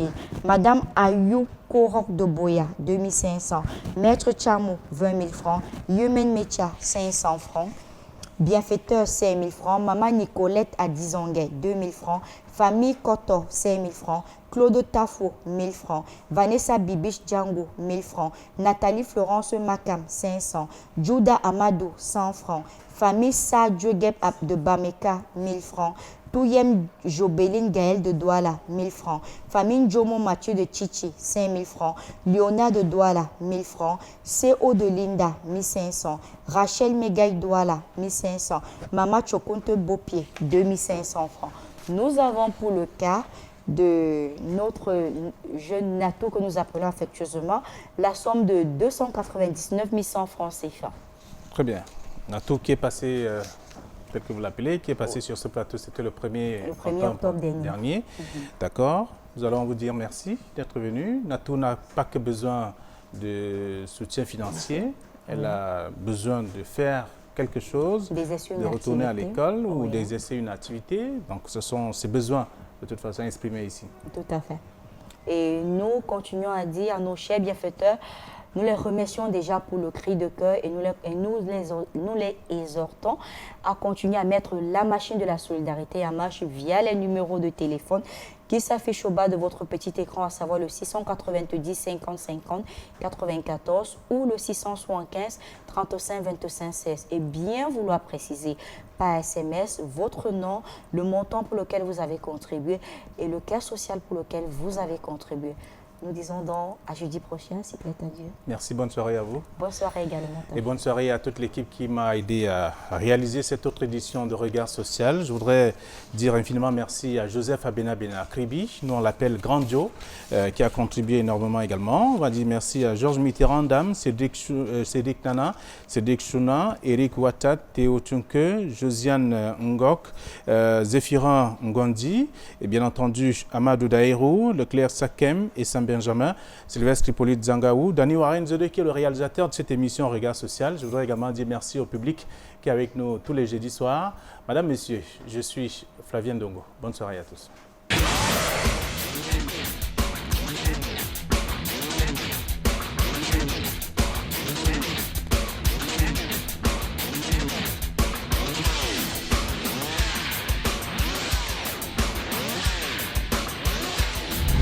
Madame Ayou Korok de Boya 2500, Maître Chamo 20 000 francs, Yemen Mecha 500 francs, bienfaiteur 5 000 francs, Maman Nicolette à Dizongue 2 000 francs, Famille Koto 5 000 francs, Claude Tafo 1000 francs, Vanessa Bibiche Django 1000 francs, Nathalie Florence Makam 500, Juda Amadou 100 francs, Famille Sadio Gep de Bameka 1000 francs, Touyem Jobeline Gaël de Douala 1000 francs, Famille Jomo Mathieu de Chichi 5000 francs, Léonard de Douala 1000 francs, CO de Linda 1500, Rachel Megaï Douala 1500, Mama Chokonte Bopier 2500 francs. Nous avons pour le cas de notre jeune Nato que nous appelons affectueusement la somme de 299 100 francs CFA. Très bien. Nato qui est passé, tel que vous l'appelez, qui est passé sur ce plateau, c'était le 1er octobre dernier. D'accord. Nous allons vous dire merci d'être venu. Nato n'a pas que besoin de soutien financier, elle a besoin de faire quelque chose, de retourner à l'école ou d'exercer une activité. Donc ce sont ses besoins de toute façon exprimée ici. Tout à fait. Et nous continuons à dire à nos chers bienfaiteurs, nous les remercions déjà pour le cri de cœur et nous les exhortons à continuer à mettre la machine de la solidarité en marche via les numéros de téléphone qui s'affichent au bas de votre petit écran, à savoir le 690 50 50 94 ou le 675 35 25 16. Et bien vouloir préciser par SMS votre nom, le montant pour lequel vous avez contribué et le cas social pour lequel vous avez contribué. Nous disons donc à jeudi prochain, s'il plaît à Dieu. Merci, bonne soirée à vous. Bonne soirée également. Et bonne soirée à toute l'équipe qui m'a aidé à réaliser cette autre édition de Regard Social. Je voudrais dire infiniment merci à Joseph Abena Kribi, nous on l'appelle Grand Joe, qui a contribué énormément également. On va dire merci à Georges Mitterrand, Dam, Cédric Nana, Cédric Chouna, Eric Ouattat, Théo Tunke, Josiane Ngok, Zéphirin Ngondi, et bien entendu Amadou Daïrou, Leclerc Sakem et Sam Benjamin, Sylvestre Hippolyte Zangaou, Dani Warren Zode qui est le réalisateur de cette émission Regard Social. Je voudrais également dire merci au public qui est avec nous tous les jeudis soirs. Madame, Messieurs, je suis Flavien Dongo. Bonne soirée à tous.